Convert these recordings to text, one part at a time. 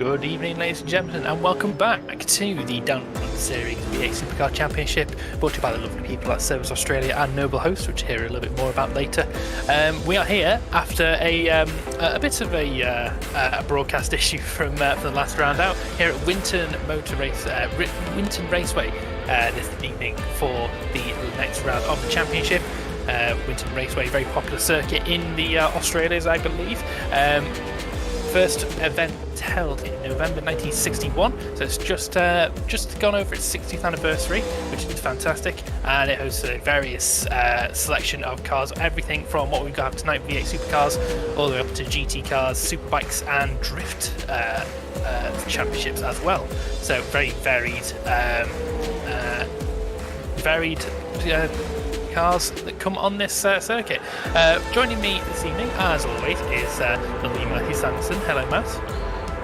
Good evening, ladies and gentlemen, and welcome back to the DownUnder Series V8 Supercar Championship, brought to you by the lovely people at Service Australia and Noble Host, which you'll hear a little bit more about later. We are here after a bit of a broadcast issue from the last round out here at Winton Raceway this evening for the next round of the championship. Winton Raceway, very popular circuit in the Australias, I believe. First event held in November 1961, so it's just gone over its 60th anniversary, which is fantastic, and it hosts a various selection of cars, everything from what we've got tonight, V8 supercars, all the way up to GT cars, superbikes, and drift championships as well. So very varied cars that come on this circuit. Joining me this evening, as always, is lovely Matthew Sanderson. Hello, Matt.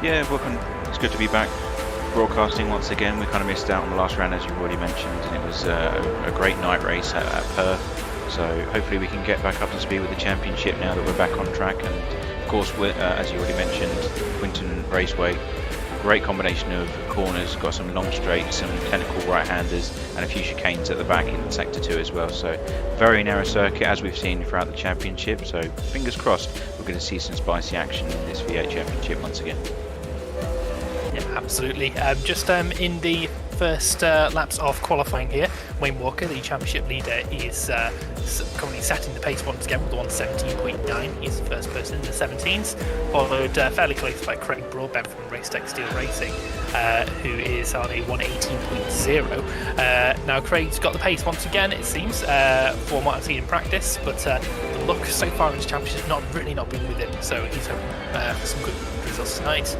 Yeah, welcome. It's good to be back broadcasting once again. We kind of missed out on the last round, as you've already mentioned, and it was a great night race at Perth. So hopefully we can get back up to speed with the championship now that we're back on track. And of course, as you already mentioned, Winton Raceway. Great combination of corners, got some long straights, some technical right-handers, and a few chicanes at the back in Sector 2 as well. So very narrow circuit, as we've seen throughout the championship. So fingers crossed we're going to see some spicy action in this V8 championship once again. Yeah, absolutely. Just in the first laps of qualifying here, Wayne Walker, the championship leader, is currently setting the pace once again with the 117.9. He's the first person in the 17s, followed fairly close by Craig Broadbent from Racetech Steel Racing, who is on a 118.0. Now Craig's got the pace once again, it seems, for what I've seen in practice, but the luck so far in this championship not been with him, so he's hoping for some good results tonight.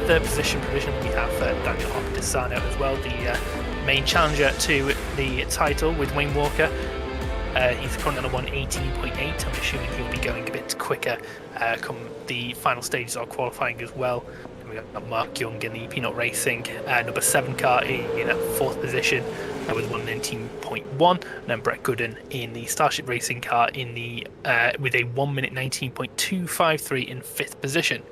Third position provision, we have Daniel Optisano as well, the main challenger to the title with Wayne Walker. He's currently on a 118.8. I'm assuming he'll be going a bit quicker come the final stages of qualifying as well. And we've got Mark Young in the Peanut Racing number 7 car in fourth position with 119.1, and then Brett Gooden in the Starship Racing car in the with a 1 minute 19.253 in fifth position.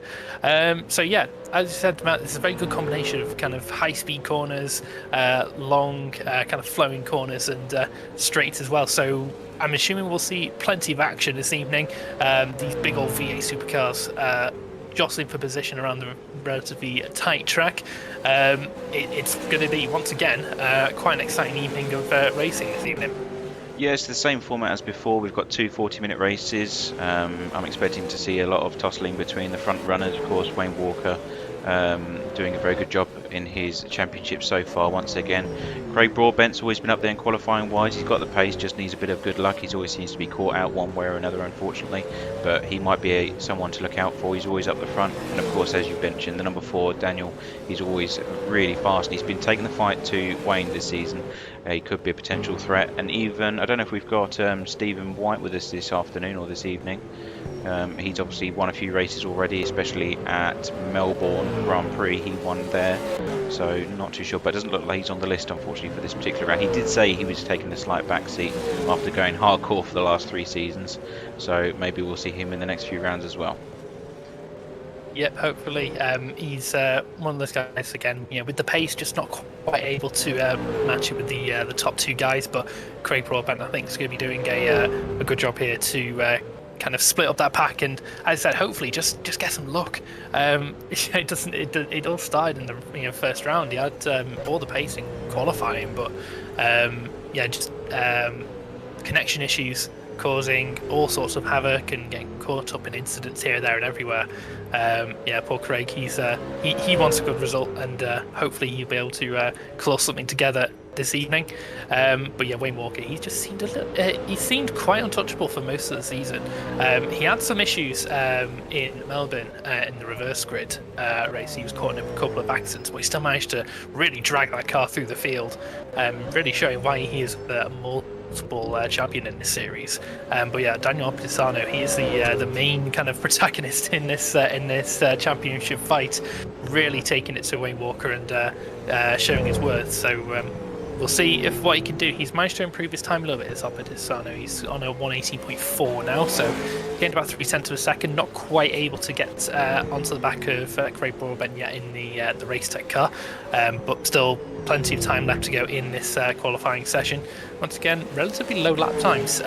So yeah, as you said, Matt, it's a very good combination of kind of high-speed corners, long kind of flowing corners, and straights as well. So I'm assuming we'll see plenty of action this evening. These big old V8 supercars jostling for position around the relatively tight track. It's going to be, once again, quite an exciting evening of racing this evening. Yeah, it's the same format as before. We've got two 40-minute races. I'm expecting to see a lot of tussling between the front runners. Of course, Wayne Walker doing a very good job in his championship so far once again. Craig Broadbent's always been up there in qualifying wise. He's got the pace, just needs a bit of good luck. He's always seems to be caught out one way or another, unfortunately, but he might be someone to look out for. He's always up the front. And of course, as you mentioned, the number 4 Daniel, he's always really fast, and he's been taking the fight to Wayne this season. He could be a potential threat. And even, I don't know if we've got Stephen White with us this afternoon or this evening. He's obviously won a few races already, especially at Melbourne Grand Prix. He won there, so not too sure, but it doesn't look like he's on the list, unfortunately, for this particular round. He did say he was taking a slight backseat after going hardcore for the last 3 seasons, so maybe we'll see him in the next few rounds as well. Yep, hopefully. He's one of those guys, again, with the pace, just not quite able to match it with the top 2 guys, but Craig Broadbent, I think, is going to be doing a good job here to kind of split up that pack, and as I said, hopefully just get some luck. It all started in the first round. He had all the pace in qualifying, but just connection issues causing all sorts of havoc and getting caught up in incidents here, there, and everywhere. Poor Craig. He wants a good result, and hopefully he'll be able to claw something together this evening. But yeah, Wayne Walker, he just seemed he seemed quite untouchable for most of the season. He had some issues in Melbourne in the reverse grid race. He was caught in a couple of accidents, but he still managed to really drag that car through the field, really showing why he is a multiple champion in this series. But yeah, Daniel Optisano, he is the main kind of protagonist in this championship fight, really taking it to Wayne Walker and showing his worth. So we'll see if what he can do. He's managed to improve his time a little bit. This Opadisano, he's on a 118.4 now, so gained about 3 cents of a second. Not quite able to get onto the back of Craig Broadbent yet in the race tech car, but still plenty of time left to go in this qualifying session. Once again, relatively low lap times.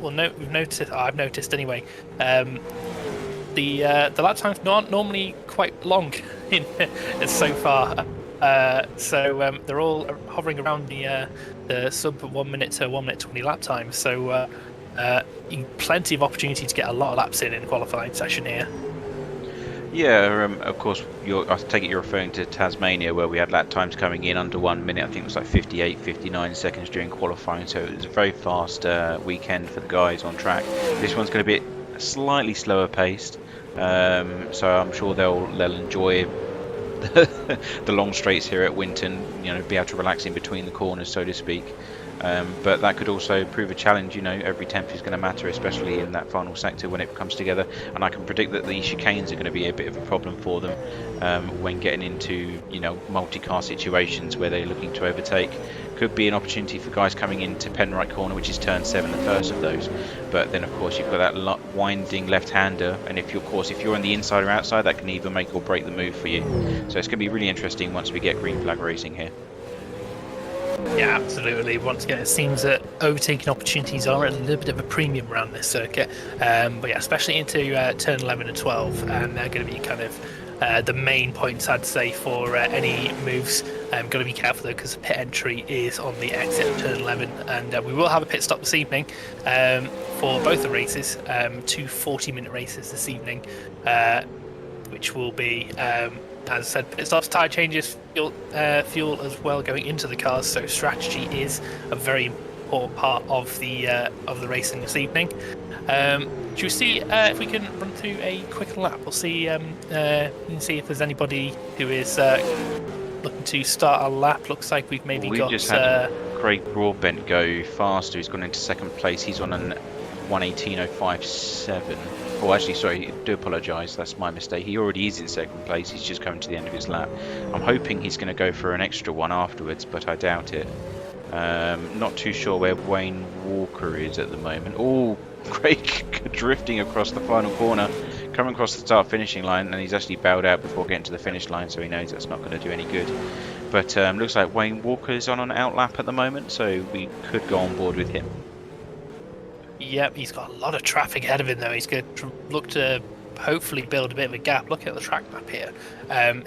We've noticed. I've noticed anyway. The lap times aren't normally quite long in so far. So they're all hovering around the sub 1 minute to 1 minute 20 lap time. So plenty of opportunity to get a lot of laps in the qualifying session here. Yeah, of course, I take it you're referring to Tasmania, where we had lap times coming in under 1 minute. I think it was like 58, 59 seconds during qualifying, so it was a very fast weekend for the guys on track. This one's going to be slightly slower paced, so I'm sure they'll enjoy the long straights here at Winton, be able to relax in between the corners, so to speak. But that could also prove a challenge. Every tenth is going to matter, especially in that final sector when it comes together. And I can predict that the chicanes are going to be a bit of a problem for them when getting into multi-car situations where they're looking to overtake. Could be an opportunity for guys coming into Penrite corner, which is turn 7, the first of those. But then, of course, you've got that winding left-hander, and if you're on the inside or outside, that can either make or break the move for you. So it's going to be really interesting once we get green flag racing here. Yeah, absolutely. Once again, it seems that overtaking opportunities are a little bit of a premium around this circuit. But yeah, especially into turn 11 and 12, and they're going to be kind of the main points, I'd say, for any moves. Got to be careful though, because the pit entry is on the exit of turn 11, and we will have a pit stop this evening for both the races, 2 40-minute races this evening, which will be, as I said, pit stops, tyre changes, fuel as well going into the cars. So strategy is a very important part of the racing this evening. Should we see if we can run through a quick lap? We'll see. See if there's anybody who is looking to start a lap. Looks like we've got. Just had Craig Broadbent go faster. He's gone into second place. He's on an 1:18.057. Oh, actually, sorry, I do apologise. That's my mistake. He already is in second place. He's just coming to the end of his lap. I'm hoping he's going to go for an extra one afterwards, but I doubt it. Not too sure where Wayne Walker is at the moment. Oh, Craig drifting across the final corner, coming across the start finishing line, and he's actually bowed out before getting to the finish line, so he knows that's not going to do any good. But looks like Wayne Walker is on an out lap at the moment, so we could go on board with him. Yep, he's got a lot of traffic ahead of him though. He's going to look to hopefully build a bit of a gap. Look at the track map here.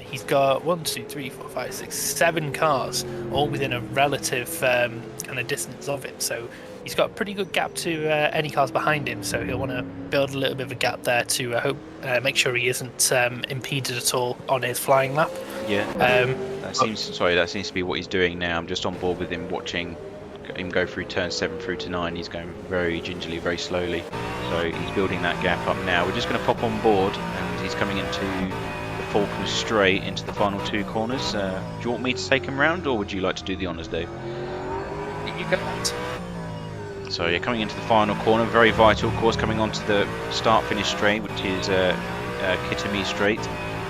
He's got 1, 2, 3, 4, 5, 6, 7 cars all within a relative kind of distance of him. So he's got a pretty good gap to any cars behind him. So he'll want to build a little bit of a gap there to make sure he isn't impeded at all on his flying lap. Yeah. That seems to be what he's doing now. I'm just on board with him, watching him go through turn 7 through to 9. He's going very gingerly, very slowly, so he's building that gap up now. We're just going to pop on board, and he's coming into the Falcon straight into the final 2 corners. Do you want me to take him round, or would you like to do the honours, Dave? You go ahead. So you're coming into the final corner, very vital, of course, coming onto the start-finish straight, which is Kitami straight.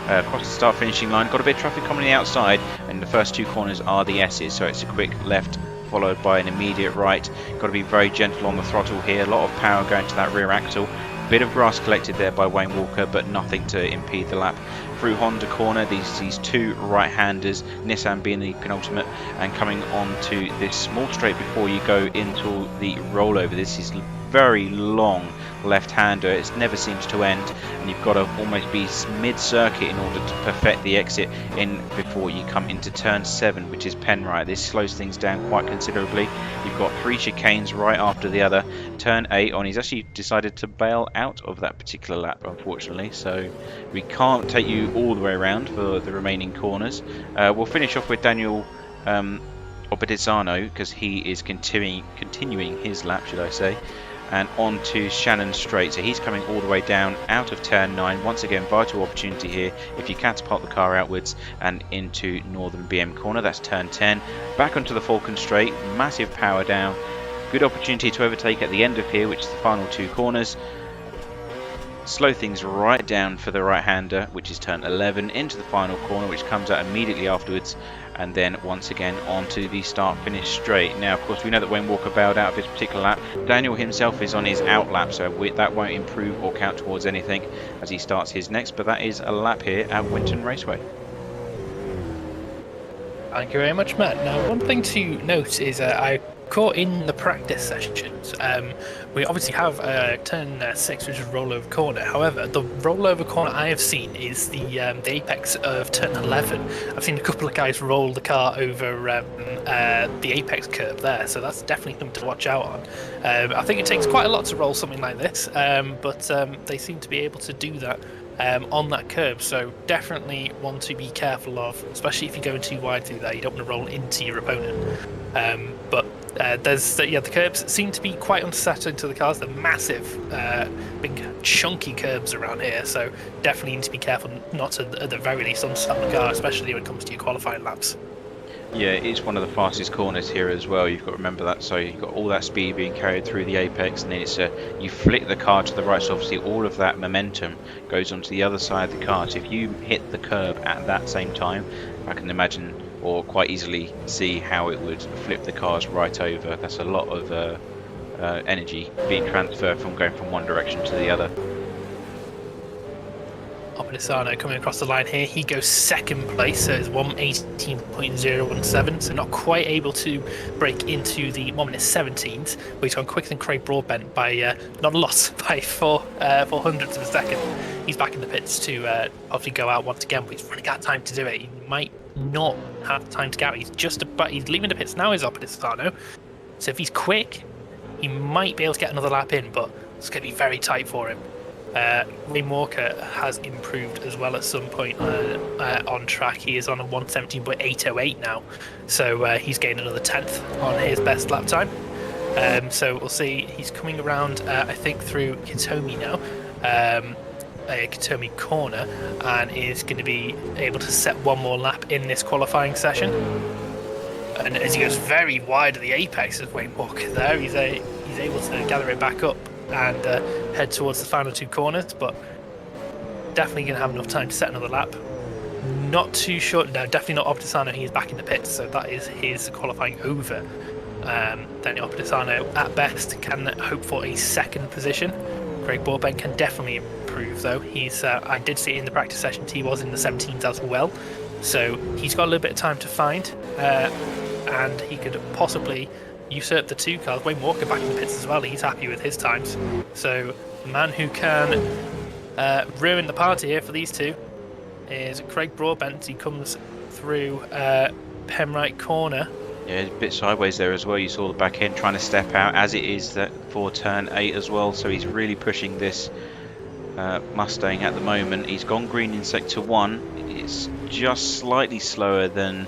Across the start finishing line, got a bit of traffic coming on the outside, and the first 2 corners are the S's, so it's a quick left followed by an immediate right. Got to be very gentle on the throttle here. A lot of power going to that rear axle. Bit of grass collected there by Wayne Walker, but nothing to impede the lap. Through Honda corner, these 2 right-handers, Nissan being the penultimate, and coming on to this small straight before you go into the rollover. This is very long left-hander. It never seems to end, and you've got to almost be mid-circuit in order to perfect the exit in before you come into turn 7, which is Penrite. This slows things down quite considerably. You've got 3 chicanes right after the other. Turn 8 on, he's actually decided to bail out of that particular lap, unfortunately, so we can't take you all the way around for the remaining corners. We'll finish off with Daniel Opadisano, because he is continuing his lap, should I say, and on to Shannon Straight. So he's coming all the way down out of turn 9. Once again, vital opportunity here if you catapult the car outwards and into Northern BM corner. That's turn 10. Back onto the Falcon Straight, massive power down. Good opportunity to overtake at the end of here, which is the final 2 corners. Slow things right down for the right-hander, which is turn 11, into the final corner, which comes out immediately afterwards. and then once again onto the start-finish straight. Now, of course, we know that Wayne Walker bailed out of his particular lap. Daniel himself is on his out lap, so that won't improve or count towards anything as he starts his next, but that is a lap here at Winton Raceway. Thank you very much, Matt. Now, one thing to note is I caught in the practice sessions. We obviously have turn 6, which is rollover corner. However, the rollover corner I have seen is the apex of turn 11. I've seen a couple of guys roll the car over the apex curve there, so that's definitely something to watch out on. I think it takes quite a lot to roll something like this, but they seem to be able to do that on that curb, so definitely one to be careful of, especially if you're going too wide through there. You don't want to roll into your opponent. But the curbs seem to be quite unsettling to the cars. They're massive, big, chunky curbs around here, so definitely need to be careful not to, at the very least, unsettle the car, especially when it comes to your qualifying laps. Yeah, it's one of the fastest corners here as well. You've got to remember that. So you've got all that speed being carried through the apex, and then it's you flick the car to the right. So obviously all of that momentum goes onto the other side of the car. So if you hit the curb at that same time, I can imagine or quite easily see how it would flip the cars right over. That's a lot of energy being transferred from going from one direction to the other. Opedisano coming across the line here, he goes second place, so it's 1:18.017, so not quite able to break into the 1:17s, but he's gone quicker than Craig Broadbent by not a lot, by 4 hundredths of a second. He's back in the pits to obviously go out once again, but he's running out of time to do it. He might not have time to get out. He's he's leaving the pits now, is Opedisano, so if he's quick, he might be able to get another lap in, but it's going to be very tight for him. Wayne Walker has improved as well at some point on track. He is on a 1:17.808 now, so he's gained another 10th on his best lap time. So we'll see. He's coming around, I think, through Kitomi now, Kitomi corner, and is going to be able to set one more lap in this qualifying session. And as he goes very wide of the apex of Wayne Walker there, he's able to gather it back up and head towards the final two corners, but definitely going to have enough time to set another lap. Not too sure, no, definitely not Opedisano. He is back in the pits, so that is his qualifying over. Then Opedisano at best can hope for a second position. Craig Broadbent can definitely improve though. He's I did see it in the practice sessions, he was in the 17s as well, so he's got a little bit of time to find, and he could possibly usurp the two cars. Wayne Walker back in the pits as well, he's happy with his times, so the man who can ruin the party here for these two is Craig Broadbent. He comes through Penrite corner. Yeah, a bit sideways there as well. You saw the back end trying to step out, as it is that for turn 8 as well, so he's really pushing this Mustang at the moment. He's gone green in sector 1. It's just slightly slower than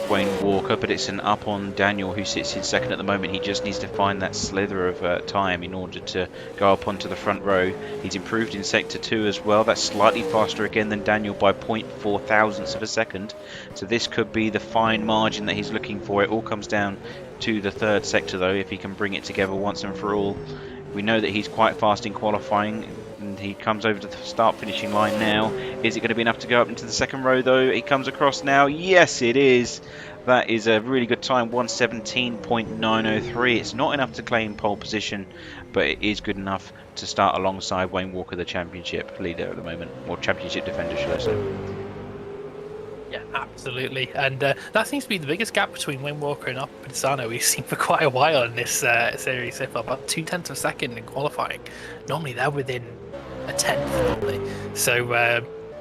Wayne Walker, but it's an up on Daniel, who sits in second at the moment. He just needs to find that slither of time in order to go up onto the front row. He's improved in sector 2 as well. That's slightly faster again than Daniel by 0.4 thousandths of a second, so this could be the fine margin that he's looking for. It all comes down to the third sector though, if he can bring it together once and for all. We know that he's quite fast in qualifying, and he comes over to the start finishing line now. Is it going to be enough to go up into the second row though? He comes across now. Yes, it is. That is a really good time, 1:17.903. It's not enough to claim pole position, but it is good enough to start alongside Wayne Walker, the championship leader at the moment, or championship defender, should I say. Yeah, absolutely, and that seems to be the biggest gap between Wayne Walker and Opedisano we've seen for quite a while in this series so far, about 0.2 of a second in qualifying. Normally they're within a tenth normally, so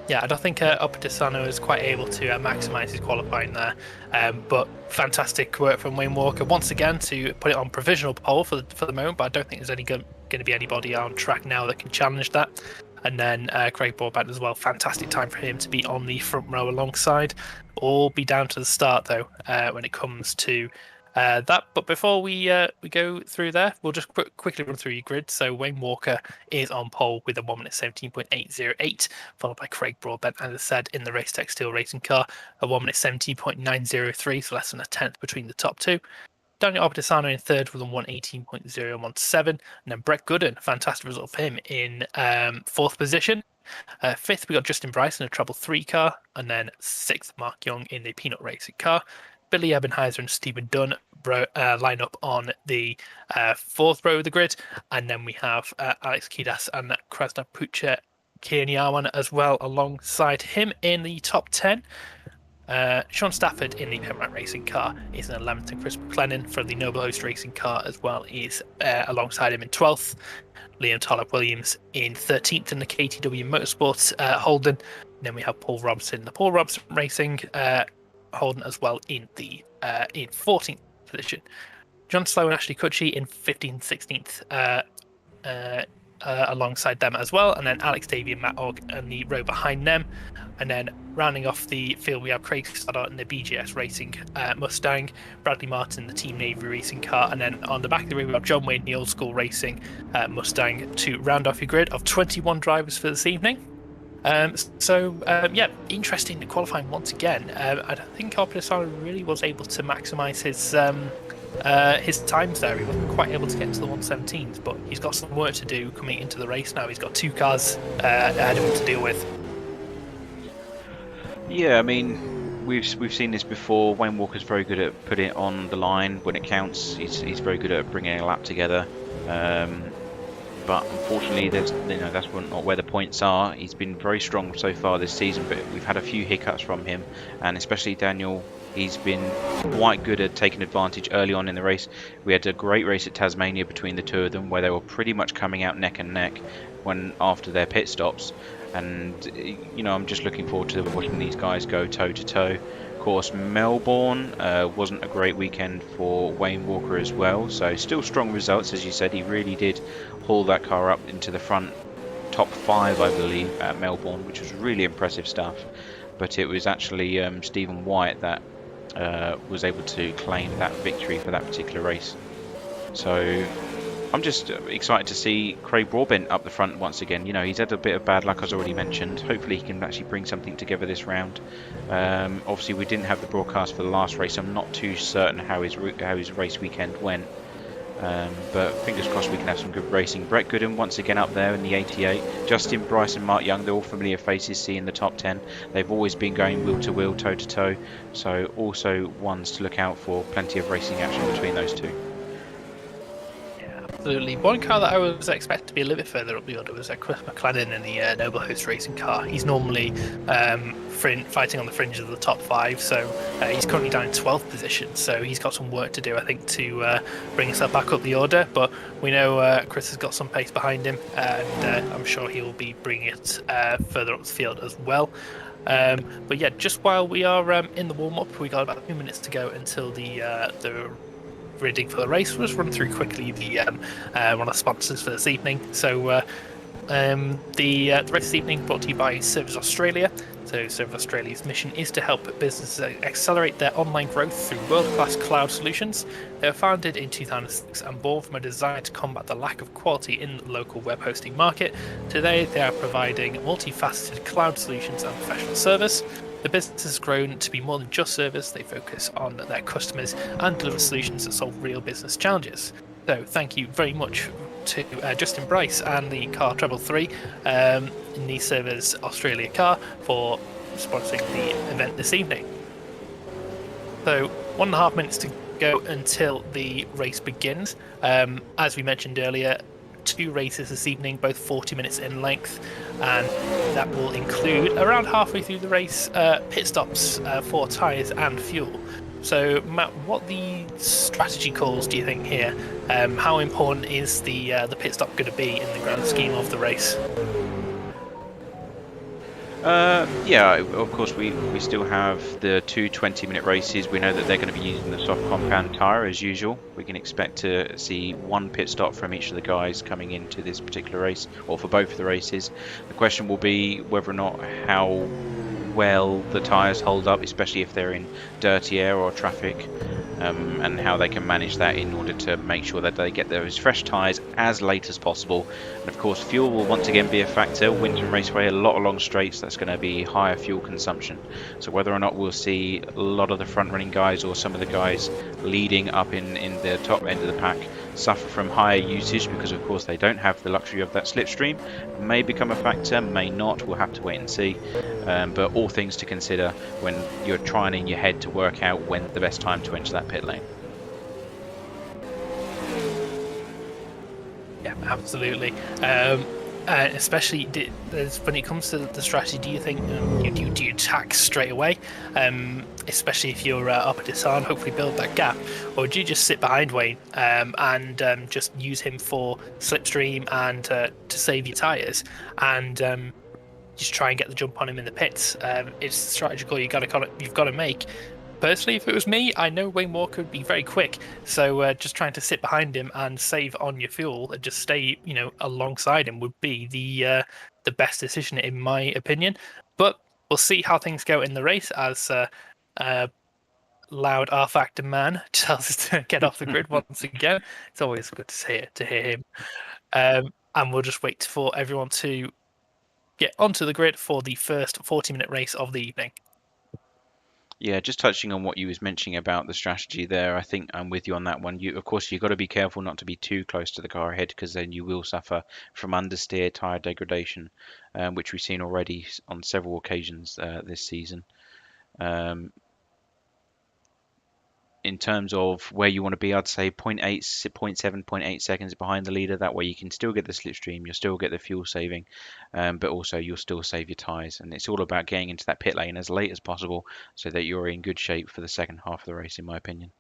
yeah, I don't think Opedisano is quite able to maximise his qualifying there, but fantastic work from Wayne Walker once again to put it on provisional pole for the moment, but I don't think there's going to be anybody on track now that can challenge that. And then Craig Broadbent as well, fantastic time for him to be on the front row alongside. All be down to the start though when it comes to that. But before we go through there, we'll just quickly run through your grid. So Wayne Walker is on pole with a 1:17.808, followed by Craig Broadbent, as I said, in the Race Tech Steel Racing car, a 1:17.903, so less than a tenth between the top two. Daniel Obertisano in third with a 1:18.017, and then Brett Gooden, fantastic result for him in fourth position. Fifth, we got Justin Bryce in a Trouble 3 car, and then sixth, Mark Young in the Peanut Racing car. Billy Ebenheiser and Stephen Dunn line up on the fourth row of the grid, and then we have Alex Kidas and Krasna Pucha Kianiawan as well alongside him in the top 10. Sean Stafford in the Pembrokeshire Racing car is in 11th, and Chris McLennan from the Noble Host Racing car as well is alongside him in 12th. Liam Tollett-Williams in 13th in the KTW Motorsports Holden. And then we have Paul Robson, the Paul Robson Racing Holden as well in the in 14th position. John Slow and Ashley Cutchy in 15th, 16th alongside them as well. And then Alex Davey and Matt Ogg in the row behind them. And then rounding off the field, we have Craig Stoddart in the BGS Racing Mustang, Bradley Martin, the Team Navy Racing car, and then on the back of the ring, we have John Wayne, the Old School Racing Mustang, to round off your grid of 21 drivers for this evening. Yeah, interesting qualifying once again. I think Obertisano really was able to maximise his times there. He wasn't quite able to get to the 117s, but he's got some work to do coming into the race now. He's got two cars ahead of him to deal with. Yeah, I mean, we've seen this before. Wayne Walker's very good at putting it on the line when it counts. He's very good at bringing a lap together. But unfortunately, that's not where the points are. He's been very strong so far this season, but we've had a few hiccups from him, and especially Daniel. He's been quite good at taking advantage early on in the race. We had a great race at Tasmania between the two of them, where they were pretty much coming out neck and neck after their pit stops. And I'm just looking forward to watching these guys go toe to toe. Of course, Melbourne wasn't a great weekend for Wayne Walker as well, so still strong results. As you said, he really did haul that car up into the front top 5, I believe, at Melbourne, which was really impressive stuff. But it was actually Stephen White that was able to claim that victory for that particular race. So I'm just excited to see Craig Broadbent up the front once again. He's had a bit of bad luck, as already mentioned. Hopefully he can actually bring something together this round. Obviously we didn't have the broadcast for the last race. I'm not too certain how his race weekend went. But fingers crossed we can have some good racing. Brett Gooden once again up there in the 88. Justin Bryce and Mark Young, they're all familiar faces, see in the top 10. They've always been going wheel to wheel, toe to toe. So also ones to look out for. Plenty of racing action between those two. Absolutely. One car that I was expected to be a little bit further up the order was Chris McLennan in the Noble Host Racing car. He's normally fighting on the fringes of the top 5, so he's currently down in 12th position, so he's got some work to do, I think, to bring himself back up the order. But we know Chris has got some pace behind him, and I'm sure he will be bringing it further up the field as well. But yeah, just while we are in the warm-up, we got about 2 minutes to go until the rigging for the race. We'll just run through quickly the one of the sponsors for this evening. So the race this evening brought to you by Service Australia. So Service Australia's mission is to help businesses accelerate their online growth through world-class cloud solutions. They were founded in 2006 and born from a desire to combat the lack of quality in the local web hosting market. Today they are providing multifaceted cloud solutions and professional service. The business has grown to be more than just service. They focus on their customers and deliver solutions that solve real business challenges. So thank you very much to Justin Bryce and the car Treble 3 in the Service Australia car for sponsoring the event this evening. So 1.5 minutes to go until the race begins. As we mentioned earlier, 2 races this evening, both 40 minutes in length, and that will include around halfway through the race pit stops for tyres and fuel. So Matt, what the strategy calls do you think here? How important is the pit stop going to be in the grand scheme of the race? Yeah, of course we still have the 2 20-minute races. We know that they're going to be using the soft compound tyre as usual. We can expect to see 1 pit stop from each of the guys coming into this particular race, or for both of the races. The question will be whether or not how well the tyres hold up, especially if they're in dirty air or traffic. and how they can manage that in order to make sure that they get those fresh tyres as late as possible. And of course, fuel will once again be a factor. Winton Raceway, a lot of long straights, that's going to be higher fuel consumption. So whether or not we'll see a lot of the front running guys or some of the guys leading up in the top end of the pack suffer from higher usage, because of course they don't have the luxury of that slipstream, may become a factor, may not, we'll have to wait and see. But all things to consider when you're trying in your head to work out when the best time to enter that pit lane. Yeah, absolutely. Especially when it comes to the strategy, do you think do you attack straight away, especially if you're up at Hassan, hopefully build that gap, or do you just sit behind Wayne and just use him for slipstream and to save your tyres, and just try and get the jump on him in the pits? It's a strategy call you've got to make. Personally, if it was me, I know Wayne Walker would be very quick, so just trying to sit behind him and save on your fuel and just stay, alongside him would be the best decision in my opinion. But we'll see how things go in the race, as loud R Factor man tells us to get off the grid once again. It's always good to hear him, and we'll just wait for everyone to get onto the grid for the first 40-minute race of the evening. Yeah, just touching on what you was mentioning about the strategy there, I think I'm with you on that one. Of course, you've got to be careful not to be too close to the car ahead, because then you will suffer from understeer tyre degradation, which we've seen already on several occasions this season. In terms of where you want to be, I'd say 0.8, 0.7, 0.8 seconds behind the leader. That way you can still get the slipstream, you'll still get the fuel saving, but also you'll still save your tyres. And it's all about getting into that pit lane as late as possible so that you're in good shape for the second half of the race, in my opinion.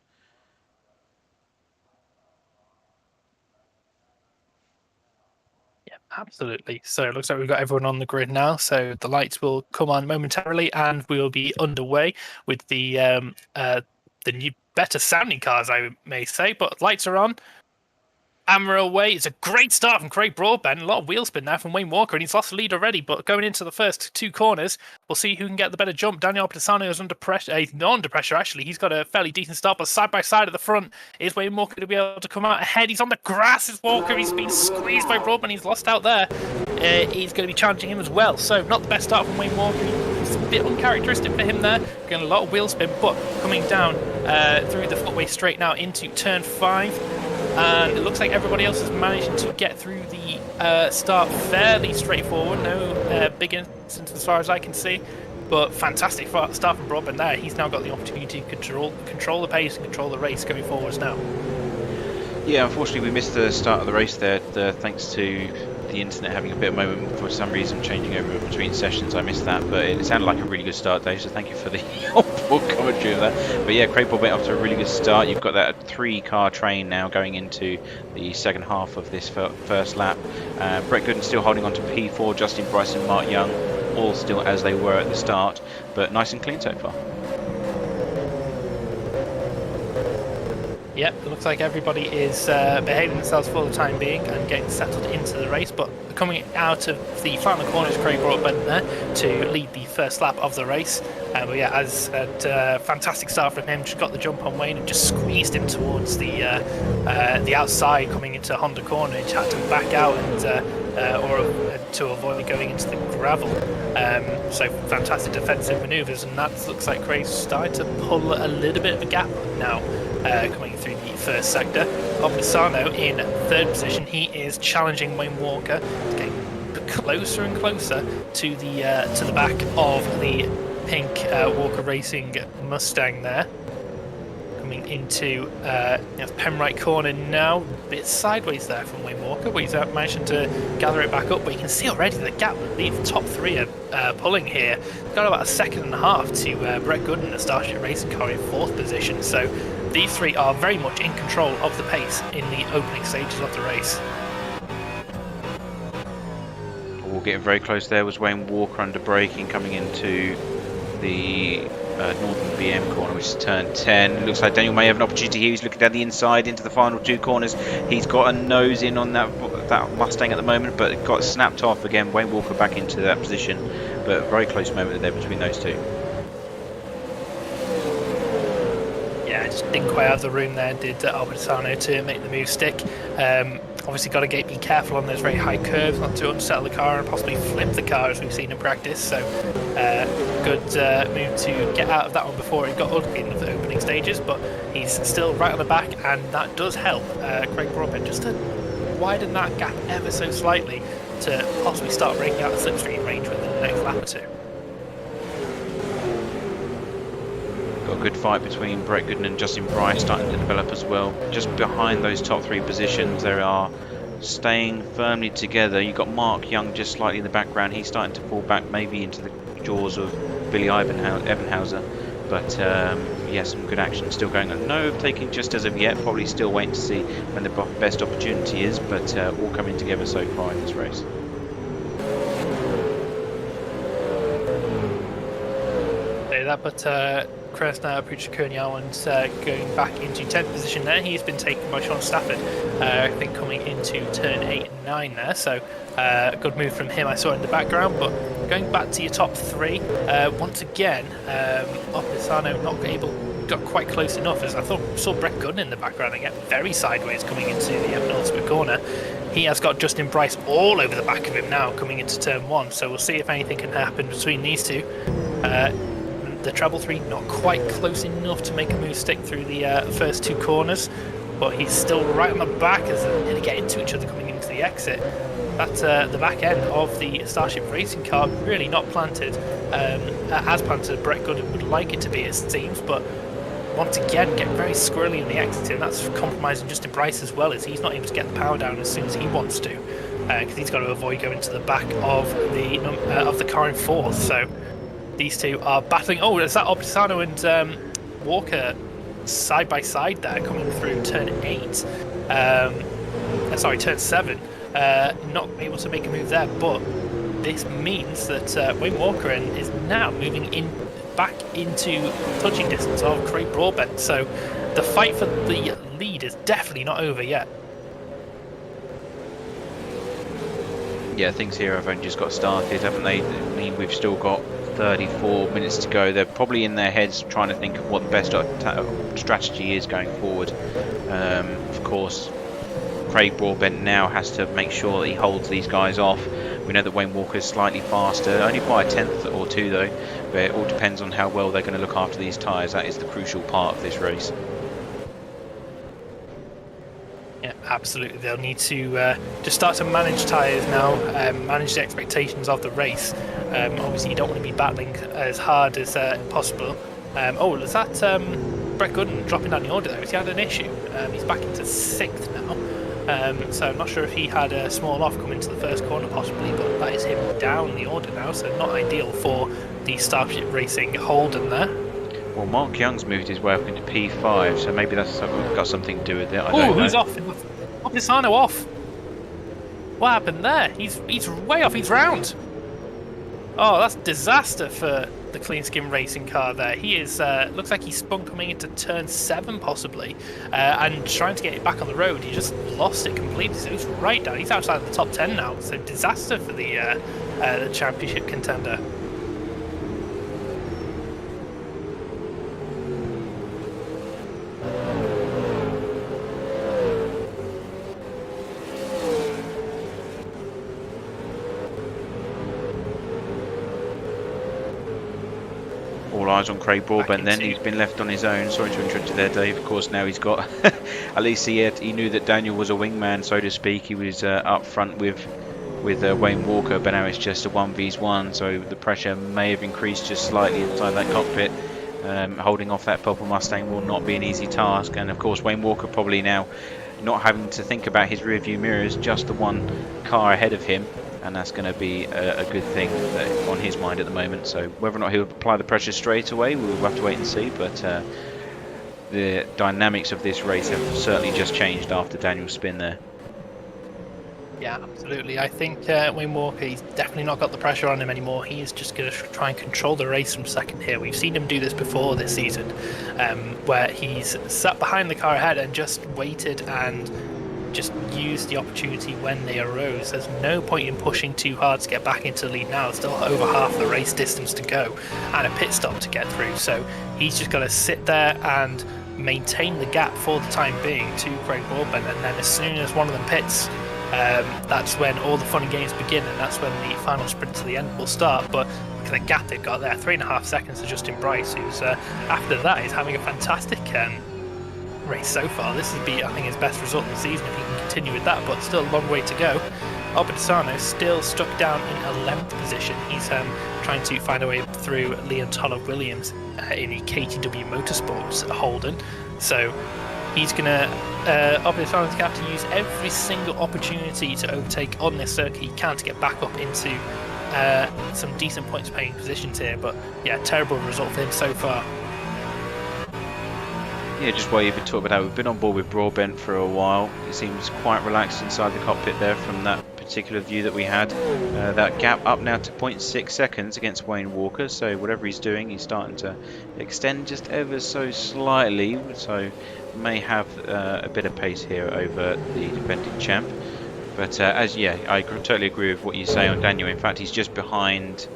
Yeah, absolutely. So it looks like we've got everyone on the grid now. So the lights will come on momentarily, and we'll be underway with the new, better sounding cars, I may say. But lights are on. And we're away. It's a great start from Craig Broadbent. A lot of wheel spin there from Wayne Walker, and he's lost the lead already. But going into the first two corners, we'll see who can get the better jump. Daniel Pisano is under pressure. He's not under pressure, actually. He's got a fairly decent start, but side by side at the front is Wayne Walker to be able to come out ahead. He's on the grass, is Walker. He's been squeezed by Broadbent. He's lost out there. He's going to be challenging him as well. So not the best start from Wayne Walker. It's a bit uncharacteristic for him there. Getting a lot of wheel spin, but coming down through the footway straight now into turn 5. And it looks like everybody else has managed to get through the start fairly straightforward. No big incidents as far as I can see. But fantastic start from Broadbent there. He's now got the opportunity to control the pace and control the race going forwards now. Yeah, unfortunately we missed the start of the race there, thanks to the internet having a bit of a moment for some reason, changing over between sessions. I missed that, but it sounded like a really good start, Dave, so thank you for the helpful commentary of that. But yeah, Craig Broadbent off to a really good start. You've got that 3-car train now going into the second half of this first lap. Brett Gooden still holding on to P4, Justin Bryson, Mark Young, all still as they were at the start, but nice and clean so far. Yep, it looks like everybody is behaving themselves for the time being and getting settled into the race, but coming out of the final corner is Craig Broadbent there to lead the first lap of the race. But yeah, as said, fantastic start from him. Just got the jump on Wayne and just squeezed him towards the outside coming into Honda corner. He had to back out and or to avoid going into the gravel. So fantastic defensive manoeuvres, and that looks like Craig's starting to pull a little bit of a gap now. Coming through the first sector. Obisano in third position. He is challenging Wayne Walker, getting closer and closer to the back of the pink Walker Racing Mustang there. Coming into Penright corner now, a bit sideways there from Wayne Walker, but he's managing to gather it back up. But you can see already the gap that the top three are pulling here. Got about a second and a half to Brett Gooden, the Starship Racing car, in fourth position. So these three are very much in control of the pace in the opening stages of the race. We're getting very close there. Was Wayne Walker under braking coming into the Northern BM corner, which is turn 10. It looks like Daniel may have an opportunity here. He's looking down the inside into the final two corners. He's got a nose in on that Mustang at the moment, but it got snapped off again. Wayne Walker back into that position, but very close moment there between those two. just didn't quite have the room there, did Albitano, to make the move stick. Obviously got to be careful on those very high curves, not to unsettle the car and possibly flip the car, as we've seen in practice. So good move to get out of that one before it got ugly in the opening stages, but he's still right on the back, and that does help Craig Broadbent just to widen that gap ever so slightly to possibly start breaking out the slipstream range within the next lap or two. Got a good fight between Brett Gooden and Justin Bryce starting to develop as well. Just behind those top three positions, they are staying firmly together. You've got Mark Young just slightly in the background. He's starting to fall back maybe into the jaws of Billy Evenhauser. But yeah, some good action still going on. No overtaking just as of yet. Probably still waiting to see when the best opportunity is. But all coming together so far in this race. But Krasner Puchikurnyawan's going back into 10th position there. He's been taken by Sean Stafford, I think, coming into turn 8 and 9 there. So a good move from him I saw in the background. But going back to your top three, once again, Opisano got quite close enough, as I saw Brett Gooden in the background and get very sideways coming into the penultimate corner. He has got Justin Bryce all over the back of him now coming into turn 1. So we'll see if anything can happen between these two. The treble 3 not quite close enough to make a move stick through the first two corners, but he's still right on the back as they nearly get into each other coming into the exit. That's the back end of the Starship racing car, really not planted as planted as Brett Gooden would like it to be, it seems, but once again get very squirrely in the exit, and that's compromising Justin Bryce as well, as he's not able to get the power down as soon as he wants to, because he's got to avoid going to the back of the car in fourth. So these two are battling. Oh, is that Opisano and Walker side by side there coming through turn 8? Sorry, turn 7. Not able to make a move there, but this means that Wayne Walker is now moving back into touching distance of Craig Broadbent. So the fight for the lead is definitely not over yet. Yeah, things here have only just got started, haven't they? I mean, we've still got 34 minutes to go. They're probably in their heads trying to think of what the best strategy is going forward. Of course, Craig Broadbent now has to make sure that he holds these guys off. We know that Wayne Walker is slightly faster, only by a tenth or two though, but it all depends on how well they're going to look after these tyres. That is the crucial part of this race. Yeah, absolutely. They'll need to just start to manage tyres now, manage the expectations of the race. Obviously, you don't want to be battling as hard as possible. Oh, is that Brett Gooden dropping down the order there? Has he had an issue? He's back into 6th now. So I'm not sure if he had a small off come into the first corner possibly, but that is him down the order now, so not ideal for the Starship Racing Holden there. Well, Mark Young's moved his way up into P5, so maybe that's got something to do with it. I don't know. Who's off? Opisano off. What happened there? He's way off. He's round. Oh, that's disaster for the Clean Skin Racing car there. He is looks like he's spun coming into turn 7 possibly, and trying to get it back on the road. He just lost it completely. So he's right down. He's outside of the top 10 now. So disaster for the championship contender. All eyes on Craig Broadbent then. He's been left on his own. Sorry to interrupt you there, Dave. Of course, now he's got... at least he knew that Daniel was a wingman, so to speak. He was up front with Wayne Walker, but now it's just a 1v1, so the pressure may have increased just slightly inside that cockpit. Holding off that purple Mustang will not be an easy task, and of course Wayne Walker probably now not having to think about his rear view mirrors, just the one car ahead of him, and that's going to be a good thing on his mind at the moment. So whether or not he'll apply the pressure straight away, we'll have to wait and see, but the dynamics of this race have certainly just changed after Daniel's spin there. Yeah, absolutely. I think Wayne Walker, he's definitely not got the pressure on him anymore. He is just going to try and control the race from second here. We've seen him do this before this season, where he's sat behind the car ahead and just waited and just used the opportunity when they arose. There's no point in pushing too hard to get back into the lead now. There's still over half the race distance to go and a pit stop to get through. So he's just got to sit there and maintain the gap for the time being to Craig Broadbent, and then as soon as one of them pits, that's when all the fun and games begin, and that's when the final sprint to the end will start. But look at the gap they've got there, 3.5 seconds to Justin Bryce, who's after that is having a fantastic race so far. This would be, I think, his best result of the season if he can continue with that, but still a long way to go. Obedisano still stuck down in 11th position. He's trying to find a way through Liam Toller-Williams in the KTW Motorsports Holden. So he's going to, Obedisano's going to have to use every single opportunity to overtake on this circuit he can to get back up into some decent points paying positions here. But yeah, terrible result for him so far. Yeah, just while you've been talking about that, we've been on board with Broadbent for a while. It seems quite relaxed inside the cockpit there from that particular view that we had. That gap up now to 0.6 seconds against Wayne Walker, so whatever he's doing, he's starting to extend just ever so slightly, so may have a bit of pace here over the defending champ. But I totally agree with what you say on Daniel. In fact, he's just behind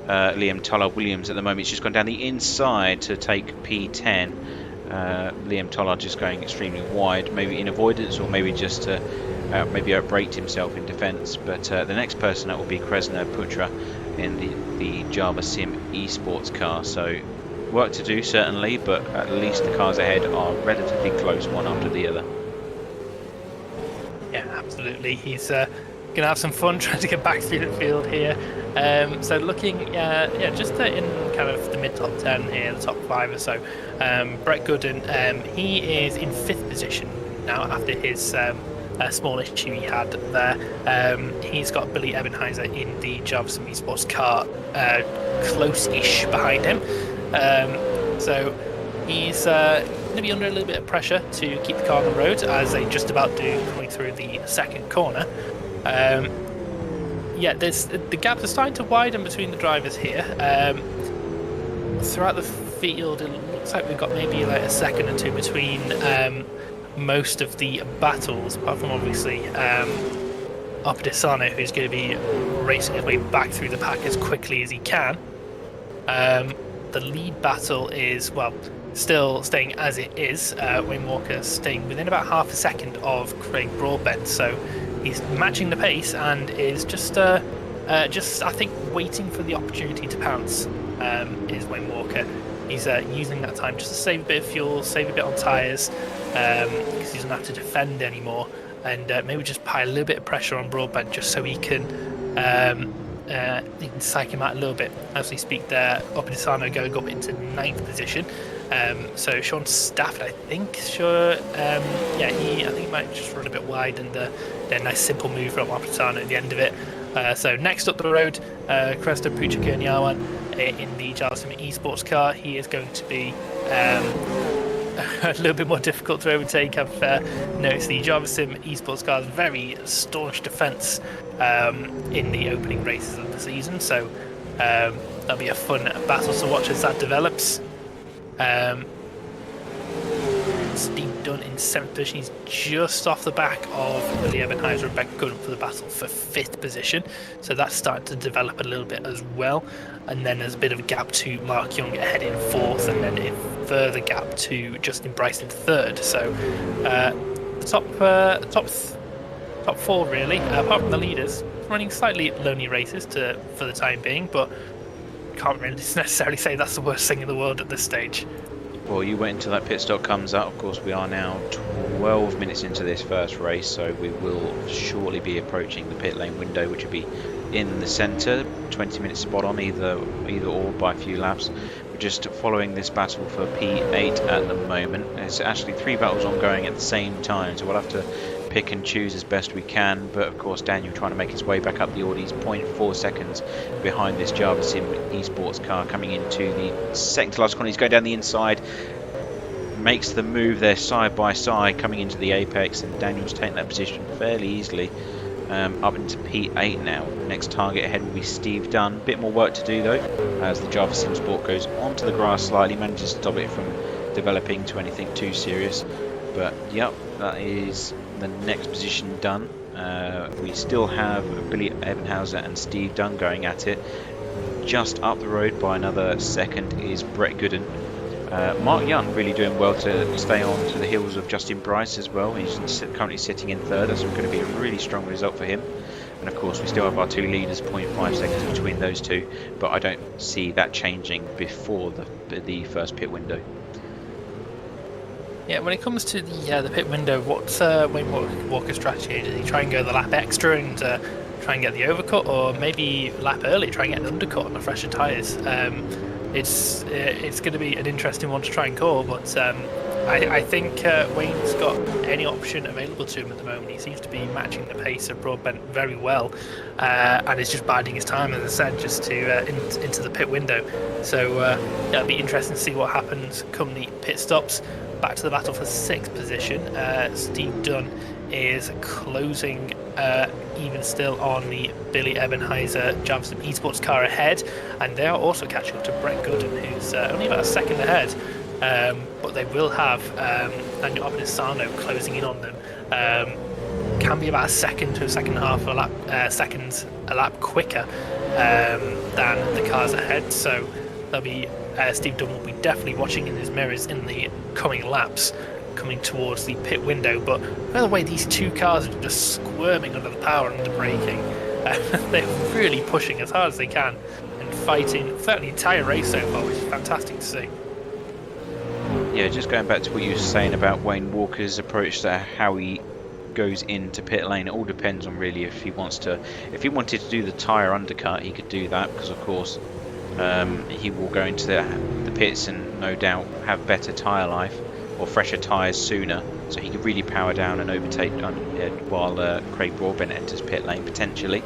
Liam Toller-Williams at the moment. He's just gone down the inside to take P10. Liam Toller just going extremely wide, maybe in avoidance or maybe just to maybe outbraked himself in defence. But the next person that will be Kresna Putra in the Java Sim esports car. So work to do certainly, but at least the cars ahead are relatively close one after the other. Yeah, absolutely. He's going to have some fun trying to get back through the field here. So looking, just in kind of the mid top 10 here, the top 5 or so. Brett Gooden, he is in 5th position now after his small issue he had there. He's got Billy Ebenheiser in the Java Sim esports car close-ish behind him. So he's going to be under a little bit of pressure to keep the car on the road, as they just about do coming through the second corner. The gaps are starting to widen between the drivers here. Throughout the field, it looks like we've got maybe like a second or two between most of the battles, apart from obviously Obedisano, who's going to be racing his way back through the pack as quickly as he can. The lead battle is, well, still staying as it is. Wayne Walker staying within about half a second of Craig Broadbent, so he's matching the pace and is just I think waiting for the opportunity to pounce. Is Wayne Walker. He's using that time just to save a bit of fuel, save a bit on tyres, because he doesn't have to defend anymore, and maybe just pile a little bit of pressure on Broadbent just so he can psych him out a little bit. As we speak there, Obedisano going up into 9th position. So Sean Stafford, I think, I think he might just run a bit wide, and a nice simple move from Obedisano at the end of it. So next up the road, Kresta Puchakernyawan in the Java Sim esports car. He is going to be a little bit more difficult to overtake. I've noticed the Java Sim esports car's very staunch defence in the opening races of the season, so that'll be a fun battle to watch as that develops. Steve Dunn in 7th position. He's just off the back of Willie Ebenheiser and Beck Gooden for the battle for 5th position, so that's starting to develop a little bit as well. And then there's a bit of a gap to Mark Young ahead in 4th, and then a further gap to Justin Bryce in 3rd. So the top 4 really, apart from the leaders, running slightly lonely races for the time being, but can't really necessarily say that's the worst thing in the world at this stage. Well, you wait until that pit stop comes out. Of course, we are now 12 minutes into this first race, so we will shortly be approaching the pit lane window, which will be in the centre, 20 minutes spot on, either or by a few laps. We're just following this battle for P8 at the moment. There's actually 3 battles ongoing at the same time, so we'll have to pick and choose as best we can. But of course, Daniel trying to make his way back up the order. He's 0.4 seconds behind this Java Sim esports car coming into the second to last corner. He's going down the inside, makes the move there side by side coming into the apex, and Daniel's taking that position fairly easily. Up into P8 now. Next target ahead will be Steve Dunn. Bit more work to do though, as the Java Sim Sport goes onto the grass slightly, manages to stop it from developing to anything too serious. But yep, that is the next position done. We still have Billy Ebenhauser and Steve Dunn going at it. Just up the road by another second is Brett Gooden. Mark Young really doing well to stay on to the heels of Justin Bryce as well. He's currently sitting in third. That's going to be a really strong result for him. And of course, we still have our two leaders, 0.5 seconds between those two. But I don't see that changing before the first pit window. Yeah, when it comes to the pit window, what's Wayne Walker's strategy? Does he try and go the lap extra and try and get the overcut, or maybe lap early, try and get an undercut on the fresher tyres? It's going to be an interesting one to try and call, but I think Wayne's got any option available to him at the moment. He seems to be matching the pace of Broadbent very well, and is just biding his time, as I said, just to into the pit window. So it'll be interesting to see what happens come the pit stops. Back to the battle for 6th position. Steve Dunn is closing even still on the Billy Ebenheiser Javson Esports car ahead, and they are also catching up to Brett Gooden, who's only about a second ahead, but they will have Daniel Obenisano closing in on them. Can be about a second to a second and a half seconds a lap quicker than the cars ahead, so there'll be Steve Dunn will be definitely watching in his mirrors in the coming laps, coming towards the pit window. But by the way, these two cars are just squirming under the power and the braking. They're really pushing as hard as they can and fighting throughout the entire race so far, which is fantastic to see. Yeah, just going back to what you were saying about Wayne Walker's approach to how he goes into pit lane, it all depends on really if he wanted to do the tyre undercut, he could do that, because of course he will go into the pits and no doubt have better tyre life or fresher tyres sooner, so he could really power down and overtake while Craig Broadbent enters pit lane potentially.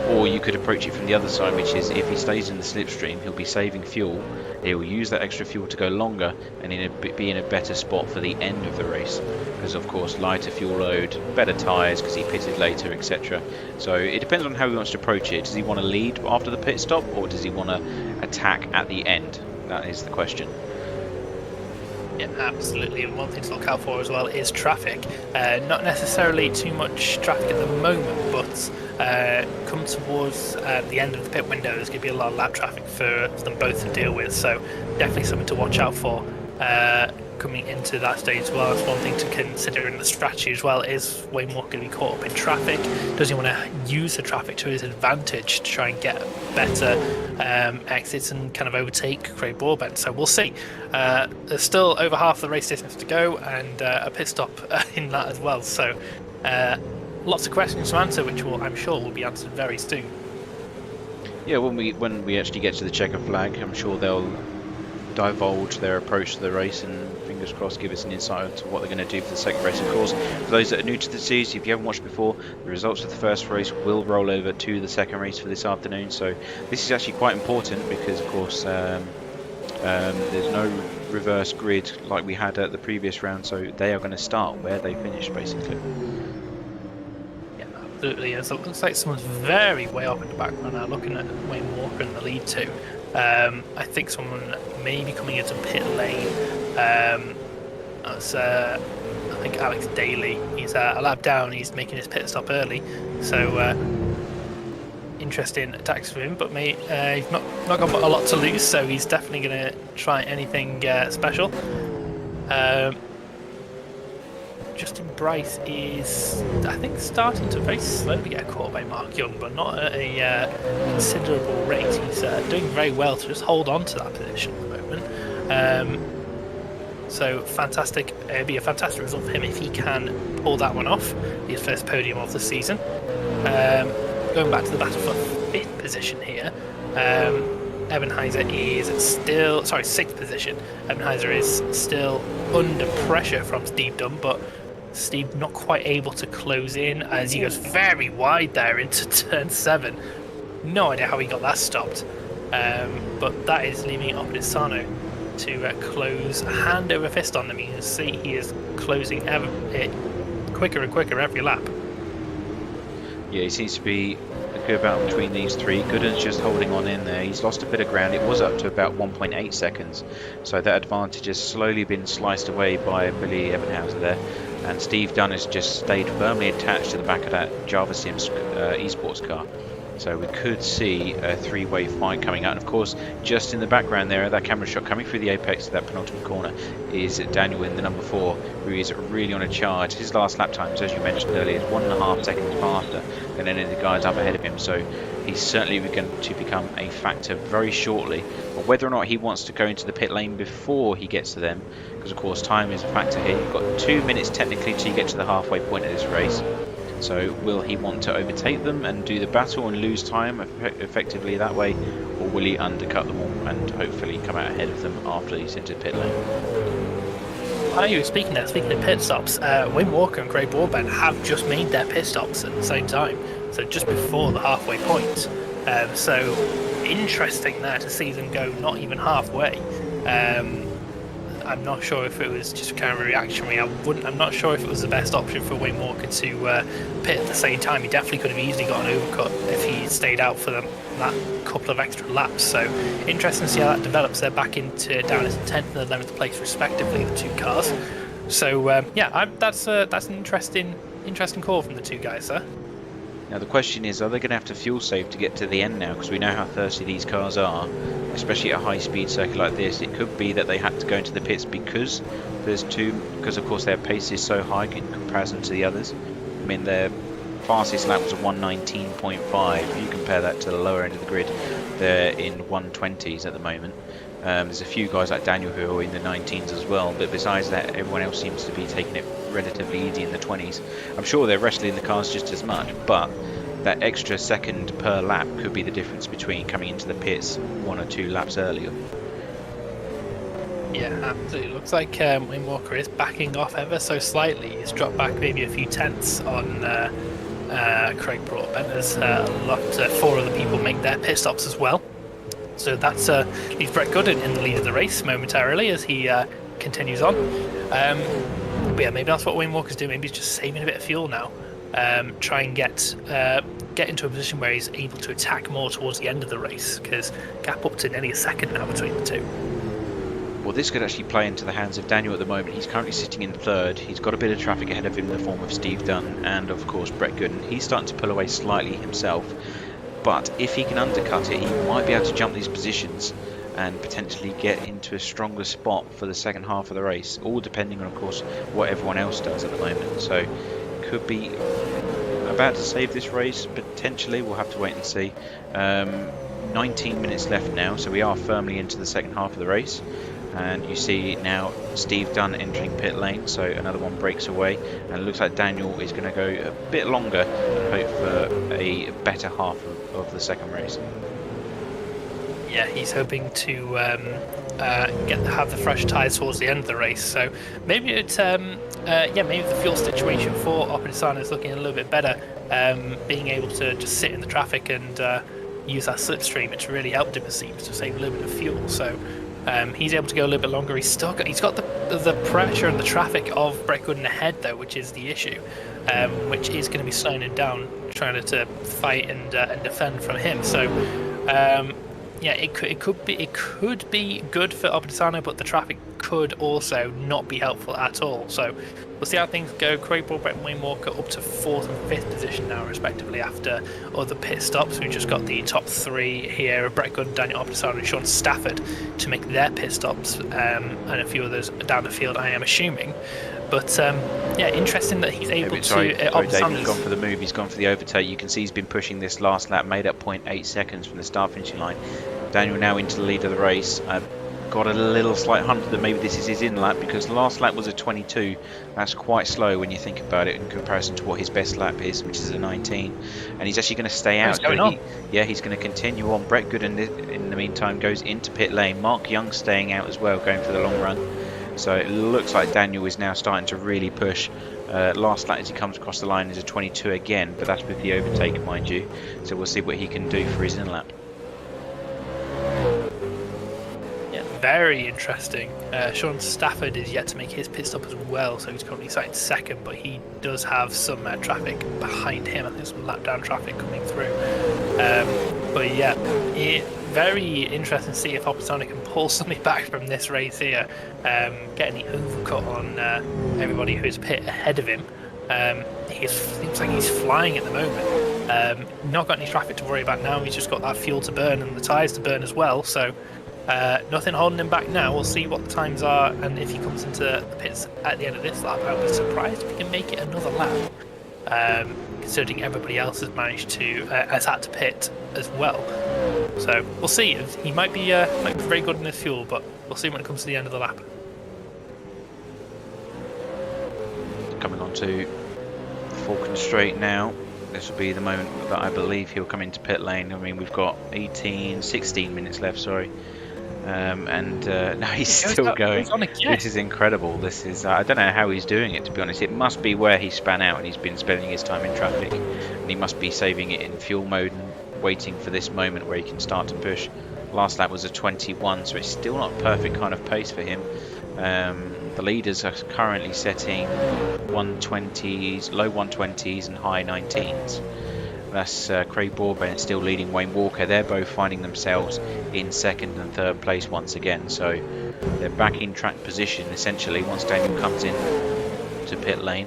Or you could approach it from the other side, which is if he stays in the slipstream, he'll be saving fuel, he'll use that extra fuel to go longer and be in a better spot for the end of the race, because of course lighter fuel load, better tyres because he pitted later, etc. So it depends on how he wants to approach it. Does he want to lead after the pit stop, or does he want to attack at the end? That is the question. Yeah, absolutely. And one thing to look out for as well is traffic. Not necessarily too much traffic at the moment, but come towards the end of the pit window, there's going to be a lot of lap traffic for them both to deal with. So definitely something to watch out for coming into that stage as well. That's one thing to consider in the strategy as well. Is Wayne Walker going to be caught up in traffic? Does he want to use the traffic to his advantage to try and get better exits and kind of overtake Craig Broadbent? So we'll see. There's still over half the race distance to go, and a pit stop in that as well. So lots of questions to answer, which I'm sure will be answered very soon. Yeah, when we actually get to the checker flag, I'm sure they'll divulge their approach to the race and fingers crossed give us an insight into what they're going to do for the second race. Of course, for those that are new to the series, if you haven't watched before, the results of the first race will roll over to the second race for this afternoon. So this is actually quite important because of course there's no reverse grid like we had at the previous round, so they are going to start where they finished basically. Absolutely, it looks like someone's very way up in the background now, looking at Wayne Walker in the lead too. I think someone may be coming into pit lane. That's I think Alex Daly. He's a lap down. He's making his pit stop early, so interesting attacks for him. But he's not got a lot to lose, so he's definitely going to try anything special. Justin Bryce is, I think, starting to very slowly get caught by Mark Young, but not at a considerable rate. He's doing very well to just hold on to that position at the moment. So fantastic. It'll be a fantastic result for him if he can pull that one off. His first podium of the season. Going back to the battle for 5th position here. Ebenheiser is still, 6th position. Ebenheiser is still under pressure from Steve Dunn, but Steve not quite able to close in as he goes very wide there into turn 7. No idea how he got that stopped, but that is leaving Obenisano to close hand over fist on them. You can see he is closing it quicker and quicker every lap. Yeah, he seems to be a good battle between these three. Gooden's just holding on in there. He's lost a bit of ground. It was up to about 1.8 seconds. So that advantage has slowly been sliced away by Billy Ebenhauser there. and Steve Dunn has just stayed firmly attached to the back of that Java Sims esports car. So we could see a three-way fight coming out. And of course, just in the background there, that camera shot coming through the apex of that penultimate corner is Daniel in the number 4, who is really on a charge. His last lap times, as you mentioned earlier, is 1.5 seconds faster than any of the guys up ahead of him. So he's certainly going to become a factor very shortly. But whether or not he wants to go into the pit lane before he gets to them, because of course time is a factor here. You've got 2 minutes technically till you get to the halfway point of this race. So will he want to overtake them and do the battle and lose time effectively that way, or will he undercut them all and hopefully come out ahead of them after he's into pit lane? Speaking of pit stops, Wayne Walker and Craig Broadbent have just made their pit stops at the same time, so just before the halfway point. So interesting there to see them go not even halfway. I'm not sure if it was just kind of a reactionary. I'm not sure if it was the best option for Wayne Walker to pit at the same time. He definitely could have easily got an overcut if he stayed out for that couple of extra laps. So interesting to see how that develops. They're back down into 10th and 11th place respectively, the two cars. So that's an interesting call from the two guys, sir. Now the question is, are they going to have to fuel save to get to the end now? Because we know how thirsty these cars are, especially at a high-speed circuit like this. It could be that they had to go into the pits because of course their pace is so high in comparison to the others. I mean, their fastest lap was a 119.5. You compare that to the lower end of the grid, they're in 120s at the moment. There's a few guys like Daniel who are in the 19s as well, but besides that, everyone else seems to be taking it relatively easy in the 20s. I'm sure they're wrestling the cars just as much, but that extra second per lap could be the difference between coming into the pits 1 or 2 laps earlier. Yeah, absolutely. Looks like Wayne Walker is backing off ever so slightly. He's dropped back maybe a few tenths on Craig Broadbent as 4 other people make their pit stops as well. So that's leaves Brett Gooden in the lead of the race momentarily as he continues on. But yeah, maybe that's what Wayne Walker's doing. Maybe he's just saving a bit of fuel now. Try and get into a position where he's able to attack more towards the end of the race, because gap up to nearly a second now between the two. Well, this could actually play into the hands of Daniel at the moment. He's currently sitting in 3rd. He's got a bit of traffic ahead of him in the form of Steve Dunn and of course Brett Gooden. He's starting to pull away slightly himself, but if he can undercut it, he might be able to jump these positions and potentially get into a stronger spot for the second half of the race, all depending on, of course, what everyone else does at the moment. So could be about to save this race, potentially. We'll have to wait and see. 19 minutes left now, so we are firmly into the second half of the race. And you see now Steve Dunn entering pit lane, so another one breaks away, and it looks like Daniel is going to go a bit longer and hope for a better half of the second race. Yeah, he's hoping to have the fresh tyres towards the end of the race. So maybe maybe the fuel situation for Oppisano is looking a little bit better. Being able to just sit in the traffic and use that slipstream, it's really helped him, it seems, to save a little bit of fuel. So he's able to go a little bit longer. He's got the pressure and the traffic of Brett Gooden ahead though, which is the issue, which is going to be slowing him down, trying to fight and defend from him. So yeah, it could be good for Oppisano, but the traffic could also not be helpful at all. So we'll see how things go. Craig Broadbent and Wayne Walker up to 4th and 5th position now, respectively, after other pit stops. We've just got the top 3 here: Brett Gooden, Daniel Oppisano, and Sean Stafford to make their pit stops, and a few others down the field, I am assuming. But yeah, interesting that he's able to. David's gone for the move. He's gone for the overtake. You can see he's been pushing this last lap, made up 0.8 seconds from the start finishing line. Daniel now into the lead of the race. I've got a little slight hunch that maybe this is his in lap, because the last lap was a 22. That's quite slow when you think about it in comparison to what his best lap is, which is a 19. And he's actually going to stay out. He's going to continue on. Brett Gooden in the meantime goes into pit lane. Mark Young staying out as well, going for the long run. So it looks like Daniel is now starting to really push. Last lap as he comes across the line is a 22 again, but that's with the overtake, mind you. So we'll see what he can do for his in lap. Yeah, very interesting. Sean Stafford is yet to make his pit stop as well, so he's currently sat in 2nd, but he does have some traffic behind him. I think some lap down traffic coming through. But yeah, very interesting to see if Opitano can pull something back from this race here, getting the overcut on everybody who's a pit ahead of him. He seems like he's flying at the moment. Not got any traffic to worry about now. He's just got that fuel to burn and the tyres to burn as well. So nothing holding him back now. We'll see what the times are, and if he comes into the pits at the end of this lap, I'll be surprised if he can make it another lap. Considering everybody else has managed to has had to pit as well. So we'll see. He might be very good in his fuel, but we'll see when it comes to the end of the lap. Coming on to Falcon Straight now. This will be the moment that I believe he'll come into pit lane. I mean, we've got 16 minutes left, sorry. No, he's still going. This is incredible. This is I don't know how he's doing it, to be honest. It must be where he span out and he's been spending his time in traffic, and he must be saving it in fuel mode and waiting for this moment where he can start to push. Last lap was a 21, so it's still not perfect kind of pace for him. The leaders are currently setting 120s, low 120s and high 19s. That's Craig Broadbent still leading Wayne Walker. They're both finding themselves in second and third place once again. So they're back in track position essentially once Daniel comes in to pit lane.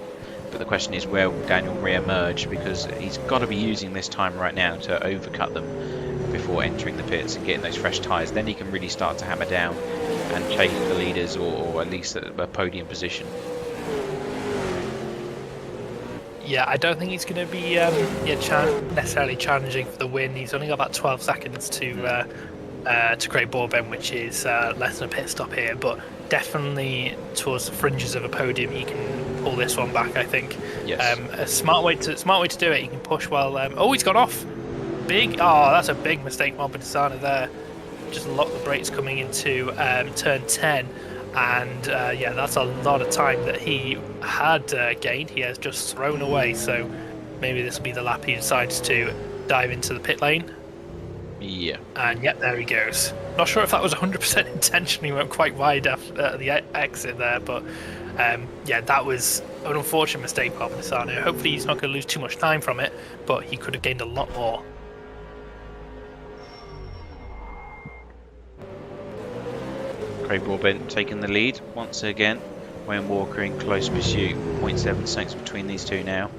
But the question is, where will Daniel re-emerge? Because he's got to be using this time right now to overcut them before entering the pits and getting those fresh tyres. Then he can really start to hammer down and chase the leaders, or at least a podium position. Yeah, I don't think he's going to be necessarily challenging for the win. He's only got about 12 seconds to Craig Broadbent, which is less than a pit stop here, but definitely towards the fringes of a podium. He can pull this one back, I think. Yes. A smart way to do it. He can push well. Oh, he's gone off. That's a big mistake, Opitano there. Just locked the brakes coming into turn 10. And yeah, that's a lot of time that he had gained. He has just thrown away. So maybe this will be the lap he decides to dive into the pit lane. Yeah. And yep, there he goes. Not sure if that was 100% intentional. He went quite wide after the exit there, but yeah, that was an unfortunate mistake by Opitano. Hopefully he's not going to lose too much time from it, but he could have gained a lot more. Craig Broadbent taking the lead once again. Wayne Walker in close pursuit. 0.7 seconds between these two now.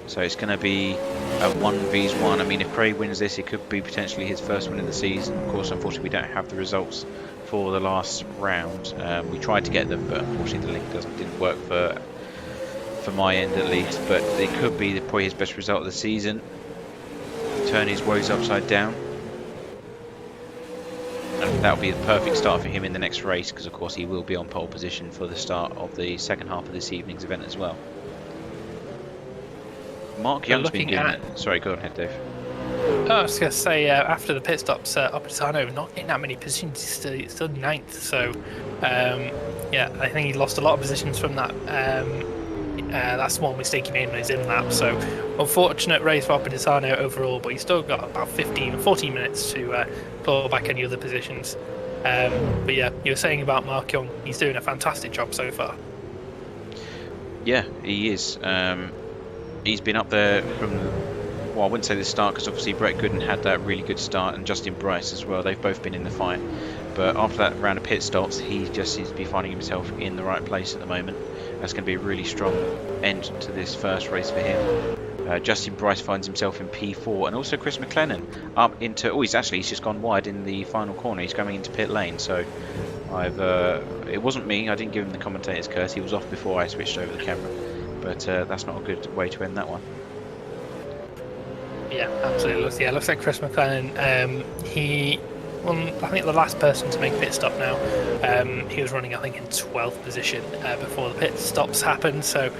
So it's going to be a 1v1. I mean, if Craig wins this, it could be potentially his first win of the season. Of course, unfortunately, we don't have the results for the last round. We tried to get them, but unfortunately, the link didn't work for my end at least. But it could be probably his best result of the season. Turn his woes upside down. And that'll be the perfect start for him in the next race, because of course he will be on pole position for the start of the second half of this evening's event as well. Mark Young's been doing it. Sorry, go ahead, Dave. I was going to say, after the pit stops, Opitano not getting that many positions. He's still ninth. So, yeah, I think he lost a lot of positions from that that small mistake he made in his in-lap. So, unfortunate race for Opitano overall, but he's still got about 14 minutes to claw back any other positions. But yeah, you were saying about Mark Young, he's doing a fantastic job so far. Yeah, he is. He's been up there from, well, I wouldn't say the start, because obviously Brett Gooden had that really good start, and Justin Bryce as well. They've both been in the fight. But after that round of pit stops, he just seems to be finding himself in the right place at the moment. That's going to be a really strong end to this first race for him. Justin Bryce finds himself in P4, and also Chris McLennan up into, he's just gone wide in the final corner. He's coming into pit lane, so it wasn't me. I didn't give him the commentator's curse. He was off before I switched over the camera. But that's not a good way to end that one. Yeah, absolutely. Looks like Chris McLennan. He I think the last person to make a pit stop now. He was running, I think, in 12th position before the pit stops happened. So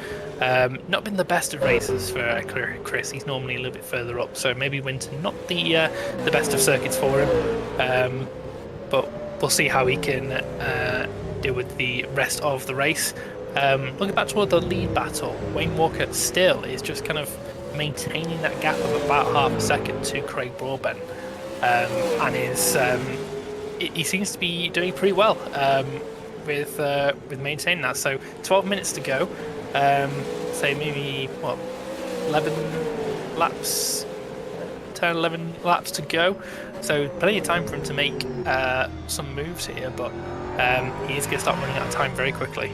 not been the best of races for Chris. He's normally a little bit further up. So maybe Winton not the best of circuits for him. But we'll see how he can deal with the rest of the race. Looking back toward the lead battle, Wayne Walker still is just kind of maintaining that gap of about half a second to Craig Broadbent, and he seems to be doing pretty well with maintaining that. So 12 minutes to go, say maybe 11 laps, 10, 11 laps to go. So plenty of time for him to make some moves here, but he is going to start running out of time very quickly.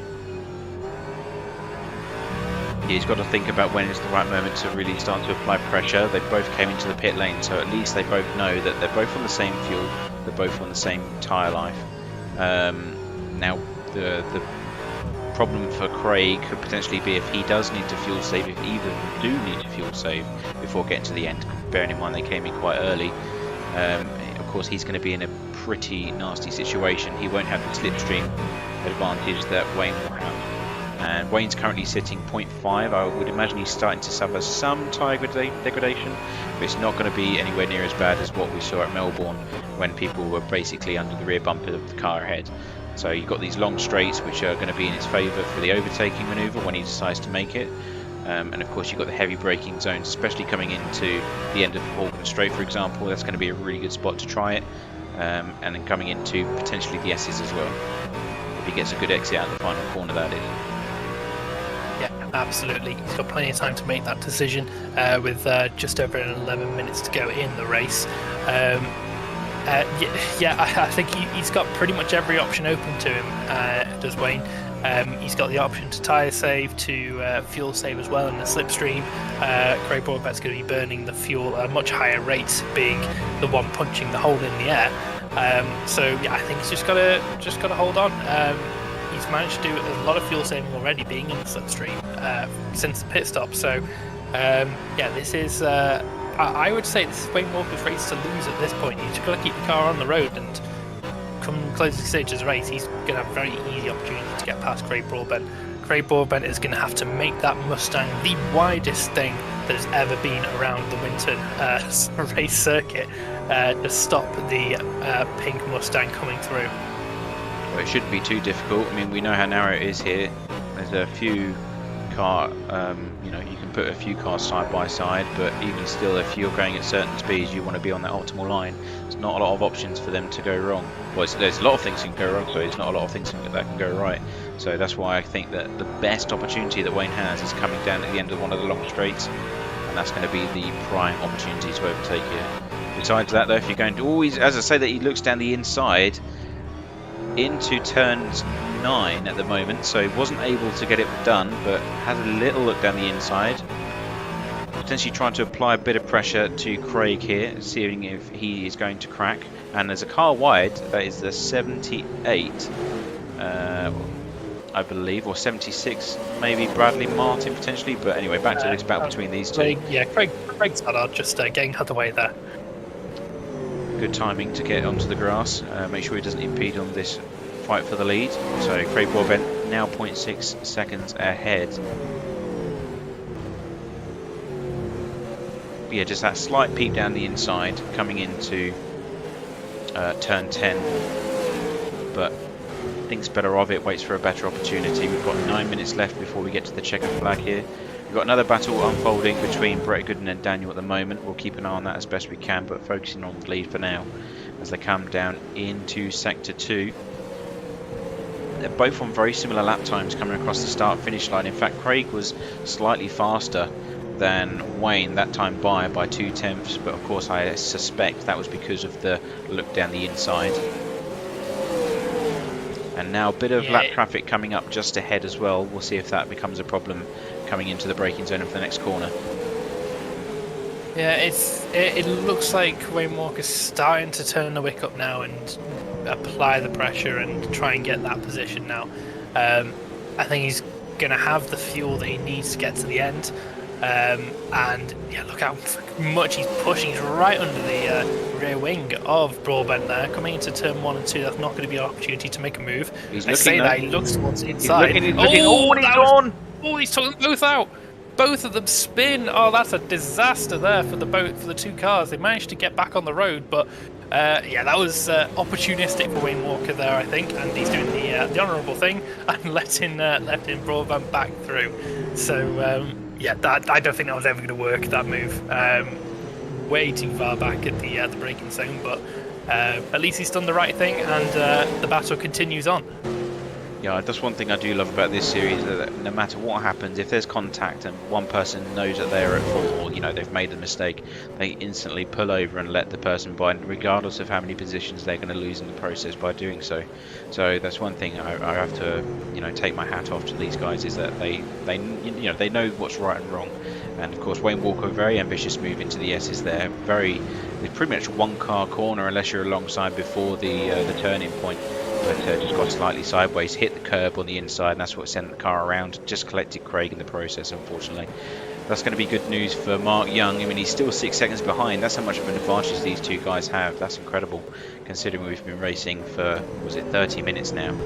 He's got to think about when is the right moment to really start to apply pressure. They both came into the pit lane, so at least they both know that they're both on the same fuel, they're both on the same tyre life. Now the problem for Craig could potentially be if he does need to fuel save, if either of them do need to fuel save before getting to the end, bearing in mind they came in quite early. Of course he's going to be in a pretty nasty situation. He won't have the slipstream advantage that Wayne will have. And Wayne's currently sitting 0.5. I would imagine he's starting to suffer some tyre degradation, but it's not going to be anywhere near as bad as what we saw at Melbourne when people were basically under the rear bumper of the car ahead. So you've got these long straights which are going to be in his favour for the overtaking manoeuvre when he decides to make it. And of course you've got the heavy braking zones, especially coming into the end of Auckland Straight, for example. That's going to be a really good spot to try it. And then coming into potentially the S's as well, if he gets a good exit out of the final corner, that is. Yeah, absolutely. He's got plenty of time to make that decision with just over 11 minutes to go in the race. I think he's got pretty much every option open to him, does Wayne. He's got the option to tyre save, to fuel save as well in the slipstream. Craig Broadbent's going to be burning the fuel at a much higher rate, being the one punching the hole in the air. So yeah, I think he's just got to hold on. He's managed to do a lot of fuel saving already, being in the slipstream since the pit stop. So yeah, this is. I would say this is Wayne Walker's race to lose at this point. He's just got to keep the car on the road, and come closing stage of the race, he's going to have a very easy opportunity to get past Craig Broadbent. Craig Broadbent is going to have to make that Mustang the widest thing that has ever been around the Winton race circuit to stop the pink Mustang coming through. Well, it shouldn't be too difficult. I mean, we know how narrow it is here. There's a few car, you can put a few cars side by side, but even still, if you're going at certain speeds, you want to be on that optimal line. There's not a lot of options for them to go wrong. Well, there's a lot of things that can go wrong, so it's not a lot of things that can go right. So that's why I think that the best opportunity that Wayne has is coming down at the end of one of the long straights, and that's going to be the prime opportunity to overtake here. Besides that, though, if you're going to always, as I say, that he looks down the inside into turns 9 at the moment, so he wasn't able to get it done, but has a little look down the inside, potentially trying to apply a bit of pressure to Craig here, seeing if he is going to crack. And there's a car wide, that is the 78, I believe, or 76 maybe, Bradley Martin potentially, but anyway, back to this battle between these two. Craig's just getting out of the way there. Good timing to get onto the grass, make sure he doesn't impede on this fight for the lead. So Craig Broadbent now 0.6 seconds ahead. Yeah, just that slight peep down the inside coming into turn 10, but thinks better of it, waits for a better opportunity. We've got 9 minutes left before we get to the checkered flag here. We've got another battle unfolding between Brett Gooden and Daniel at the moment. We'll keep an eye on that as best we can, but focusing on the lead for now as they come down into Sector 2. They're both on very similar lap times coming across the start-finish line. In fact, Craig was slightly faster than Wayne that time by 0.2, but of course I suspect that was because of the look down the inside. And now a bit of lap traffic coming up just ahead as well. We'll see if that becomes a problem coming into the braking zone of the next corner. Yeah, it looks like Wayne Walker's starting to turn the wick up now and apply the pressure and try and get that position now. I think he's going to have the fuel that he needs to get to the end. And yeah, look how much he's pushing. He's right under the rear wing of Broadbent there. Coming into turn 1 and 2, that's not going to be an opportunity to make a move. He's I looking say though. that, he looks towards the inside. He's looking. Oh, and he's on! Oh, he's took them both out. Both of them spin. Oh, that's a disaster there for the two cars. They managed to get back on the road, but yeah, that was opportunistic for Wayne Walker there, I think, and he's doing the honourable thing and letting Broadbent back through. So yeah, I don't think that was ever going to work, that move. Way too far back at the braking zone, but at least he's done the right thing, and the battle continues on. Yeah, that's one thing I do love about this series, that no matter what happens, if there's contact and one person knows that they're at fault, or you know they've made a mistake, they instantly pull over and let the person by, regardless of how many positions they're going to lose in the process by doing so. So that's one thing I have to, you know, take my hat off to these guys, is that they know what's right and wrong. And of course Wayne Walker, very ambitious move into the S's there. There's pretty much one car corner unless you're alongside before the turning point. But just got slightly sideways, hit the curb on the inside, and that's what sent the car around. Just collected Craig in the process, unfortunately. That's going to be good news for Mark Young. I mean, he's still 6 seconds behind. That's how much of an advantage these two guys have. That's incredible, considering we've been racing for, was it 30 minutes now?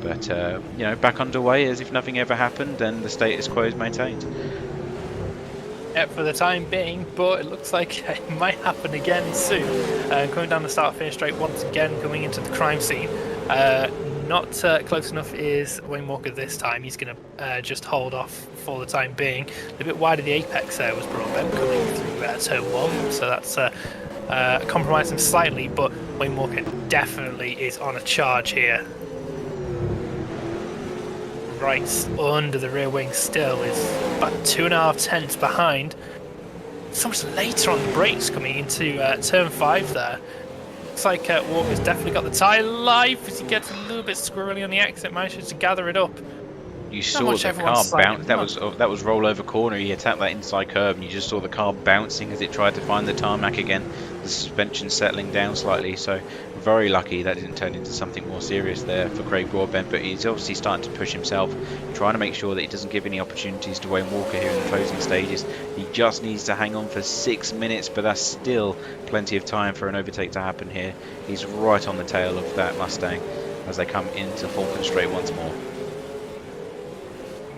But, you know, back underway as if nothing ever happened, and the status quo is maintained. For the time being, but it looks like it might happen again soon. Coming down the start-finish straight once again, coming into the crime scene. Not close enough is Wayne Walker this time. He's going to just hold off for the time being. A bit wide of the apex there was Broadbent coming through turn 1, so that's compromised him slightly, but Wayne Walker definitely is on a charge here. Right under the rear wing still, is about 2.5 tenths behind. So much later on the brakes coming into turn 5 there. Looks like Walker's definitely got the tyre life as he gets a little bit squirrely on the exit, manages to gather it up. You saw the car bounce. That was rollover corner. He attacked that inside curve, and you just saw the car bouncing as it tried to find the tarmac again. The suspension settling down slightly. So very lucky that didn't turn into something more serious there for Craig Broadbent. But he's obviously starting to push himself, trying to make sure that he doesn't give any opportunities to Wayne Walker here in the closing stages. He just needs to hang on for 6 minutes, but that's still plenty of time for an overtake to happen here. He's right on the tail of that Mustang as they come into Falcon Straight once more.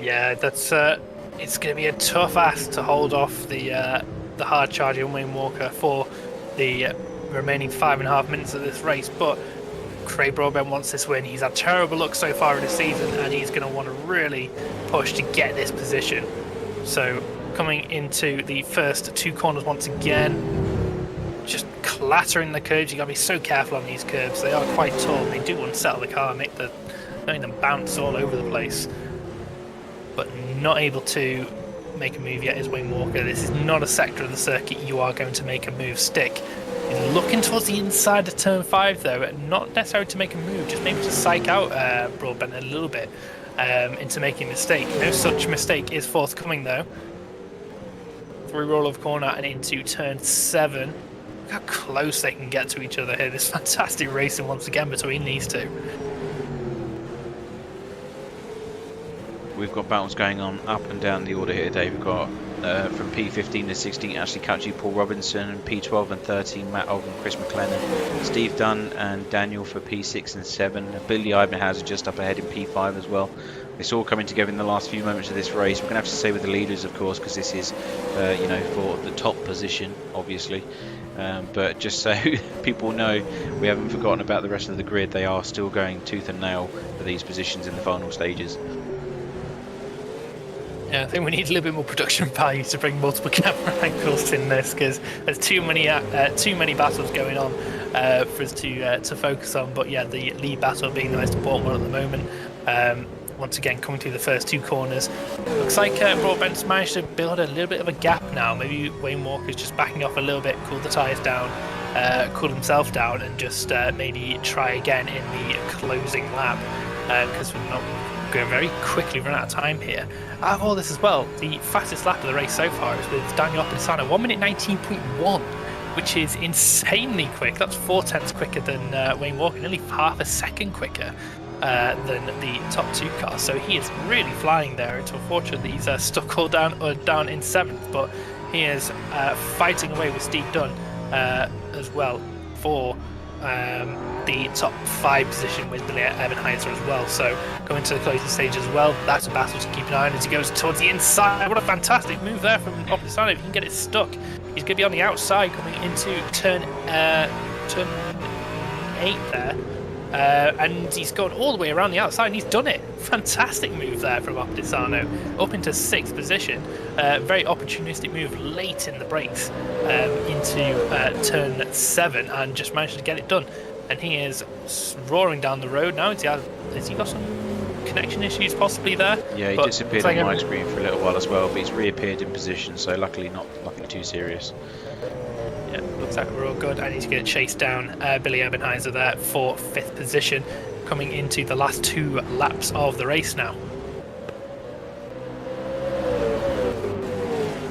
Yeah, that's it's going to be a tough ask to hold off the hard charging Wayne Walker for the remaining 5.5 minutes of this race. But Craig Broadbent wants this win. He's had terrible luck so far in the season, and he's going to want to really push to get this position. So coming into the first 2 corners once again, just clattering the curves. You got to be so careful on these curves. They are quite tall. They do unsettle the car, make them bounce all over the place. But not able to make a move yet is Wayne Walker. This is not a sector of the circuit you are going to make a move stick. He's looking towards the inside of turn 5 though, not necessarily to make a move, just maybe to psych out Broadbent a little bit into making a mistake. No such mistake is forthcoming though. Through roll-off corner and into turn 7. Look how close they can get to each other here. This fantastic racing once again between these two. We've got battles going on up and down the order here today. We've got from P15 to 16, Ashley Cutchy, Paul Robinson, and P12 and 13, Matt Oldham, Chris McLennan, Steve Dunn and Daniel for P6 and 7. Billy Ibenhauser just up ahead in P5 as well. It's all coming together in the last few moments of this race. We're going to have to stay with the leaders, of course, because this is, you know, for the top position, obviously. But just so people know, we haven't forgotten about the rest of the grid. They are still going tooth and nail for these positions in the final stages. Yeah, I think we need a little bit more production value to bring multiple camera angles in this, because there's too many battles going on for us to focus on. But yeah, the lead battle being the most important one at the moment. Once again, coming through the first 2 corners, looks like Broadbent's managed to build a little bit of a gap now. Maybe Wayne Walker's just backing off a little bit, cool the tyres down, cool himself down, and just maybe try again in the closing lap, because we're not going to very quickly run out of time here. Out of all this as well, the fastest lap of the race so far is with Daniel Pisano, 1 minute 19.1, which is insanely quick. That's 4 tenths quicker than Wayne Walker, nearly half a second quicker than the top 2 cars. So he is really flying there. It's unfortunate that he's stuck all down in 7th, but he is fighting away with Steve Dunn as well for the top 5 position with Billy Ebenheiser as well. So going to the closing stage as well, that's a battle to keep an eye on as he goes towards the inside. What a fantastic move there from Opisano. If he can get it stuck, he's going to be on the outside coming into turn 8 there. And he's gone all the way around the outside and he's done it. Fantastic move there from Opisano, up into 6th position. Very opportunistic move late in the brakes into turn 7 and just managed to get it done. And he is roaring down the road now. Has he got some connection issues possibly there. Yeah, he but disappeared on my screen for a little while as well, but he's reappeared in position, so luckily nothing too serious. Yeah, looks like we're all good. I need to get chased down. Billy Ebenheiser there for 5th position, coming into the last 2 laps of the race now.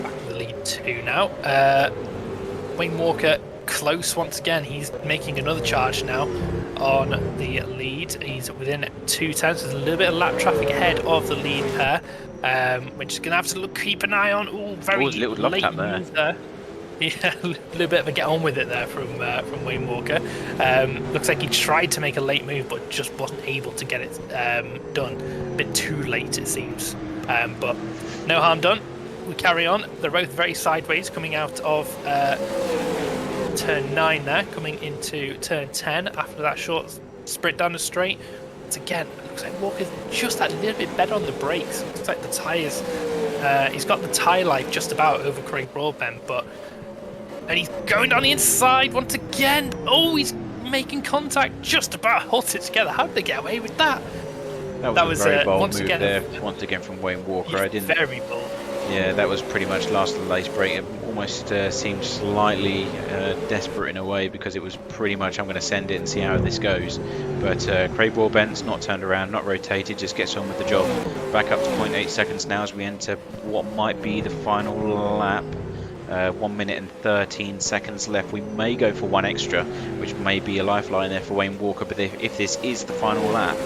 Back in the lead 2 now. Wayne Walker close once again. He's making another charge now on the lead. He's within 2 tenths. There's a little bit of lap traffic ahead of the lead pair, which is going to have to keep an eye on. Oh, very little late tap there. Yeah, a little bit of a get on with it there from Wayne Walker. Looks like he tried to make a late move, but just wasn't able to get it done. A bit too late, it seems. But no harm done. We carry on. They're both very sideways coming out of turn 9 there, coming into turn 10 after that short sprint down the straight. Once again, it looks like Walker's just that little bit better on the brakes. It looks like the tyres, he's got the tyre life just about over Craig Broadbent, and he's going down the inside once again. Oh, he's making contact, just about holds it together. How did they get away with that? That was a very bold move there, once again from Wayne Walker. I didn't. Very bold. Yeah, that was pretty much last of the race break. It almost seemed slightly desperate in a way, because it was pretty much, I'm going to send it and see how this goes. But Craig Broadbent's not turned around, not rotated, just gets on with the job. Back up to 0.8 seconds now as we enter what might be the final lap. 1 minute and 13 seconds left. We may go for one extra, which may be a lifeline there for Wayne Walker. But if this is the final lap,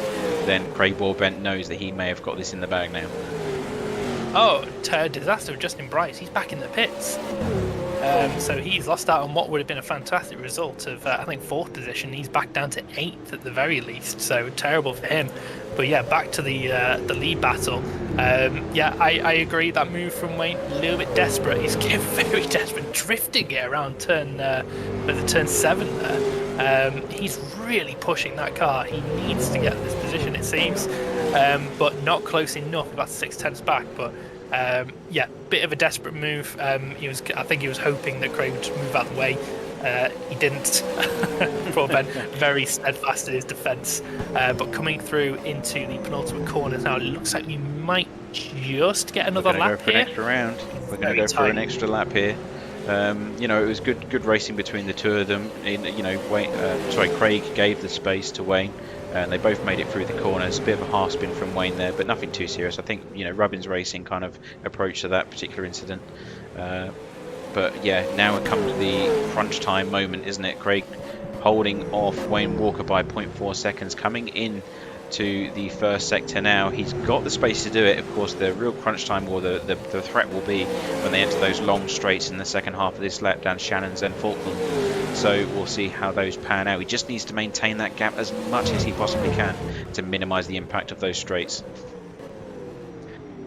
then Craig Broadbent knows that he may have got this in the bag now. Oh, disaster of Justin Bryce. He's back in the pits. So he's lost out on what would have been a fantastic result of, I think, 4th position. He's back down to 8th at the very least. So terrible for him. But yeah, back to the lead battle. Yeah, I agree. That move from Wayne, a little bit desperate. He's getting very desperate, drifting it around turn 7 there. He's really pushing that car. He needs to get this position, it seems, but not close enough. About 6 tenths back, but yeah, bit of a desperate move. I think he was hoping that Craig would move out of the way. He didn't. Broadbent very steadfast in his defence, but coming through into the penultimate corners now, it looks like we might just get another lap here. We're going to go for an extra round. We're going to go for an extra lap here. You know, it was good racing between the two of them. Craig gave the space to Wayne, and they both made it through the corners. A bit of a half spin from Wayne there, but nothing too serious. I think, you know, Rubbins Racing kind of approach to that particular incident. But yeah, now it comes the crunch time moment, isn't it? Craig holding off Wayne Walker by 0.4 seconds, coming in to the first sector now. He's got the space to do it. Of course, the real crunch time, or the threat, will be when they enter those long straights in the second half of this lap down Shannon's and Falkland. So we'll see how those pan out. He just needs to maintain that gap as much as he possibly can to minimise the impact of those straights.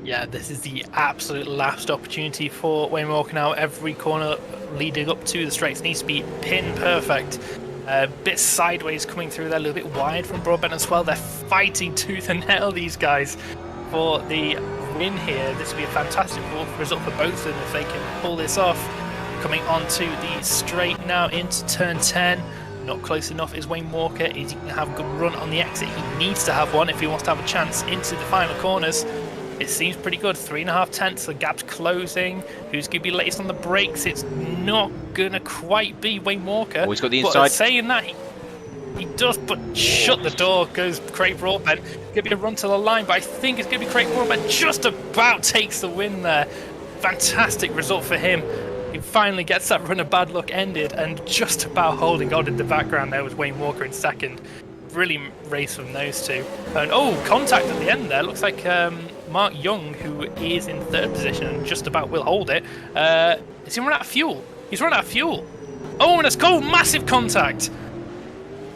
Yeah, this is the absolute last opportunity for Wayne Walker now. Every corner leading up to the straights needs to be pin perfect. A bit sideways coming through there, a little bit wide from Broadbent as well. They're fighting tooth and nail, these guys, for the win here. This will be a fantastic result for both of them if they can pull this off. Coming onto the straight now into turn 10. Not close enough is Wayne Walker. Is he going to have a good run on the exit? He needs to have one if he wants to have a chance into the final corners. It seems pretty good. 3.5 tenths. The gap's closing. Who's going to be latest on the brakes? It's not going to quite be Wayne Walker. Oh, he's got the inside. But saying that, he does, but shut the door goes Craig Broadbent. Going to be a run to the line, but I think it's going to be Craig Broadbent. Just about takes the win there. Fantastic result for him. He finally gets that run of bad luck ended, and just about holding on in the background there was Wayne Walker in second. Brilliant race from those two. And oh, contact at the end there. Looks like Mark Young, who is in 3rd position and just about will hold it. Is he run out of fuel? He's run out of fuel. Oh, and it's called massive contact.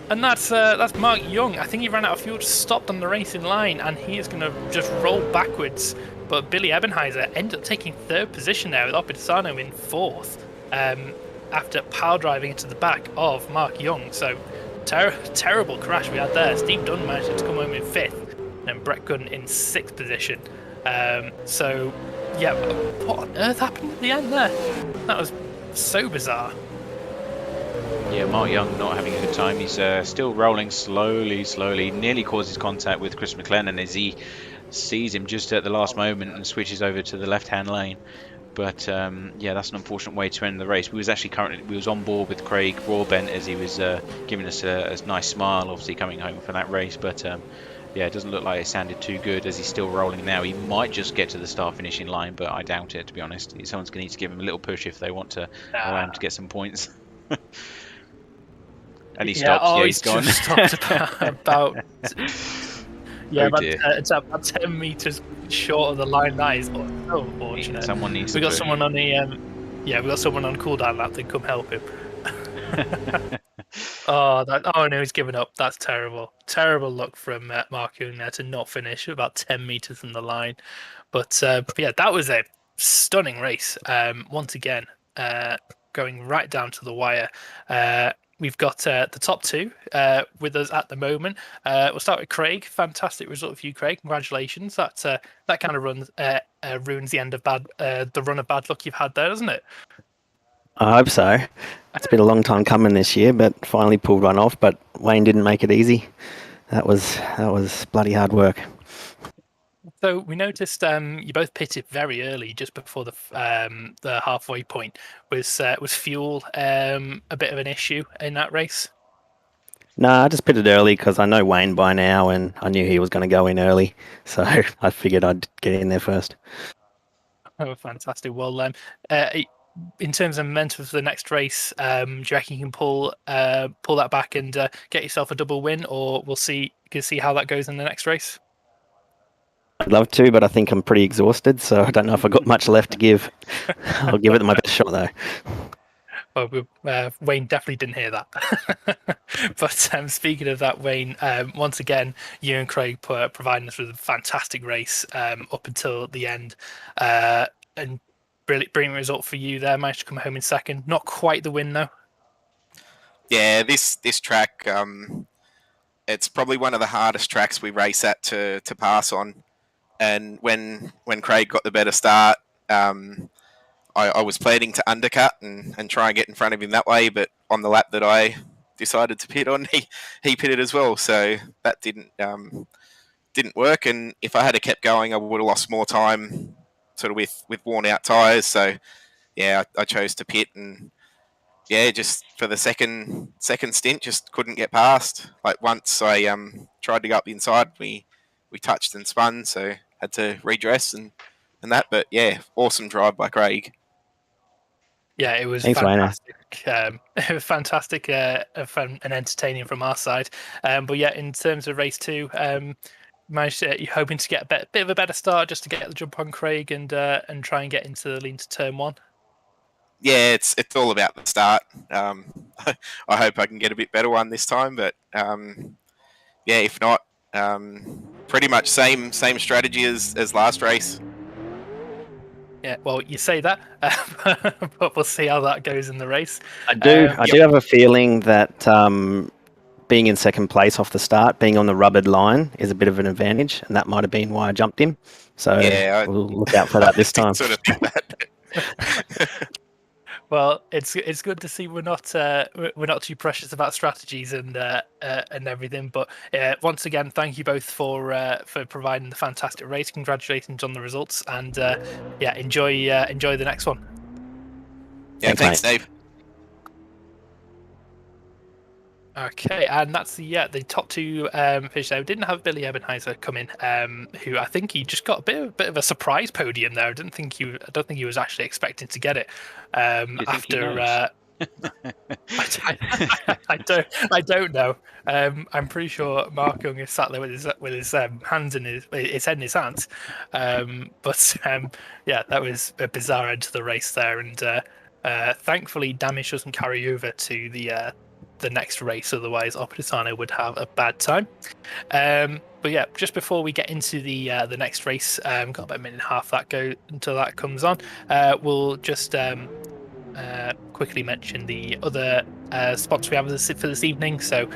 And that's Mark Young. I think he ran out of fuel, just stopped on the racing line, and he is going to just roll backwards. But Billy Ebenheiser ended up taking 3rd position there with Opitisano in 4th after power driving into the back of Mark Young. So terrible crash we had there. Steve Dunn managed to come home in 5th, and Brett Gooden in 6th position. So yeah, what on earth happened at the end there? That was so bizarre. Yeah, Mark Young not having a good time. He's still rolling slowly. Nearly causes contact with Chris McLennan as he sees him just at the last moment and switches over to the left-hand lane. But yeah, that's an unfortunate way to end the race. We was on board with Craig Broadbent as he was giving us a nice smile, obviously coming home for that race. But yeah, it doesn't look like it sounded too good as he's still rolling now. He might just get to the start-finishing line, but I doubt it, to be honest. Someone's going to need to give him a little push if they want to allow him to get some points. And he stops. Yeah, he's gone. Just stopped about oh dear. It's about 10 meters short of the line. That is so unfortunate. Someone needs we to got push. someone on the we got someone on cooldown lap. Then come help him. Oh no, he's given up. That's terrible. Terrible luck from Mark Young there to not finish about 10 meters from the line. But yeah, that was a stunning race. Once again, going right down to the wire. We've got the top two with us at the moment. We'll start with Craig. Fantastic result for you, Craig. Congratulations. That kind of ruins the end of the run of bad luck you've had there, doesn't it? I hope so. It's been a long time coming this year, but finally pulled one off. But Wayne didn't make it easy. That was bloody hard work. So we noticed you both pitted very early, just before the halfway point. Was fuel a bit of an issue in that race? No, I just pitted early because I know Wayne by now, and I knew he was going to go in early, so I figured I'd get in there first. Oh, fantastic! Well, in terms of momentum for the next race, do you reckon you can pull that back and get yourself a double win, or you can see how that goes in the next race? I'd love to, but I think I'm pretty exhausted, so I don't know if I've got much left to give. I'll give it my best shot, though. Well, Wayne definitely didn't hear that. But speaking of that, Wayne, once again, you and Craig providing us with a fantastic race up until the end. And brilliant result for you there. Managed to come home in second. Not quite the win, though. Yeah, this track, it's probably one of the hardest tracks we race at to pass on. And when Craig got the better start, I was planning to undercut and try and get in front of him that way, but on the lap that I decided to pit on, he pitted as well, so that didn't work. And if I had kept going, I would have lost more time, sort of with worn out tyres. So yeah, I chose to pit, and yeah, just for the second stint, just couldn't get past. Like once I tried to go up the inside, we touched and spun, so had to redress and that. But yeah, awesome drive by Craig. Yeah, it was Thanks, fantastic. It was fantastic, fun and entertaining from our side. But yeah, in terms of race 2, you're hoping to get a bit of a better start just to get the jump on Craig and try and get into the lead to turn 1. Yeah, it's all about the start. I hope I can get a bit better one this time, but yeah, if not, pretty much same strategy as last race. Yeah, well, you say that, but we'll see how that goes in the race. I do have a feeling that being in second place off the start, being on the rubbered line, is a bit of an advantage, and that might have been why I jumped him. So yeah, we'll look out for that this time. Sort of think that. Well, it's good to see we're not too precious about strategies and everything. But once again, thank you both for providing the fantastic race. Congratulations on the results, and yeah, enjoy the next one. Yeah, thanks, Dave. Okay, and that's the top two finishes there. We didn't have Billy Ebenheiser come in, who I think he just got a bit of a surprise podium there. I don't think he was actually expecting to get it after. I don't know. I'm pretty sure Mark Young is sat there with his hands in his head in his hands. But yeah, that was a bizarre end to the race there, and thankfully damage doesn't carry over to the next race, otherwise Oppositano would have a bad time. But yeah, just before we get into the next race, got about a minute and a half until that comes on. We'll just quickly mention the other spots we have for this evening. So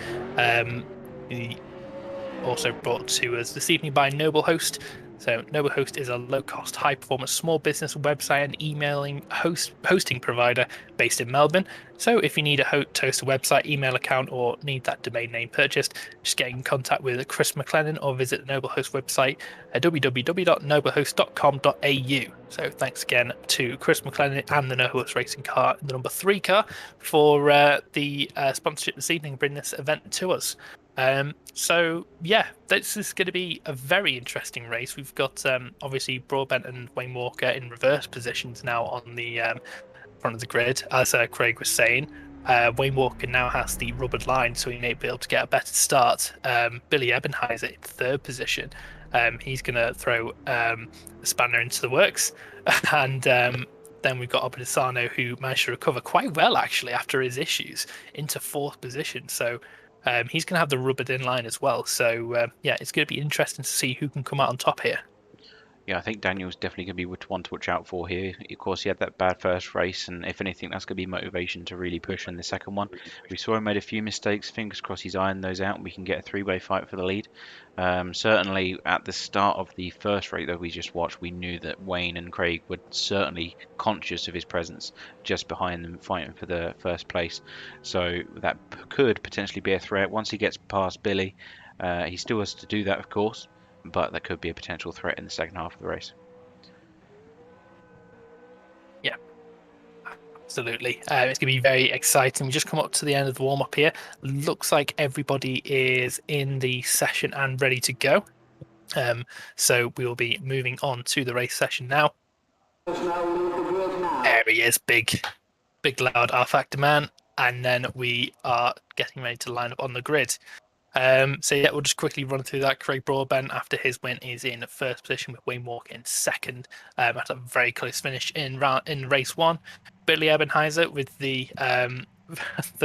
also brought to us this evening by Noble Host. So Noble Host is a low-cost, high-performance small business website and emailing hosting provider based in Melbourne. So if you need a toaster website, email account, or need that domain name purchased, just get in contact with Chris McLennan or visit the Noblehost website at www.noblehost.com.au. So thanks again to Chris McLennan and the Noblehost Racing Car, the number 3 car, for the sponsorship this evening, bring this event to us. So yeah, this is going to be a very interesting race. We've got obviously Broadbent and Wayne Walker in reverse positions now on the front of the grid, as Craig was saying. Wayne Walker now has the rubbered line, so he may be able to get a better start. Billy Ebenheiser in 3rd position. He's going to throw a spanner into the works, and then we've got Obadisano, who managed to recover quite well actually after his issues, into 4th position. So he's going to have the rubbered in line as well. So yeah, it's going to be interesting to see who can come out on top here. Yeah, I think Daniel's definitely going to be one to watch out for here. Of course, he had that bad first race, and if anything, that's going to be motivation to really push in the second one. We saw him made a few mistakes. Fingers crossed he's ironed those out and we can get a 3-way fight for the lead. Certainly, at the start of the first race that we just watched, we knew that Wayne and Craig were certainly conscious of his presence just behind them, fighting for the first place. So that could potentially be a threat. Once he gets past Billy, he still has to do that, of course, but that could be a potential threat in the second half of the race. Yeah, absolutely. It's going to be very exciting. We just come up to the end of the warm-up here. Looks like everybody is in the session and ready to go. So we will be moving on to the race session now. There he is, big loud R-Factor man. And then we are getting ready to line up on the grid. So yeah, we'll just quickly run through that. Craig Broadbent, after his win, is in 1st position with Wayne Walker in 2nd. After a very close finish in race 1. Billy Ebenheiser with the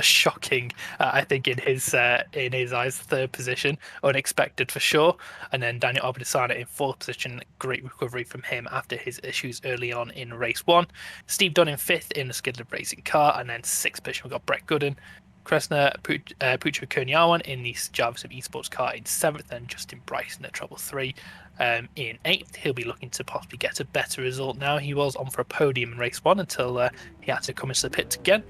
shocking, I think in his eyes, 3rd position, unexpected for sure. And then Daniel Obadisano in 4th position, great recovery from him after his issues early on in race 1. Steve Dunn in 5th in the Chequered racing car, and then 6th position we've got Brett Gooden. Kresna Pucho Kernyawan in the JavaScript Esports car in 7th, and Justin Bryson at Trouble 3 in 8th. He'll be looking to possibly get a better result now. He was on for a podium in race 1 until he had to come into the pits again.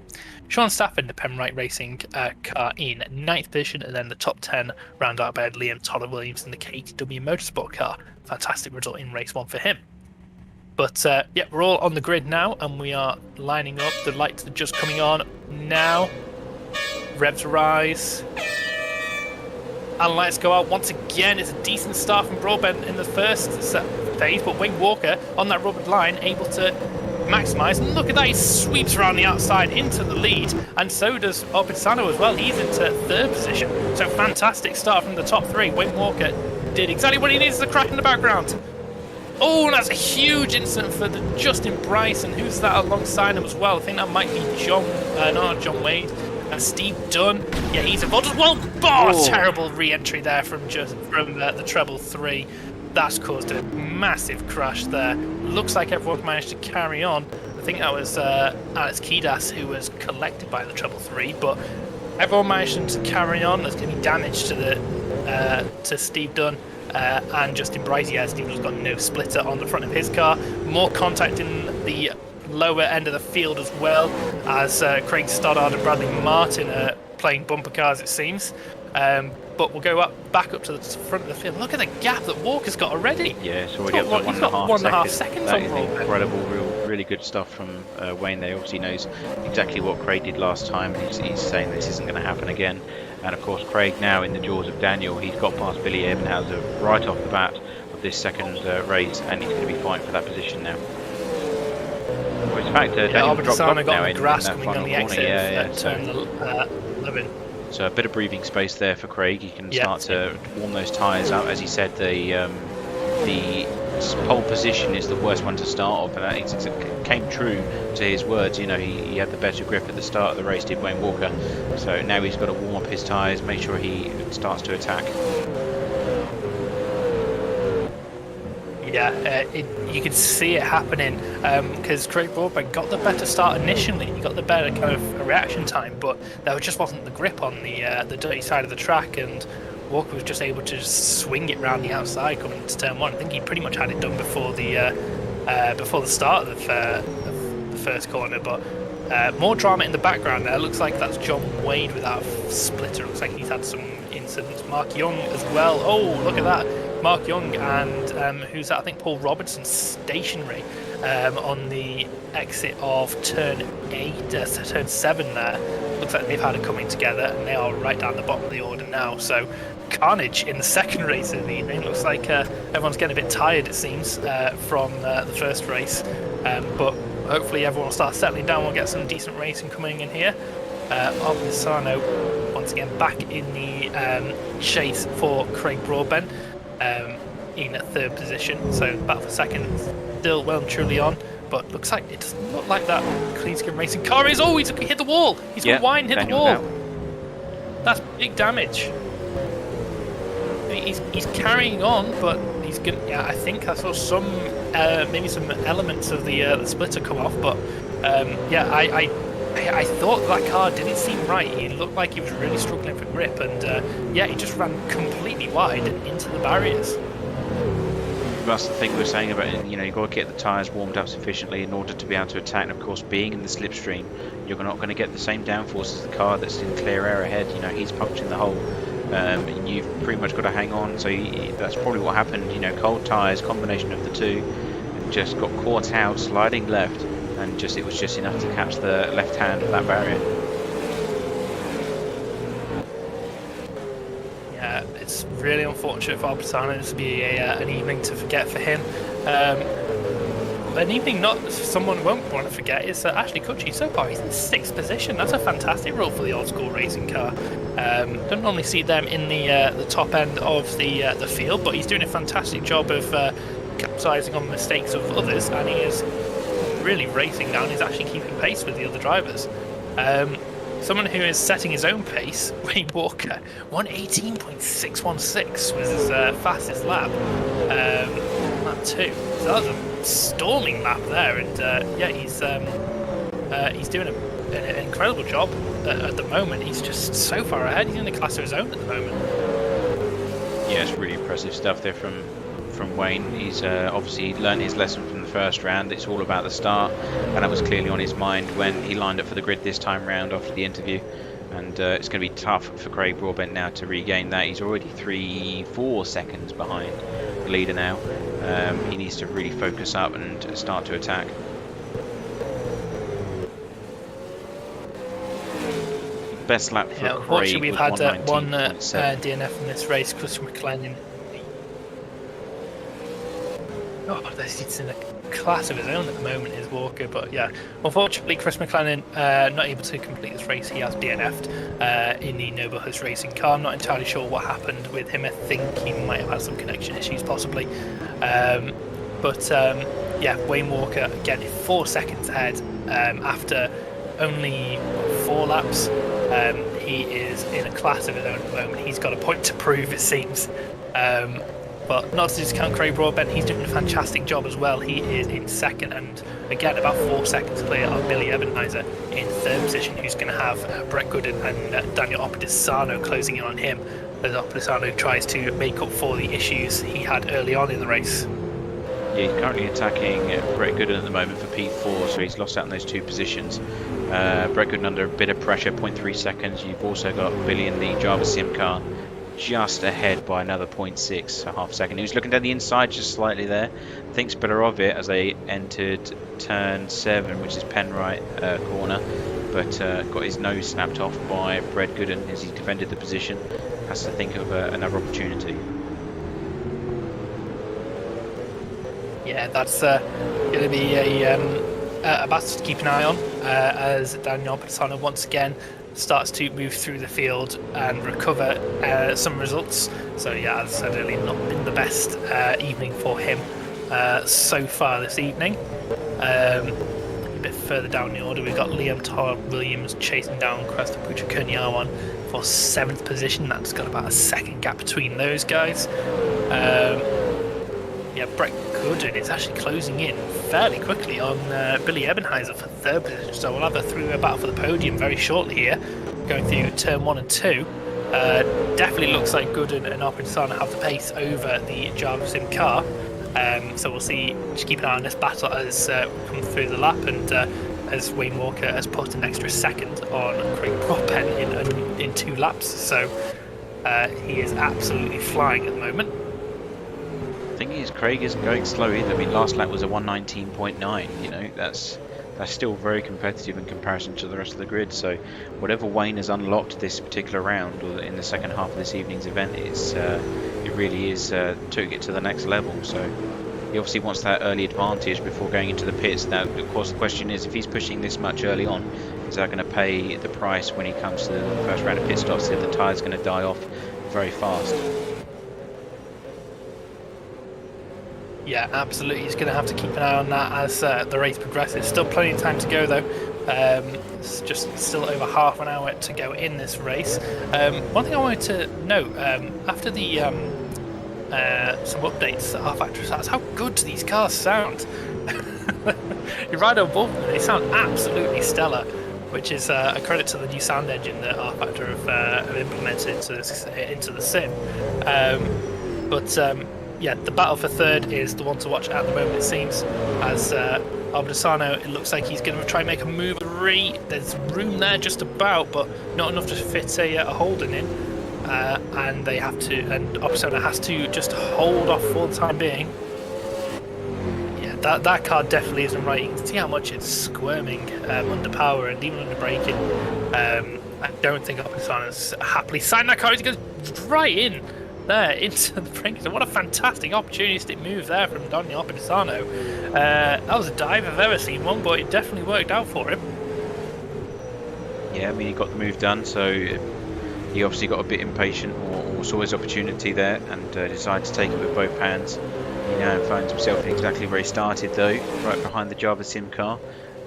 Sean Stafford in the Pembrite Racing car in 9th position, and then the top 10 round out by Liam Toller Williams in the KTW Motorsport car. Fantastic result in race 1 for him. But yeah, we're all on the grid now, and we are lining up. The lights are just coming on now. Revs rise, and lights go out once again. It's a decent start from Broadbent in the first phase, but Wayne Walker on that rubbered line able to maximise. And look at that, he sweeps around the outside into the lead, and so does Obadisano as well. He's into 3rd position. So fantastic start from the top 3. Wayne Walker did exactly what he needs, the crack in the background. Oh, and that's a huge incident for the Justin Bryson. Who's that alongside him as well? I think that might be John Wade. And Steve Dunn, yeah, he's involved as well. Oh, terrible re-entry there from the treble 3. That's caused a massive crash there. Looks like everyone managed to carry on. I think that was Alex Kidas who was collected by the treble 3, but everyone managed to carry on. There's going to be damage to Steve Dunn and Justin Bryce. Yeah, Steve Dunn's got no splitter on the front of his car. More contact in the lower end of the field as well, as Craig Stoddard and Bradley Martin are playing bumper cars, it seems. But we'll go back up to the front of the field. Look at the gap that Walker's got already. Yeah, it's already up to 1.5 seconds. That is incredible, really good stuff from Wayne there. Obviously knows exactly what Craig did last time. He's saying this isn't going to happen again. And of course, Craig now in the jaws of Daniel. He's got past Billy Ebenhauser right off the bat of this second race, and he's going to be fighting for that position now. Well, in fact, Daniel dropped off now in that final corner. Turn 11. So a bit of breathing space there for Craig. He can start to warm those tyres up. As he said, the pole position is the worst one to start off, and it came true to his words. You know, he had the better grip at the start of the race, did Wayne Walker. So now he's got to warm up his tyres, make sure he starts to attack. Yeah, you could see it happening because Craig Broadbent got the better start initially. He got the better kind of reaction time, but there just wasn't the grip on the dirty side of the track, and Walker was just able to just swing it round the outside coming into turn 1. I think he pretty much had it done before the start of the first corner, but More drama in the background there. Looks like that's John Wade without a splitter. Looks like he's had some incidents. Mark Young as well. Oh, look at that. Mark Young and who's that? I think Paul Robertson stationary on the exit of turn 7 there. Looks like they've had a coming together and they are right down the bottom of the order now. So carnage in the second race of the evening. Looks like everyone's getting a bit tired, it seems, from the first race. But hopefully everyone will start settling down. We'll get some decent racing coming in here. Pisano once again back in the chase for Craig Broadbent in third position. So battle for second, still well and truly on. But looks like it doesn't look like that clean skin racing car is. Oh, he's hit the wall. He's got wine hit the wall. That's big damage. He's carrying on, but he's gonna. Yeah, I think I saw some maybe some elements of the splitter come off. But yeah, I thought that car didn't seem right. He looked like he was really struggling for grip, and yeah, he just ran completely wide into the barriers. That's the thing we were saying about it. You know, you've got to get the tyres warmed up sufficiently in order to be able to attack. And of course, being in the slipstream, you're not going to get the same downforce as the car that's in clear air ahead. You know, he's puncturing the hole. You've pretty much got to hang on. So that's probably what happened. You know, cold tyres, combination of the two, and just got caught out, sliding left, and it was just enough to catch the left hand of that barrier. Yeah, it's really unfortunate for Pisano. This will be an evening to forget for him. An evening not someone won't want to forget is Ashley Kutcher. So far he's in 6th position. That's a fantastic role for the old school racing car. Don't normally see them in the top end of the field, but he's doing a fantastic job of capitalising on the mistakes of others, and he is really racing now and he's actually keeping pace with the other drivers. Someone who is setting his own pace, Wayne Walker, 1:18.616 was his fastest lap. Lap 2. So that was a storming lap there, and yeah, he's doing an incredible job at the moment. He's just so far ahead. He's in a class of his own at the moment. Yeah, it's really impressive stuff there from Wayne. He's obviously learned his lesson from the first round. It's all about the start, and that was clearly on his mind when he lined up for the grid this time round after the interview. And it's going to be tough for Craig Broadbent now to regain that. He's already 3-4 seconds behind the leader now. He needs to really focus up and start to attack. Best lap for Craig. Unfortunately, we've had one DNF in this race, Chris McLennan. Oh, he's in a class of his own at the moment, is Walker. But yeah, unfortunately, Chris McLennan not able to complete this race. He has DNF'd in the Noble Host Racing car. I'm not entirely sure what happened with him. I think he might have had some connection issues, possibly. But yeah, Wayne Walker again 4 seconds ahead after only 4 laps. He is in a class of his own at the moment. He's got a point to prove, it seems. But not to discount Craig Broadbent, he's doing a fantastic job as well. He is in 2nd and again about 4 seconds clear of Billy Ebenheiser in 3rd position, who's going to have Brett Gooden and Daniel Opedisano closing in on him as Opedisano tries to make up for the issues he had early on in the race. Yeah, he's currently attacking Brett Gooden at the moment for P4, so he's lost out in those 2 positions. Brett Gooden under a bit of pressure, 0.3 seconds. You've also got Billy in the Java Sim car just ahead by another 0.6, a half second. He was looking down the inside just slightly there. Thinks better of it as they entered turn 7, which is Penrite corner, but got his nose snapped off by Brett Gooden as he defended the position. Has to think of another opportunity. Yeah, that's going to be a battle to keep an eye on as Daniel Opedisano once again starts to move through the field and recover some results. So yeah, as I said earlier, not been the best evening for him so far this evening. A bit further down the order, we've got Liam Todd Williams chasing down Cresta Pucha-Kunyawan for 7th position. That's got about a 2nd gap between those guys. Yeah, Brett Gooden is actually closing in fairly quickly on Billy Ebenheiser for 3rd position, so we'll have a three-way battle for the podium very shortly here, going through turn 1 and 2. Definitely looks like Gooden and Opedisano have the pace over the Java Sim car, so we'll see. Just keep an eye on this battle as we come through the lap, and as Wayne Walker has put an extra second on Craig Broadbent in 2 laps. So he is absolutely flying at the moment. The thing is, Craig isn't going slow either. I mean, last lap was a 1:19.9. You know, that's still very competitive in comparison to the rest of the grid. So whatever Wayne has unlocked this particular round, or in the second half of this evening's event, it really is took it to the next level. So he obviously wants that early advantage before going into the pits. Now, of course, the question is, if he's pushing this much early on, is that going to pay the price when he comes to the first round of pit stops? If the tyre's going to die off very fast. Yeah, absolutely. He's going to have to keep an eye on that as the race progresses. Still plenty of time to go, though. It's just still over half an hour to go in this race. One thing I wanted to note, after the some updates at R-Factor stats, how good do these cars sound? You ride on both of them, they sound absolutely stellar, which is a credit to the new sound engine that R-Factor have implemented into the sim. Yeah, the battle for third is the one to watch at the moment, it seems, as Albadesano, it looks like he's going to try and make a move. There's room there just about, but not enough to fit a Holden in, and Albadesano has to just hold off for the time being. Yeah, that car definitely isn't right. You can see how much it's squirming under power and even under braking. I don't think Albadesano's happily signed that car. He goes right in there into the brink. So what a fantastic opportunistic move there from Daniel Albadesano. That was a dive I've ever seen one, but it definitely worked out for him. Yeah, I mean, he got the move done, so he obviously got a bit impatient or saw his opportunity there and decided to take it with both hands. He now finds himself exactly where he started, though, right behind the Java Sim car,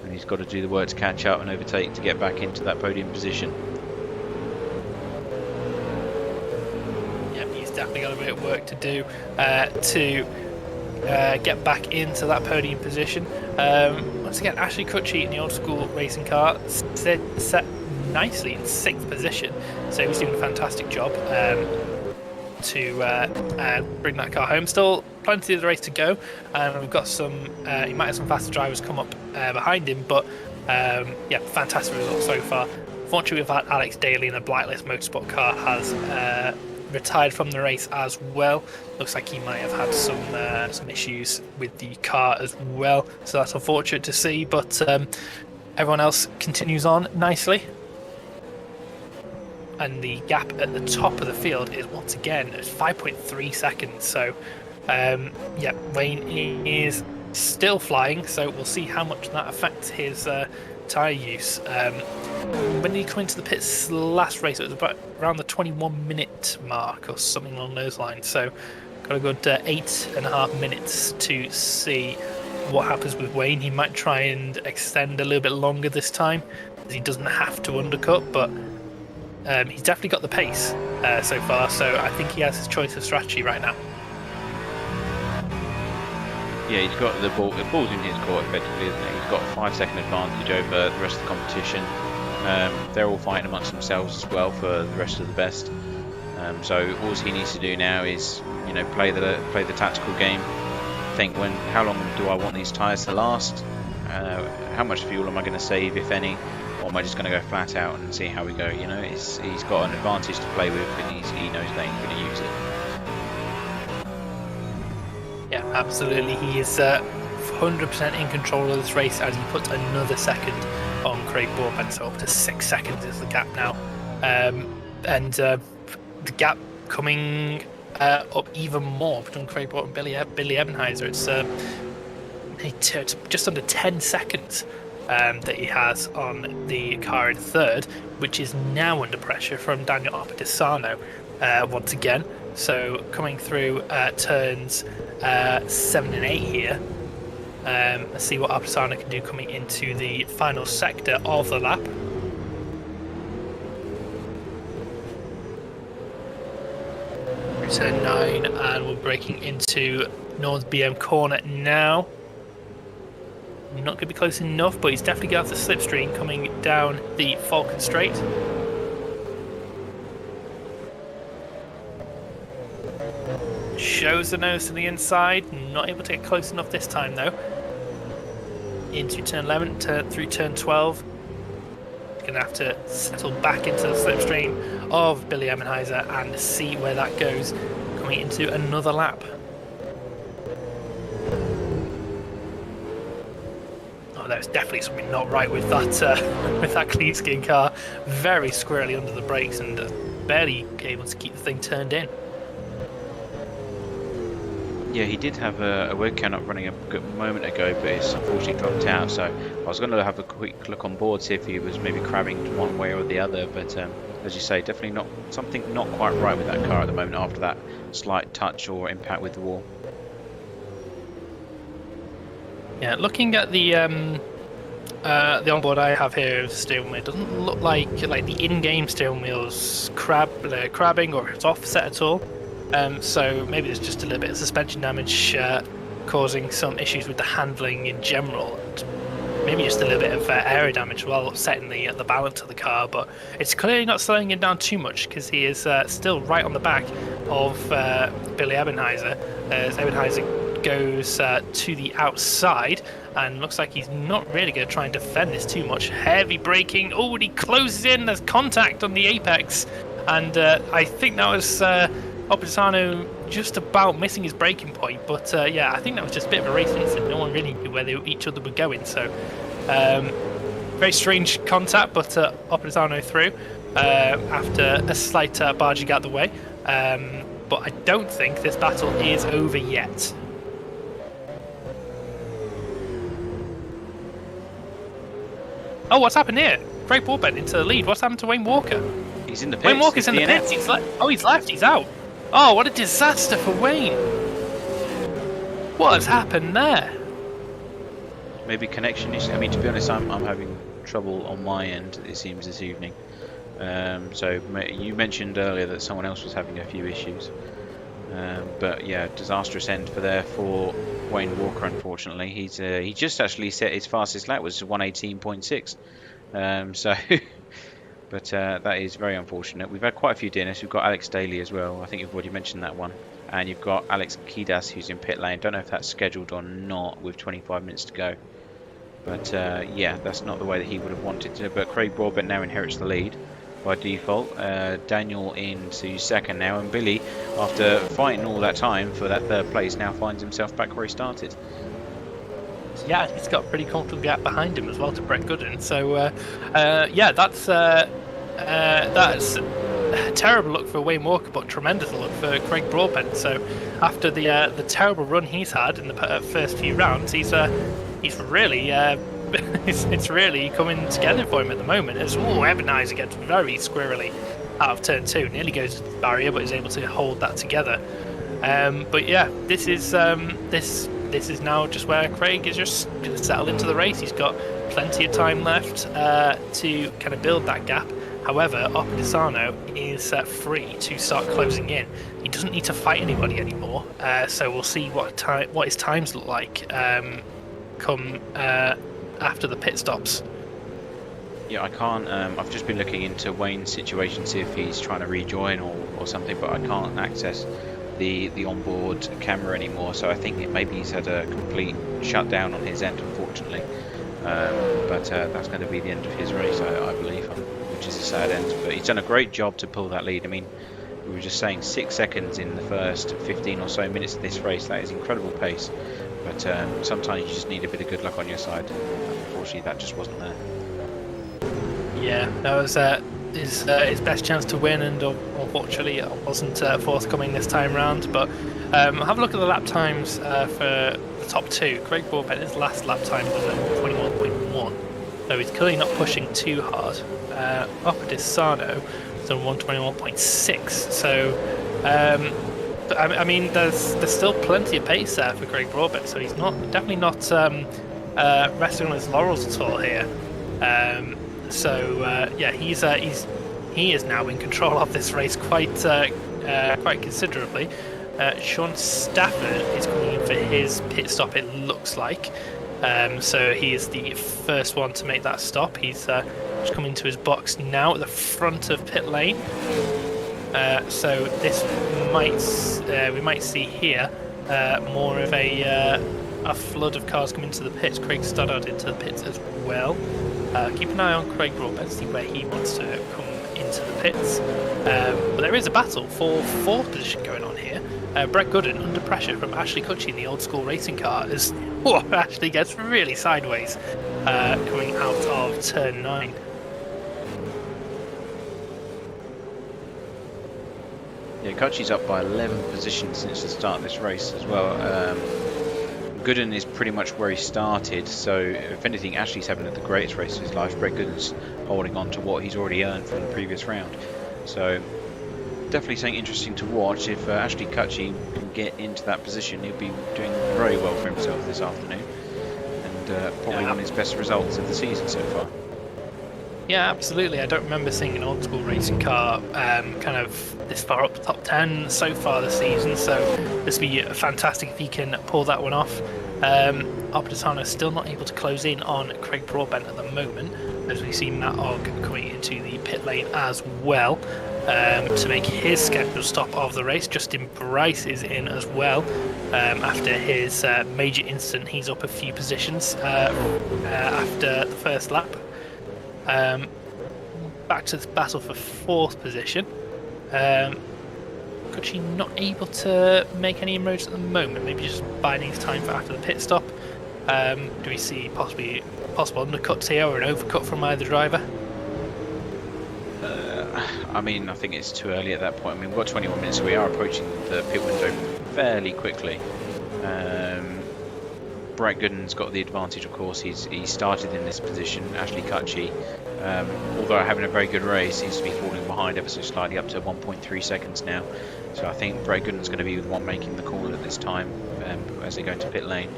and he's got to do the work to catch up and overtake to get back into that podium position. Definitely got a bit of work to do to get back into that podium position. Once again, Ashley Cutchy in the old school racing car set nicely in 6th position, so he's doing a fantastic job to bring that car home. Still plenty of the race to go, and we've got some he might have some faster drivers come up behind him, but yeah, fantastic results so far. Fortunately, we've had Alex Daly in the Blacklist Motorsport car has retired from the race as well. Looks like he might have had some issues with the car as well, so that's unfortunate to see, but everyone else continues on nicely, and the gap at the top of the field is once again 5.3 seconds. So yeah, Wayne is still flying, so we'll see how much that affects his tyre use. When he came into the pits last race, it was about around the 21-minute mark or something along those lines, so got a good 8.5 minutes to see what happens with Wayne. He might try and extend a little bit longer this time, as he doesn't have to undercut, but he's definitely got the pace so far, so I think he has his choice of strategy right now. Yeah, he's got the ball's in his court effectively, isn't it? He's got a 5-second advantage over the rest of the competition. They're all fighting amongst themselves as well for the rest of the best. So all he needs to do now is, you know, play the tactical game. Think, how long do I want these tyres to last? How much fuel am I going to save, if any? Or am I just going to go flat out and see how we go? You know, he's got an advantage to play with, and he knows that he's going to use it. Yeah, absolutely. He is 100% in control of this race, as he puts another second on Craig Broadbent, so up to 6 seconds is the gap now. And the gap coming up even more between Craig Broadbent and Billy Ebenheiser. It's just under 10 seconds that he has on the car in third, which is now under pressure from Daniel Albadesano once again. So coming through turns 7 and 8 here. Let's see what Albadesano can do coming into the final sector of the lap. Turn 9, and we're braking into North BM corner now. Not going to be close enough, but he's definitely got the slipstream coming down the Falcon Straight. Shows the nose to the inside, not able to get close enough this time though. into turn 11, through turn 12. Going to have to settle back into the slipstream of Billy Ebenheiser and see where that goes coming into another lap. Oh, there's definitely something not right with that clean skin car. Very squirrely under the brakes and barely able to keep the thing turned in. Yeah, he did have a word count up running a good moment ago, but it's unfortunately dropped out. So I was going to have a quick look on board, see if he was maybe crabbing one way or the other. But as you say, definitely not something not quite right with that car at the moment after that slight touch or impact with the wall. Yeah, looking at the onboard I have here of the steering wheel, it doesn't look like the in-game steering wheel's crabbing or it's offset at all. So maybe there's just a little bit of suspension damage causing some issues with the handling in general. And maybe just a little bit of aero damage while upsetting the balance of the car. But it's clearly not slowing him down too much because he is still right on the back of Billy Ebenheiser. As Ebenheiser goes to the outside and looks like he's not really going to try and defend this too much. Heavy braking. Oh, and he closes in. There's contact on the apex. And I think that was... Opposano just about missing his braking point, but yeah, I think that was just a bit of a race incident. No one really knew where each other were going, so very strange contact, but Opposano through after a slight barging out the way. But I don't think this battle is over yet. Oh, what's happened here? Craig Broadbent into the lead. What's happened to Wayne Walker? He's in the pits. Wayne Walker's in the pits. He's left. He's out. Oh, what a disaster for Wayne. What has happened there? Maybe connection issue. I mean, to be honest, I'm having trouble on my end, it seems, this evening. So you mentioned earlier that someone else was having a few issues. But yeah, disastrous end for Wayne Walker, unfortunately. He just actually set his fastest lap was 118.6. So... But that is very unfortunate. We've had quite a few DNS. We've got Alex Daly as well. I think you've already mentioned that one. And you've got Alex Kidas, who's in pit lane. Don't know if that's scheduled or not with 25 minutes to go. But yeah, that's not the way that he would have wanted to. But Craig Broadbent now inherits the lead by default. Daniel into second now. And Billy, after fighting all that time for that third place, now finds himself back where he started. Yeah, he's got a pretty comfortable gap behind him as well to Brett Gooden. So yeah, that's a terrible look for Wayne Walker, but tremendous look for Craig Broadbent. So after the terrible run he's had in the first few rounds, he's really it's really coming together for him at the moment. As Ebenheiser gets very squirrely out of turn 2, nearly goes to the barrier, but is able to hold that together. But yeah, this is now just where Craig is just going to settle into the race. He's got plenty of time left to kind of build that gap. However, Opposano is free to start closing in. He doesn't need to fight anybody anymore. So we'll see what his times look like come after the pit stops. Yeah, I can't. I've just been looking into Wayne's situation, see if he's trying to rejoin or something, but I can't access the onboard camera anymore. So I think maybe he's had a complete shutdown on his end, unfortunately. But that's going to be the end of his race, I believe, which is a sad end. But he's done a great job to pull that lead. I mean, we were just saying 6 seconds in the first 15 or so minutes of this race. That is incredible pace. But sometimes you just need a bit of good luck on your side. Unfortunately, that just wasn't there. Yeah, that was his best chance to win, and unfortunately it wasn't forthcoming this time round. But have a look at the lap times for the top two. Craig Broadbent, his last lap time was at 21.1, so he's clearly not pushing too hard. Opposano is on 121.6, so I mean there's still plenty of pace there for Craig Broadbent, so he's definitely not resting on his laurels at all here. Yeah, he is now in control of this race quite considerably. Sean Stafford is coming in for his pit stop, it looks like. So he is the first one to make that stop. He's just coming to his box now at the front of pit lane. So this we might see here more of a a flood of cars coming into the pits. Craig Stoddard into the pits as well. Keep an eye on Craig Broadbent to see where he wants to come into the pits. But there is a battle for 4th position going on here. Brett Gooden under pressure from Ashley Cutchy in the old school racing car as Ashley gets really sideways coming out of turn 9. Yeah, Cutchy's up by 11 positions since the start of this race as well. Gooden is pretty much where he started, so if anything, Ashley's having the greatest race of his life. Brett Gooden's holding on to what he's already earned from the previous round. So definitely something interesting to watch. If Ashley Cutchy can get into that position, he'll be doing very well for himself this afternoon, and probably one of his best results of the season so far. Yeah, absolutely. I don't remember seeing an old school racing car kind of this far up the top 10 so far this season, so this would be fantastic if he can pull that one off. Optitano still not able to close in on Craig Broadbent at the moment, as we see Matt Ogg coming into the pit lane as well to make his scheduled stop of the race. Justin Bryce is in as well. After his major incident, he's up a few positions after the first lap. Back to the battle for 4th position. Cutchy not able to make any inroads at the moment, maybe just biding his time for after the pit stop. Do we see possible undercuts here or an overcut from either driver? I mean, I think it's too early at that point. I mean, we've got 21 minutes, so we are approaching the pit window fairly quickly. Brett Gooden's got the advantage, of course. He started in this position. Ashley Cutchy, although having a very good race, seems to be falling behind ever so slightly, up to 1.3 seconds now. So I think Brett Gooden's going to be the one making the call at this time as they go into pit lane.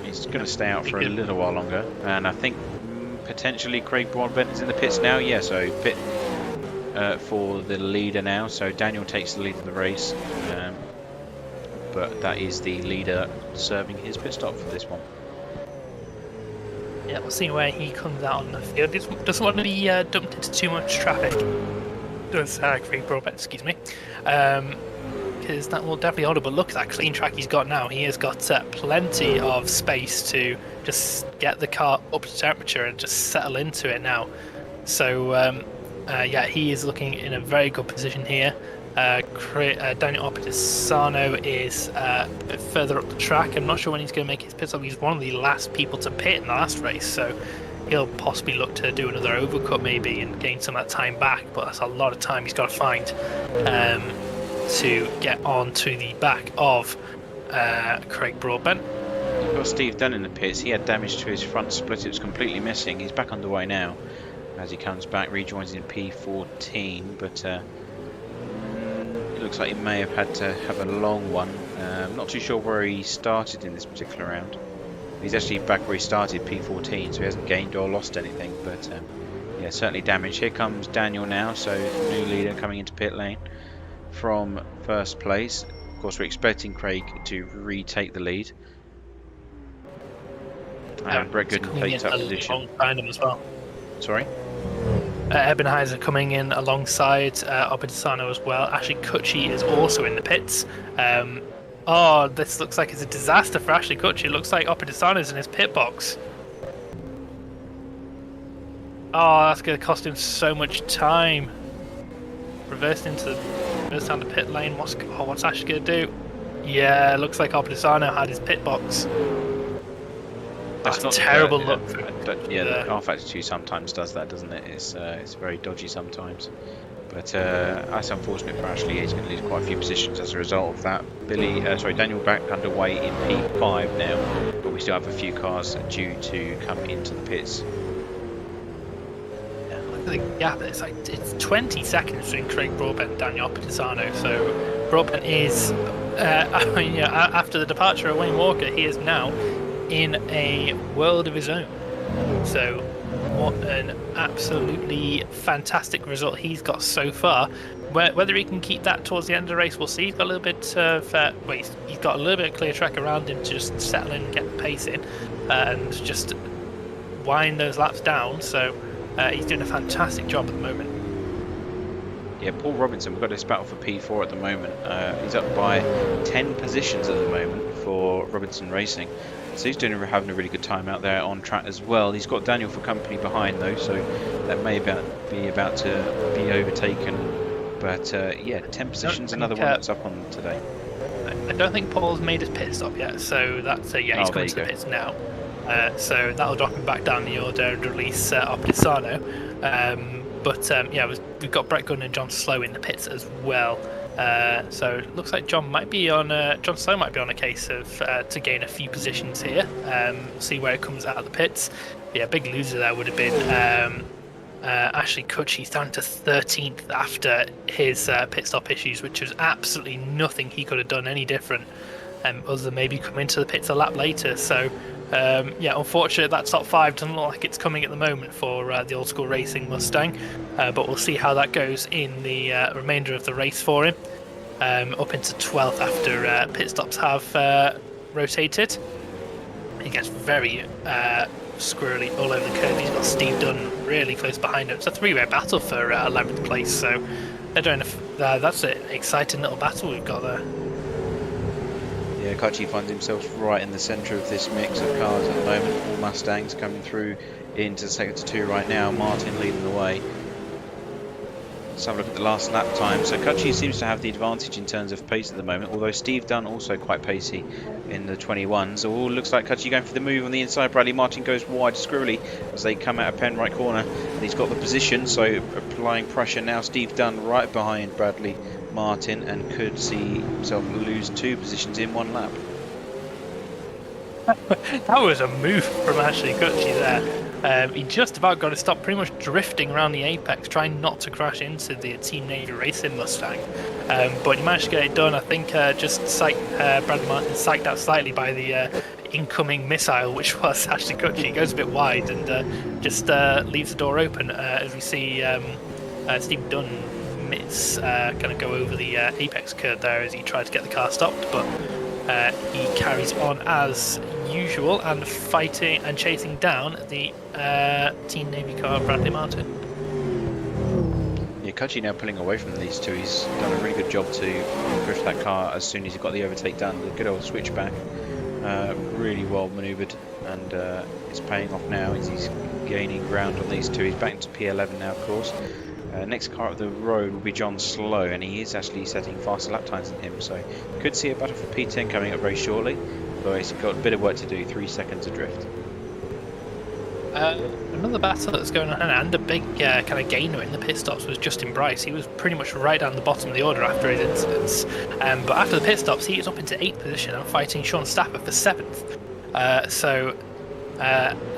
He's going to stay out for a little while longer, and I think potentially Craig Broadbent is in the pits now. Yeah, so pit for the leader now. So Daniel takes the lead of the race. But that is the leader serving his pit stop for this one. Yeah, we'll see where he comes out on the field. Doesn't want to be dumped into too much traffic. Does Craig Broadbent, excuse me. Because that will definitely hold it. But look at that clean track he's got now. He has got plenty of space to just get the car up to temperature and just settle into it now. So, yeah, he is looking in a very good position here. Daniel Optitano is a bit further up the track. I'm not sure when he's going to make his pit stop. He's one of the last people to pit in the last race, so he'll possibly look to do another overcut maybe and gain some of that time back, but that's a lot of time he's got to find to get on to the back of Craig Broadbent. We've got Steve Dunn in the pits. He had damage to his front split. It was completely missing. He's back underway now as he comes back, rejoins in P14, but looks like he may have had to have a long one. Not too sure where he started in this particular round. He's actually back where he started, P14, so he hasn't gained or lost anything, but yeah, certainly damage. Here comes Daniel now, so new leader coming into pit lane from first place. Of course, we're expecting Craig to retake the lead. And Brett Gooden takes that position. Behind him as well. Sorry? Ebenheiser coming in alongside Optitano as well. Ashley Cutchy is also in the pits. Oh, this looks like it's a disaster for Ashley Cutchy. It looks like Optitano's in his pit box. Oh, that's going to cost him so much time. Reverse down the pit lane. What's Ashley going to do? Yeah, it looks like Optitano had his pit box. That's a terrible look. Yeah, the R-Factor 2 sometimes does that, doesn't it? It's very dodgy sometimes. But that's unfortunate for Ashley. He's going to lose quite a few positions as a result of that. Daniel back underway in P5 now, but we still have a few cars due to come into the pits. Yeah, look at the gap. It's 20 seconds between Craig Broadbent and Daniel Optitano. So Broadbent is, after the departure of Wayne Walker, he is now in a world of his own. So what an absolutely fantastic result he's got so far. Whether he can keep that towards the end of the race, we'll see. He's got a little bit of he's got a little bit of clear track around him to just settle in and get the pace in and just wind those laps down. So he's doing a fantastic job at the moment. Yeah, Paul Robinson, we've got this battle for P4 at the moment. He's up by 10 positions at the moment for Robinson Racing. So he's having a really good time out there on track as well. He's got Daniel for company behind though, so that may be about to be overtaken. But yeah, 10 positions, another one that's up on today. I don't think Paul's made his pit stop yet, so that's yeah, he's coming to the pits now. So that'll drop him back down the order and release Optisano. But yeah, we've got Brett Gooden and John Slow in the pits as well. So it looks like John Slow might be on a case of to gain a few positions here. See where it comes out of the pits. Yeah, big loser there would have been Ashley Kutch. He's down to 13th after his pit stop issues, which was absolutely nothing he could have done any different, other than maybe come into the pits a lap later. So yeah, unfortunately that top 5 doesn't look like it's coming at the moment for the Old School Racing Mustang, but we'll see how that goes in the remainder of the race for him. Up into 12th after pit stops have rotated. He gets very squirrely all over the curve. He's got Steve Dunn really close behind him. It's a 3-way battle for 11th place, so they're doing that's an exciting little battle we've got there. Yeah, Kutchy finds himself right in the centre of this mix of cars at the moment. All Mustangs coming through into sector 2 right now. Martin leading the way. Let's have a look at the last lap time. So Kutchy seems to have the advantage in terms of pace at the moment, although Steve Dunn also quite pacey in the 21s. So all looks like Kutchy going for the move on the inside. Bradley Martin goes wide squirrely as they come out of pen right corner. And he's got the position, so applying pressure now. Steve Dunn right behind Bradley Martin and could see himself lose 2 positions in 1 lap. That was a move from Ashley Kutchy there. He just about got to stop, pretty much drifting around the apex, trying not to crash into the Team Navy Racing Mustang. But he managed to get it done. I think just Brad Martin psyched out slightly by the incoming missile, which was Ashley Kutchy. He goes a bit wide and just leaves the door open as we see Steve Dunn kind of go over the apex curve there as he tried to get the car stopped, but he carries on as usual and fighting and chasing down the Team Navy car Bradley Martin. Yeah, Kutchy now pulling away from these two. He's done a really good job to push that car as soon as he got the overtake done. The good old switchback, really well manoeuvred, and it's paying off now as he's gaining ground on these two. He's back into P11 now, of course. Next car up the road will be John Slow, and he is actually setting faster lap times than him, so could see a battle for P10 coming up very shortly, although he's got a bit of work to do, 3 seconds adrift. Another battle that's going on, and a big kind of gainer in the pit stops was Justin Bryce. He was pretty much right down the bottom of the order after his incidents, but after the pit stops he is up into 8th position and fighting Sean Stafford for 7th. So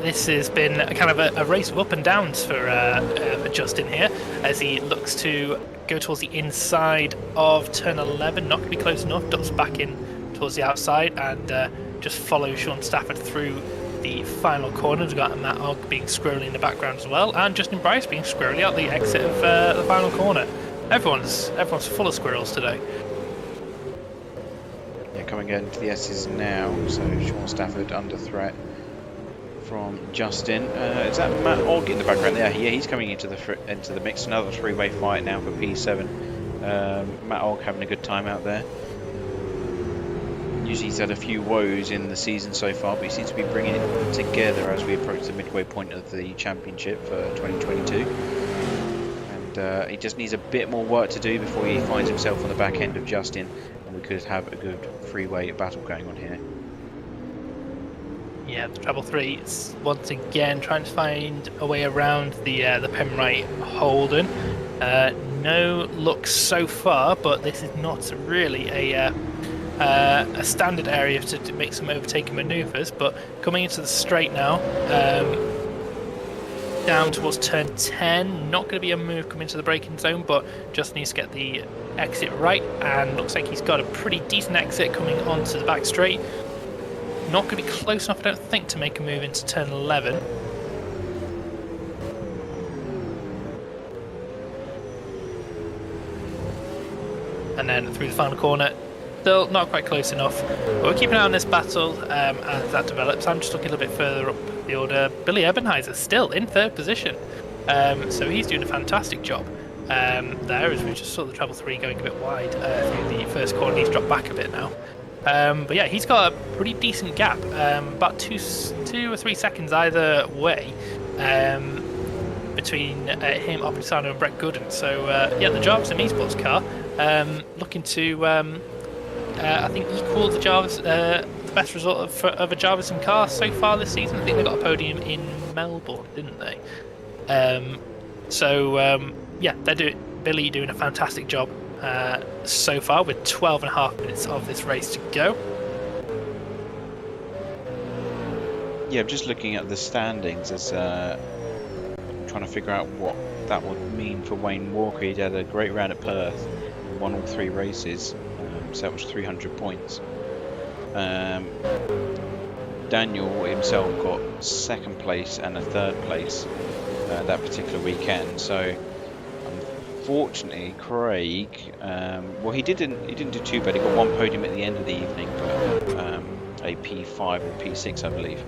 this has been kind of a race of up and downs for Justin here, as he looks to go towards the inside of turn 11, not going to be close enough, ducks back in towards the outside and just follows Sean Stafford through the final corner. We've got Matt Ogg being squirrely in the background as well, and Justin Bryce being squirrely out the exit of the final corner. Everyone's full of squirrels today. Yeah, coming into the S's now, so Sean Stafford under threat from Justin. Is that Matt Ogg in the background there? Yeah, he's coming into the mix. Another 3-way fight now for P7. Matt Ogg having a good time out there. Usually he's had a few woes in the season so far, but he seems to be bringing it together as we approach the midway point of the championship for 2022. And he just needs a bit more work to do before he finds himself on the back end of Justin, and we could have a good 3-way battle going on here. Yeah, the Treble 3 is once again trying to find a way around the Penrite Holden. No luck so far, but this is not really a standard area to make some overtaking manoeuvres. But coming into the straight now, down towards turn 10, not going to be a move coming into the braking zone, but just needs to get the exit right, and looks like he's got a pretty decent exit coming onto the back straight. Not going to be close enough, I don't think, to make a move into turn 11. And then through the final corner, still not quite close enough. But we're keeping an eye on this battle as that develops. I'm just looking a little bit further up the order. Billy Ebenheiser still in 3rd position. So he's doing a fantastic job. there, as we just saw the treble 3 going a bit wide through the first corner. He's dropped back a bit now. But yeah, he's got a pretty decent gap, about 2 or 3 seconds either way, between him, Opitano, and Brett Gooden. So yeah, the Jarvis and Esports car looking to, I think, equal the Jarvis, the best result of a Jarvis car so far this season. I think they got a podium in Melbourne, didn't they? Yeah, Billy doing a fantastic job so far, with 12.5 minutes of this race to go. Yeah, I'm just looking at the standings as trying to figure out what that would mean for Wayne Walker. He had a great round at Perth, won all 3 races, so that was 300 points. Daniel himself got 2nd place and a 3rd place that particular weekend. So unfortunately, Craig, well, he didn't do too bad. He got 1 podium at the end of the evening, but a P5 and P6, I believe,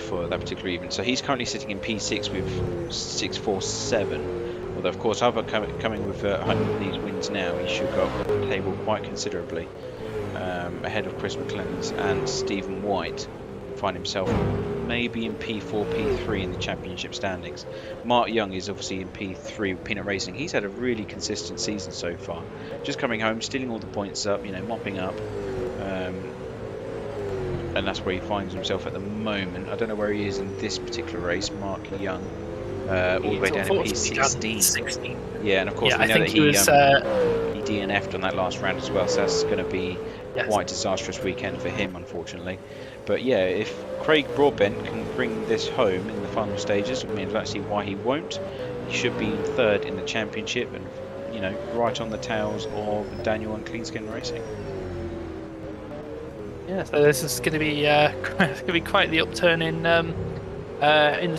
for that particular evening. So he's currently sitting in P6 with 647. Although, of course, coming with 100 of these wins now, he should go up the table quite considerably, ahead of Chris McLennan's and Stephen White. Find himself maybe in P4, P3 in the championship standings. Mark Young is obviously in P3 with Peanut Racing. He's had a really consistent season so far. Just coming home, stealing all the points up, mopping up. And that's where he finds himself at the moment. I don't know where he is in this particular race, Mark Young. All the way down in P16. Yeah, and of course we know that he DNF'd on that last round as well, so that's going to be quite a disastrous weekend for him, unfortunately. But yeah, if Craig Broadbent can bring this home in the final stages, I mean, I don't see why he won't. He should be in 3rd in the championship, and right on the tails of Daniel and Cleanskin Racing. Yeah, so this is going to be quite the upturn in the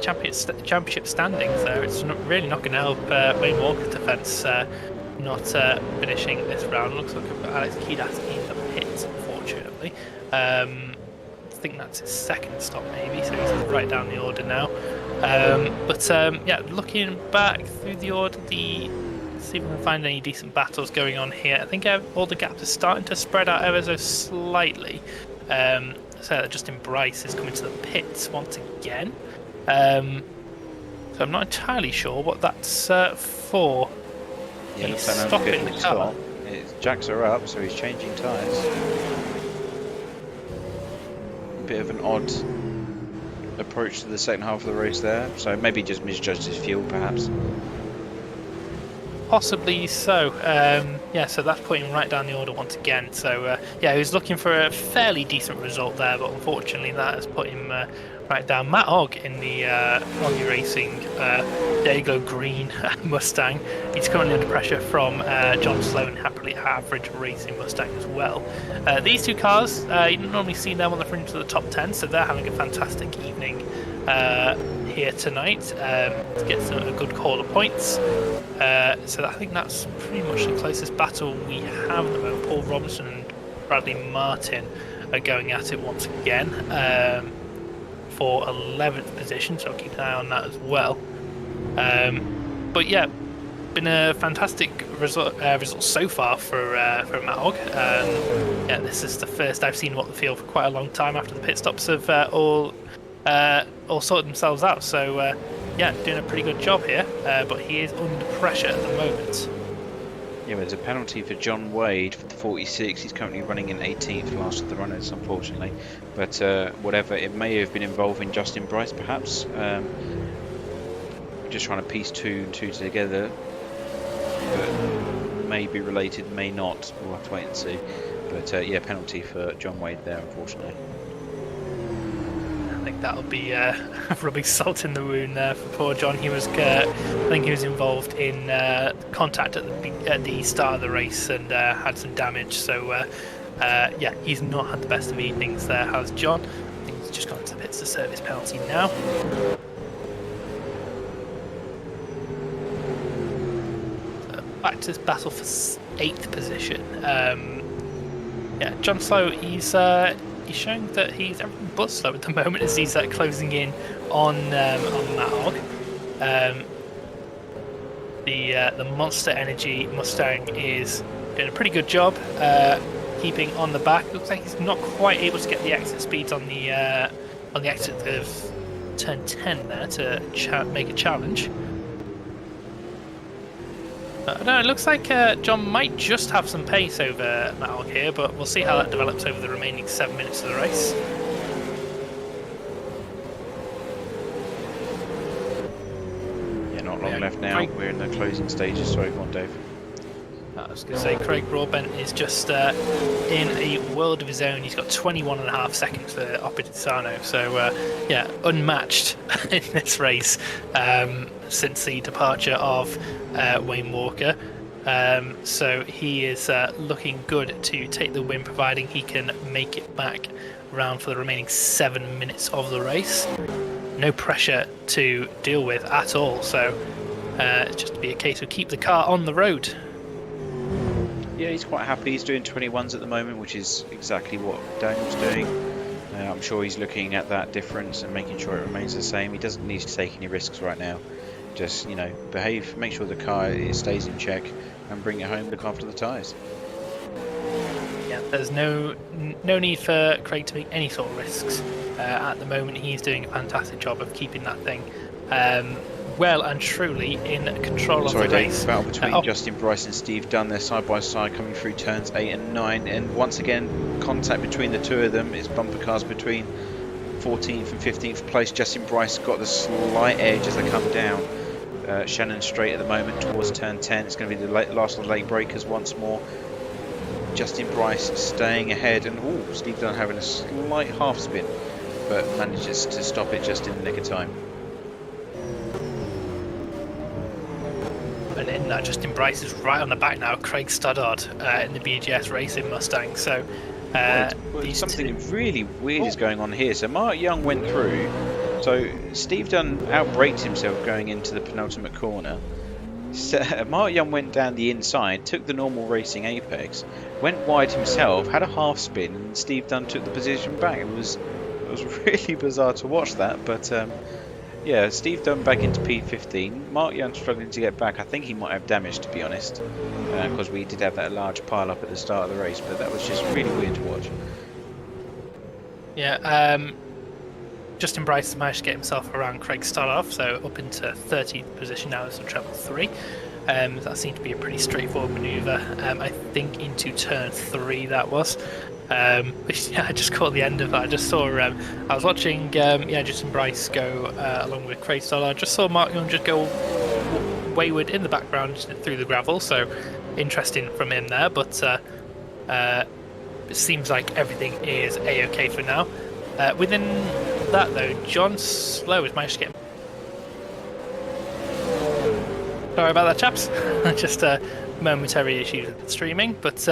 championship standings there. It's really not going to help Wayne Walker's defence not finishing this round. Looks like Alex Kidas in the pits, unfortunately. I think that's his 2nd stop maybe, so he's right down the order now. Yeah, looking back through the order, see if we can find any decent battles going on here. I think all the gaps are starting to spread out ever so slightly. So Justin Bryce is coming to the pits once again. So I'm not entirely sure what that's for. Yeah, looks like stopping the car. His jacks are up, so he's changing tyres. A bit of an odd approach to the second half of the race there, so maybe just misjudged his fuel, perhaps. Possibly so. Yeah, so that's putting him right down the order once again. So yeah, he was looking for a fairly decent result there, but unfortunately that has put him right down. Matt Ogg in the Oggy Racing Dayglow Green Mustang. He's currently under pressure from John Sloan, Happily Average Racing Mustang as well. These 2 cars, you don't normally see them on the fringe of the top 10, so they're having a fantastic evening here tonight to get a good call of points. So I think that's pretty much the closest battle we have at the moment. Paul Robinson and Bradley Martin are going at it once again for 11th position, so I'll keep an eye on that as well. But yeah, been a fantastic result so far for Matt Ogg. Yeah, this is the first I've seen what the field for quite a long time after the pit stops have all sorted themselves out. So yeah, doing a pretty good job here, but he is under pressure at the moment. Yeah, there's a penalty for John Wade for the 46. He's currently running in 18th, last of the runners, unfortunately. But whatever, it may have been involving Justin Bryce, perhaps. Just trying to piece 2 and 2 together. But may be related, may not. We'll have to wait and see. But yeah, penalty for John Wade there, unfortunately. I think that'll be rubbing salt in the wound for poor John. He was, I think he was involved in contact at the start of the race and had some damage. So yeah, he's not had the best of evenings there, has John. I think he's just gone to the pits to serve his penalty now. So back to this battle for 8th position. Yeah, John Slow, he's showing that he's everything but slow at the moment as he's closing in on Matt Ogg. The Monster Energy Mustang is doing a pretty good job keeping on the back. Looks like he's not quite able to get the exit speeds on the exit of turn 10 there to make a challenge. I don't know, it looks like John might just have some pace over Matt here, but we'll see how that develops over the remaining 7 minutes of the race. Not long left now. We're in the closing stages. Sorry, go on, Dave. I was going to say, Craig Broadbent is just in a world of his own. He's got 21.5 seconds for Oppitisano, so yeah, unmatched in this race since the departure of Wayne Walker. So he is looking good to take the win, providing he can make it back around for the remaining 7 minutes of the race. No pressure to deal with at all, so it's just to be a case of keep the car on the road. Yeah, he's quite happy. He's doing 21s at the moment, which is exactly what Daniel's doing. I'm sure he's looking at that difference and making sure it remains the same. He doesn't need to take any risks right now. Just, you know, behave, make sure the car stays in check, and bring it home. Look after the tyres. Yeah, there's no need for Craig to make any sort of risks. At the moment, he's doing a fantastic job of keeping that thing well and truly in control of the race. Battle between Justin Bryce and Steve Dunn. They're side by side coming through turns 8 and 9, and once again contact between the two of them. It's bumper cars between 14th and 15th place. Justin Bryce got the slight edge as they come down Shannon Straight at the moment towards turn 10. It's going to be the last of the late breakers once more. Justin Bryce staying ahead, and Steve Dunn having a slight half spin, but manages to stop it just in the nick of time. And in that, Justin Bryce is right on the back now. Craig Stoddard in the BGS Racing Mustang. So something really weird is going on here. So Mark Young went through. So Steve Dunn outbraked himself going into the penultimate corner. So Mark Young went down the inside, took the normal racing apex, went wide himself, had a half spin, and Steve Dunn took the position back. It was really bizarre to watch that, but yeah, Steve Dunn back into P15. Mark Young struggling to get back. I think he might have damage, to be honest, because we did have that large pile up at the start of the race, but that was just really weird to watch. Yeah, Justin Bryce has managed to get himself around Craig Stoddard, so up into 13th position now as a treble 3. That seemed to be a pretty straightforward manoeuvre. I think into turn 3 that was. Which, yeah, I just caught the end of that. I just saw, I was watching Justin Bryce go along with Craig Stoddard. I just saw Mark Young just go wayward in the background through the gravel, so interesting from him there, but it seems like everything is a-okay for now. Within that though, John Slow has managed to get... Sorry about that, chaps. Just momentary issues with the streaming, but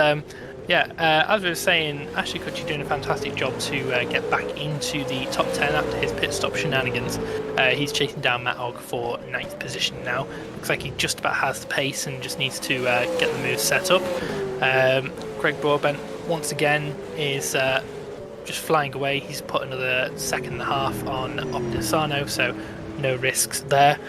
yeah, as we were saying, Ashley Kutcher doing a fantastic job to get back into the top 10 after his pit stop shenanigans. He's chasing down Matt Ogg for 9th position now. Looks like he just about has the pace and just needs to get the moves set up. Craig Broadbent once again is just flying away. He's put another 1.5 seconds on Optisano, so no risks there.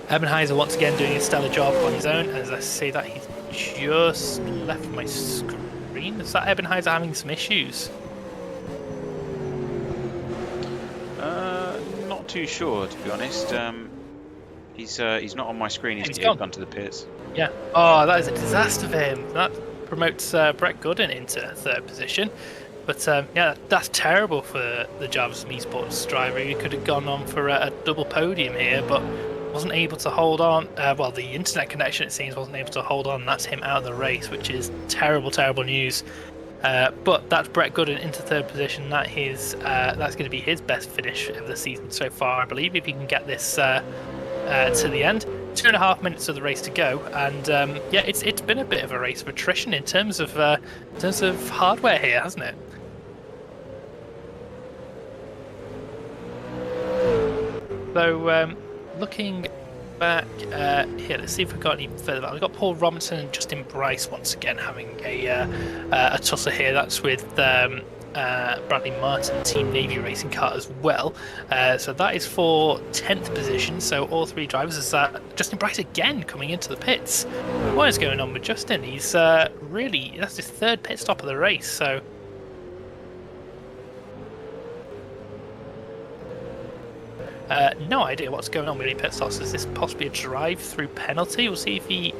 Ebenheiser once again doing a stellar job on his own. As I say that, he's just left my screen. Is that Ebenheiser having some issues? Not too sure, to be honest. He's not on my screen. He's gone to the pits. Yeah. Oh, that is a disaster for him. That promotes Brett Gooden into 3rd position. But yeah, that's terrible for the Jarvis Simsports driver. He could have gone on for a double podium here, but wasn't able to hold on. Well, the internet connection, it seems, wasn't able to hold on. That's him out of the race, which is terrible, terrible news. But that's Brett Gooden into 3rd position. That's going to be his best finish of the season so far, I believe, if he can get this to the end. 2.5 minutes of the race to go, and yeah, it's been a bit of a race of attrition in terms of hardware here, hasn't it? So looking back here, let's see if we've got any further back. We've got Paul Robinson and Justin Bryce once again having a tussle here. That's with Bradley Martin Team Navy racing car as well. So that is for 10th position. So all three drivers is Justin Bryce again coming into the pits. What is going on with Justin? He's that's his third pit stop of the race. So no idea what's going on with any pit stops. Is this possibly a drive-through penalty? We'll see if he...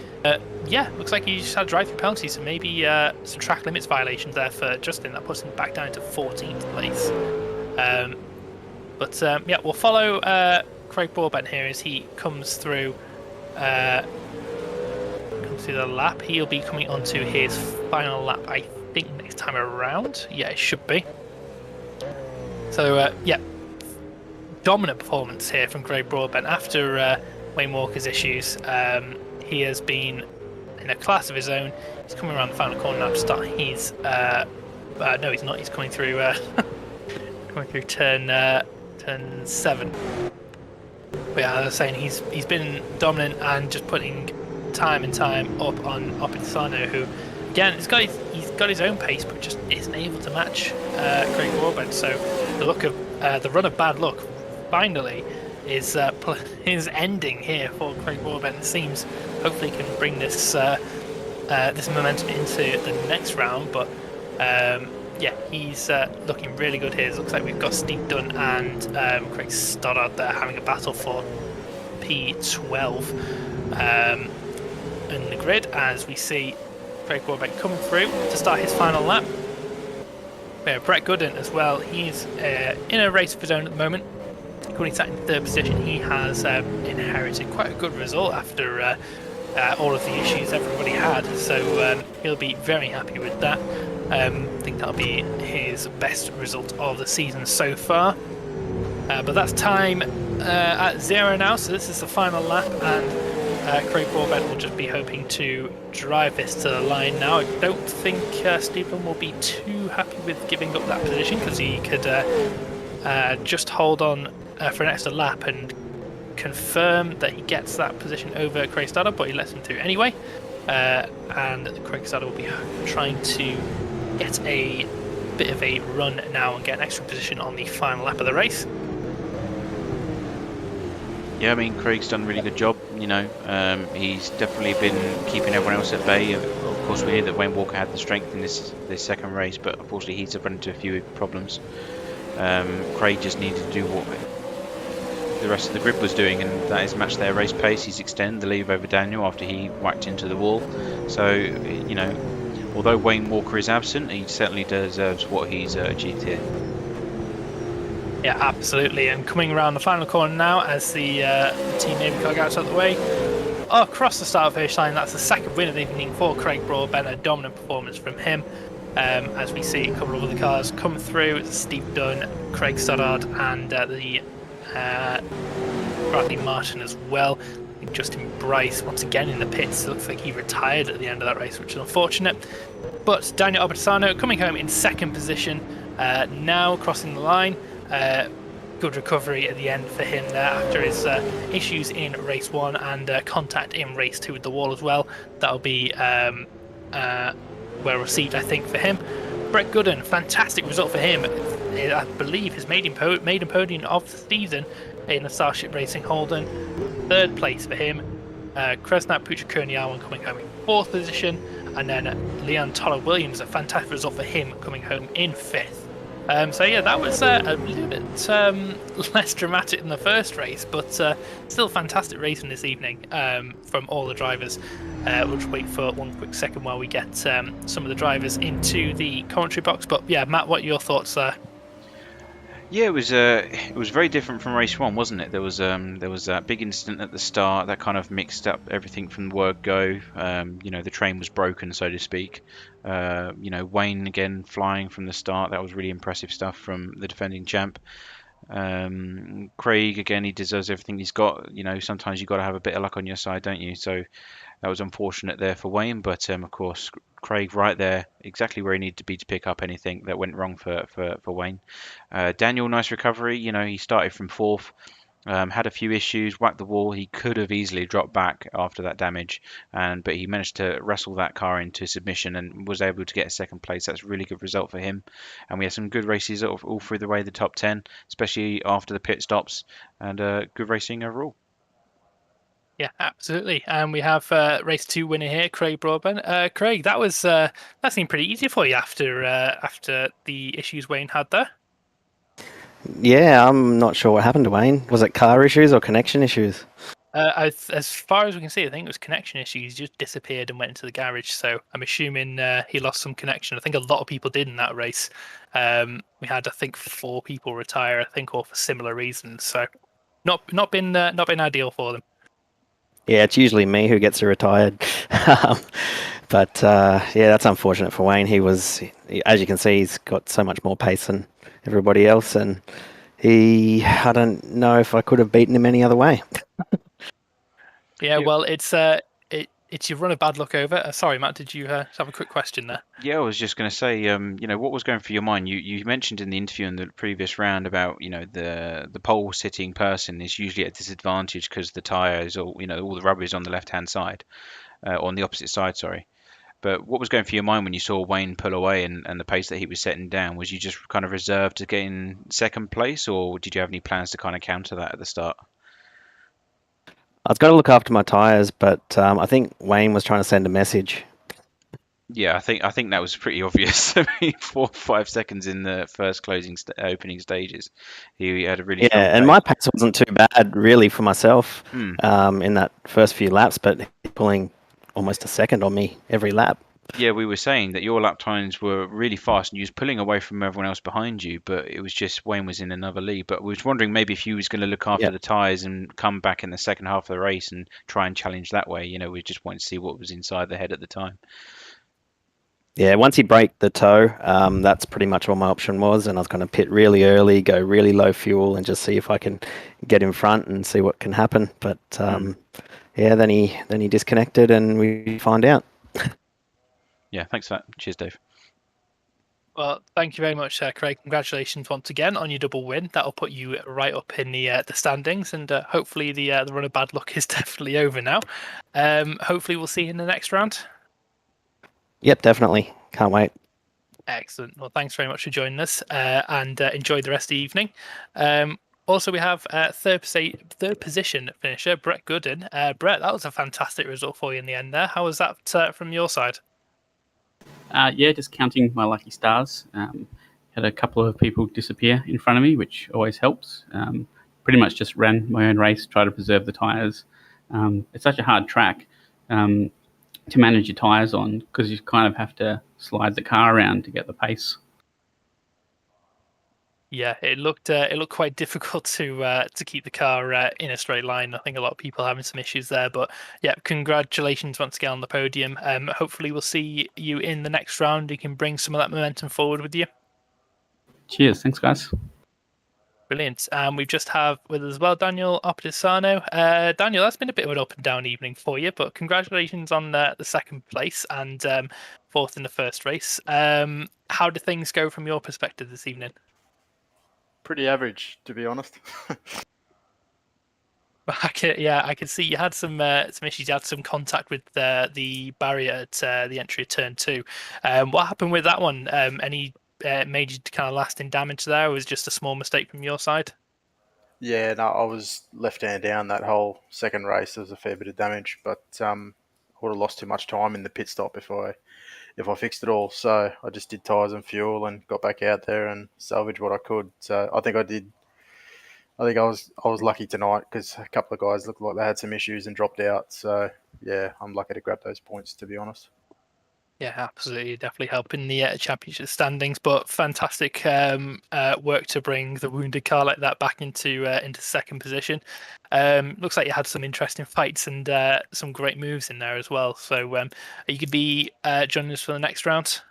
yeah, looks like he just had a drive-through penalty, so maybe some track limits violations there for Justin. That puts him back down to 14th place. Yeah, we'll follow Craig Broadbent here as he comes through the lap. He'll be coming onto his final lap, I think, next time around. Yeah, it should be. So, yeah. Dominant performance here from Craig Broadbent after Wayne Walker's issues. He has been in a class of his own. He's coming around the final corner now to start. He's no, he's not. He's coming through turn 7. But yeah, as I was saying, he's been dominant and just putting time and time up on Opitano, who again he's got his own pace, but just isn't able to match Craig Broadbent. So the run of bad luck finally is ending here for Craig Broadbent. It seems hopefully he can bring this this momentum into the next round, but yeah, he's looking really good here. It looks like we've got Steve Dunn and Craig Stoddard there having a battle for P12 in the grid, as we see Craig Broadbent coming through to start his final lap. Brett Gooden as well, he's in a race of his own at the moment. Currently sat in 3rd position. He has inherited quite a good result after all of the issues everybody had, so he'll be very happy with that. I think that'll be his best result of the season so far. But that's time at 0 now, so this is the final lap, and Craig Broadbent will just be hoping to drive this to the line now. I don't think Stephen will be too happy with giving up that position, because he could just hold on for an extra lap and confirm that he gets that position over Craig Stoddard, but he lets him through anyway. And Craig Stoddard will be trying to get a bit of a run now and get an extra position on the final lap of the race. Yeah, I mean, Craig's done a really good job. You know, he's definitely been keeping everyone else at bay. Of course, we hear that Wayne Walker had the strength in this second race, but unfortunately he's run into a few problems. Craig just needed to do what the rest of the grid was doing, and that is match their race pace. He's extended the lead over Daniel after he whacked into the wall. So, you know, although Wayne Walker is absent, he certainly deserves what he's achieved here. Yeah, absolutely. And coming around the final corner now as the Team Navy car gets out of the way. Across the start finish line, that's the second win of the evening for Craig Broadbent. A dominant performance from him. As we see a couple of other cars come through, Steve Dunn, Craig Stoddard, and the Bradley Martin as well. Justin Bryce once again in the pits. It looks like he retired at the end of that race, which is unfortunate. But Daniel Obertano coming home in 2nd position, now crossing the line. Good recovery at the end for him there after his issues in race 1 and contact in race 2 with the wall as well. That'll be well received, I think, for him. Brett Gooden, fantastic result for him. I believe his maiden podium of the season in the Starship Racing Holden. 3rd place for him. Kresnat Puchakurniawan coming home in 4th position, and then Leon Toller Williams, a fantastic result for him, coming home in 5th. So yeah, that was a little bit less dramatic than the first race, but still fantastic racing this evening from all the drivers. We'll just wait for one quick second while we get some of the drivers into the commentary box. But yeah, Matt, what are your thoughts there? Yeah, it was very different from race 1, wasn't it? There was that big incident at the start that kind of mixed up everything from the word go. You know, the train was broken, so to speak. You know, Wayne again flying from the start. That was really impressive stuff from the defending champ. Craig again, he deserves everything he's got. You know, sometimes you've got to have a bit of luck on your side, don't you? So that was unfortunate there for Wayne, but of course Craig right there, exactly where he needed to be to pick up anything that went wrong for Wayne. Daniel, nice recovery. You know, he started from 4th. Had a few issues, whacked the wall. He could have easily dropped back after that damage, but he managed to wrestle that car into submission and was able to get a second place. That's a really good result for him. And we had some good races all through the way, the top 10, especially after the pit stops, and good racing overall. Yeah, absolutely. And we have race 2 winner here, Craig Broadbent. Craig, that seemed pretty easy for you after the issues Wayne had there. Yeah, I'm not sure what happened to Wayne. Was it car issues or connection issues? As far as we can see, I think it was connection issues. He just disappeared and went into the garage. So I'm assuming he lost some connection. I think a lot of people did in that race. We had, I think, 4 people retire. I think all for similar reasons. So not been ideal for them. Yeah, it's usually me who gets retired. But yeah, that's unfortunate for Wayne. As you can see, he's got so much more pace than everybody else, and I don't know if I could have beaten him any other way. Yeah, well, it's your run of bad luck over. Sorry, Matt, did you have a quick question there? Yeah, I was just going to say, what was going through your mind? You mentioned in the interview in the previous round about, the pole sitting person is usually at a disadvantage because the tyres or, all the rubber is on the left-hand side, on the opposite side, sorry. But what was going through your mind when you saw Wayne pull away and the pace that he was setting down? Was you just kind of reserved to get in second place, or did you have any plans to kind of counter that at the start? I was going to look after my tyres, but I think Wayne was trying to send a message. Yeah, I think that was pretty obvious. 4 or 5 seconds in the first opening stages, he had a really strong and pace. my pace wasn't too bad really for myself in that first few laps, but pulling almost a second on me every lap. Yeah, we were saying that your lap times were really fast and you was pulling away from everyone else behind you, but it was just Wayne was in another lead. But we was wondering maybe if you was going to look after the tyres and come back in the second half of the race and try and challenge that way. We just wanted to see what was inside the head at the time. Yeah, once he braked the toe, that's pretty much all my option was, and I was going to pit really early, go really low fuel, and just see if I can get in front and see what can happen. But yeah, then he disconnected, and we find out. Yeah, thanks for that. Cheers, Dave. Well, thank you very much, Craig. Congratulations once again on your double win. That'll put you right up in the standings, and hopefully the run of bad luck is definitely over now. Hopefully we'll see you in the next round. Yep, definitely. Can't wait. Excellent. Well, thanks very much for joining us, and enjoy the rest of the evening. Also, we have third position finisher, Brett Gooden. Brett, that was a fantastic result for you in the end there. How was that from your side? Yeah, just counting my lucky stars. Had a couple of people disappear in front of me, which always helps. Pretty much just ran my own race, try to preserve the tyres. It's such a hard track to manage your tyres on because you kind of have to slide the car around to get the pace. Yeah, it looked quite difficult to keep the car in a straight line. I think a lot of people are having some issues there, but yeah, congratulations once again on the podium. Hopefully we'll see you in the next round. You can bring some of that momentum forward with you. Cheers, thanks guys. Brilliant. We just have with us as well Daniel Optisano. Daniel, that's been a bit of an up and down evening for you, but congratulations on the second place and fourth in the first race. How did things go from your perspective this evening? Pretty average, to be honest. I can see you had some issues. You had some contact with the barrier at the entry of turn 2. What happened with that one? Any major kind of lasting damage there, or was it just a small mistake from your side? Yeah, no, I was left hand down that whole second race. There was a fair bit of damage, but I would have lost too much time in the pit stop if I fixed it all. So I just did tyres and fuel and got back out there and salvaged what I could. So I think I did. I think I was lucky tonight because a couple of guys looked like they had some issues and dropped out. So yeah, I'm lucky to grab those points, to be honest. Yeah, absolutely, definitely helping the championship standings. But fantastic work to bring the wounded car like that back into second position. Looks like you had some interesting fights and some great moves in there as well. So are you could be joining us for the next round?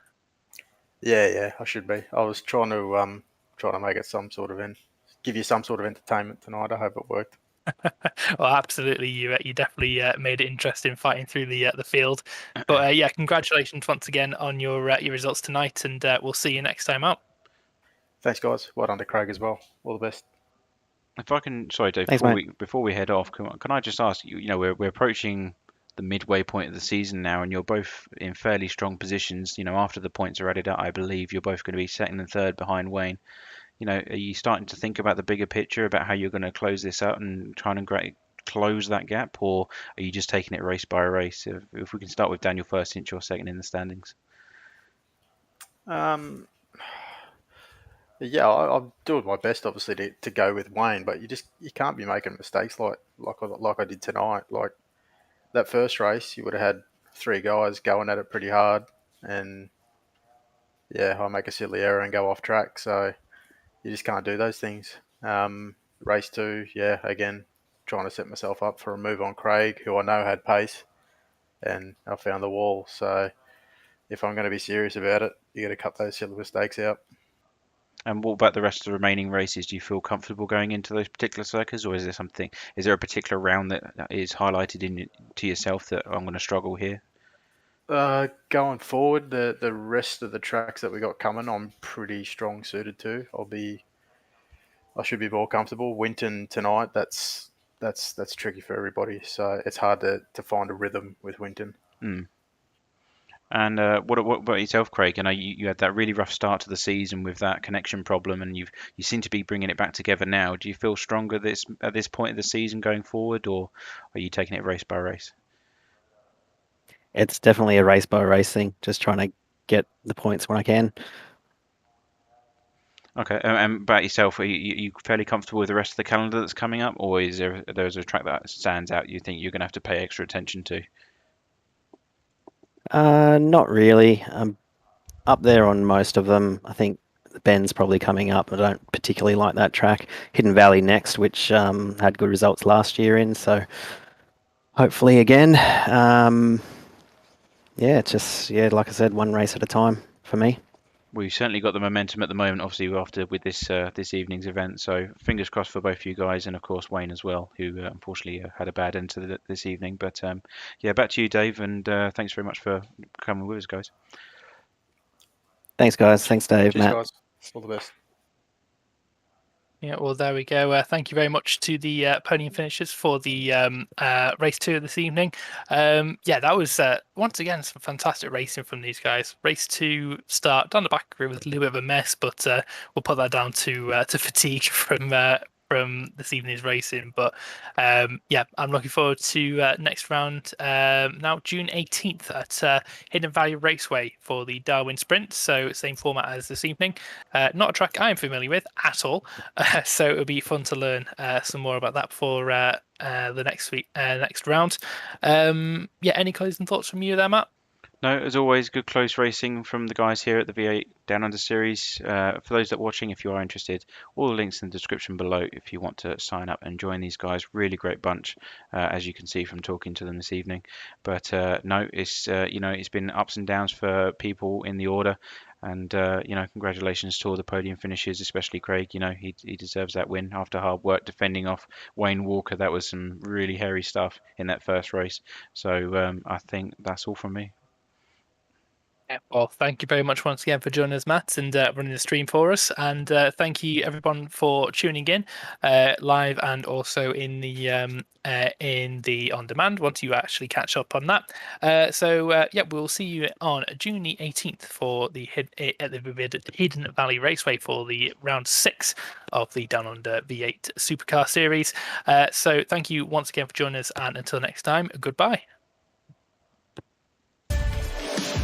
Yeah, I should be. I was trying to make it give you some sort of entertainment tonight. I hope it worked. Well, absolutely. You definitely made it interesting fighting through the field. But yeah, congratulations once again on your results tonight, and we'll see you next time out. Thanks, guys. Well done to Craig as well. All the best. If I can, sorry, Dave, Thanks, before we head off, can I just ask you? You know, we're approaching the midway point of the season now, and you're both in fairly strong positions. You know, after the points are added up, I believe you're both going to be second and third behind Wayne. You know, are you starting to think about the bigger picture about how you're going to close this out and try and close that gap, or are you just taking it race by race? If we can start with Daniel first, since you're second in the standings. Um, yeah, I'm doing my best, obviously, to go with Wayne, but you can't be making mistakes like I did tonight. Like that first race, you would have had 3 guys going at it pretty hard, and yeah, I make a silly error and go off track. So you just can't do those things. Race 2, yeah, again, trying to set myself up for a move on Craig, who I know had pace, and I found the wall. So if I'm going to be serious about it, you got to cut those silly mistakes out. And what about the rest of the remaining races? Do you feel comfortable going into those particular circuits, or is there something? Is there a particular round that is highlighted to yourself that I'm going to struggle here? Going forward, the rest of the tracks that we got coming, I'm pretty strong suited to. I should be more comfortable. Winton tonight, that's tricky for everybody. So it's hard to find a rhythm with Winton. Mm. And what about yourself, Craig? I know you had that really rough start to the season with that connection problem, and you seem to be bringing it back together now. Do you feel stronger at this point of the season going forward, or are you taking it race by race? It's definitely a race by race thing. Just trying to get the points when I can. Okay, and about yourself, are you fairly comfortable with the rest of the calendar that's coming up, or is there's a track that stands out you think you're going to have to pay extra attention to? Not really. I'm up there on most of them. I think Ben's probably coming up. I don't particularly like that track. Hidden Valley next, which had good results last year in. So hopefully again. Yeah, it's just like I said, one race at a time for me. We've certainly got the momentum at the moment, obviously, with this evening's event. So fingers crossed for both you guys, and of course Wayne as well, who unfortunately had a bad end to this evening. But yeah, back to you, Dave, and thanks very much for coming with us, guys. Thanks, guys. Thanks, Dave, Cheers, Matt. guys. All the best. Yeah, well, there we go. Thank you very much to the podium finishers for the race 2 this evening. Yeah, that was once again some fantastic racing from these guys. Race 2 start down the back grid was a little bit of a mess, but we'll put that down to fatigue from this evening's racing. But yeah, I'm looking forward to next round now June 18th at Hidden Valley Raceway for the Darwin Sprint. So same format as this evening. Not a track I'm familiar with at all. So it'll be fun to learn some more about that for the next round. Yeah, any closing thoughts from you there, Matt? No, as always, good close racing from the guys here at the V8 Down Under Series. For those that are watching, if you are interested, all the links in the description below if you want to sign up and join these guys. Really great bunch, as you can see from talking to them this evening. But no, it's it's been ups and downs for people in the order. And congratulations to all the podium finishers, especially Craig. He deserves that win after hard work defending off Wayne Walker. That was some really hairy stuff in that first race. So I think that's all from me. Yeah, well, thank you very much once again for joining us, Matt, and running the stream for us. And thank you everyone for tuning in live and also in the on demand once you actually catch up on that. So yeah, we'll see you on June the 18th for the Hidden Valley Raceway for the round 6 of the DownUnder V8 Supercar series. So thank you once again for joining us, and until next time, goodbye.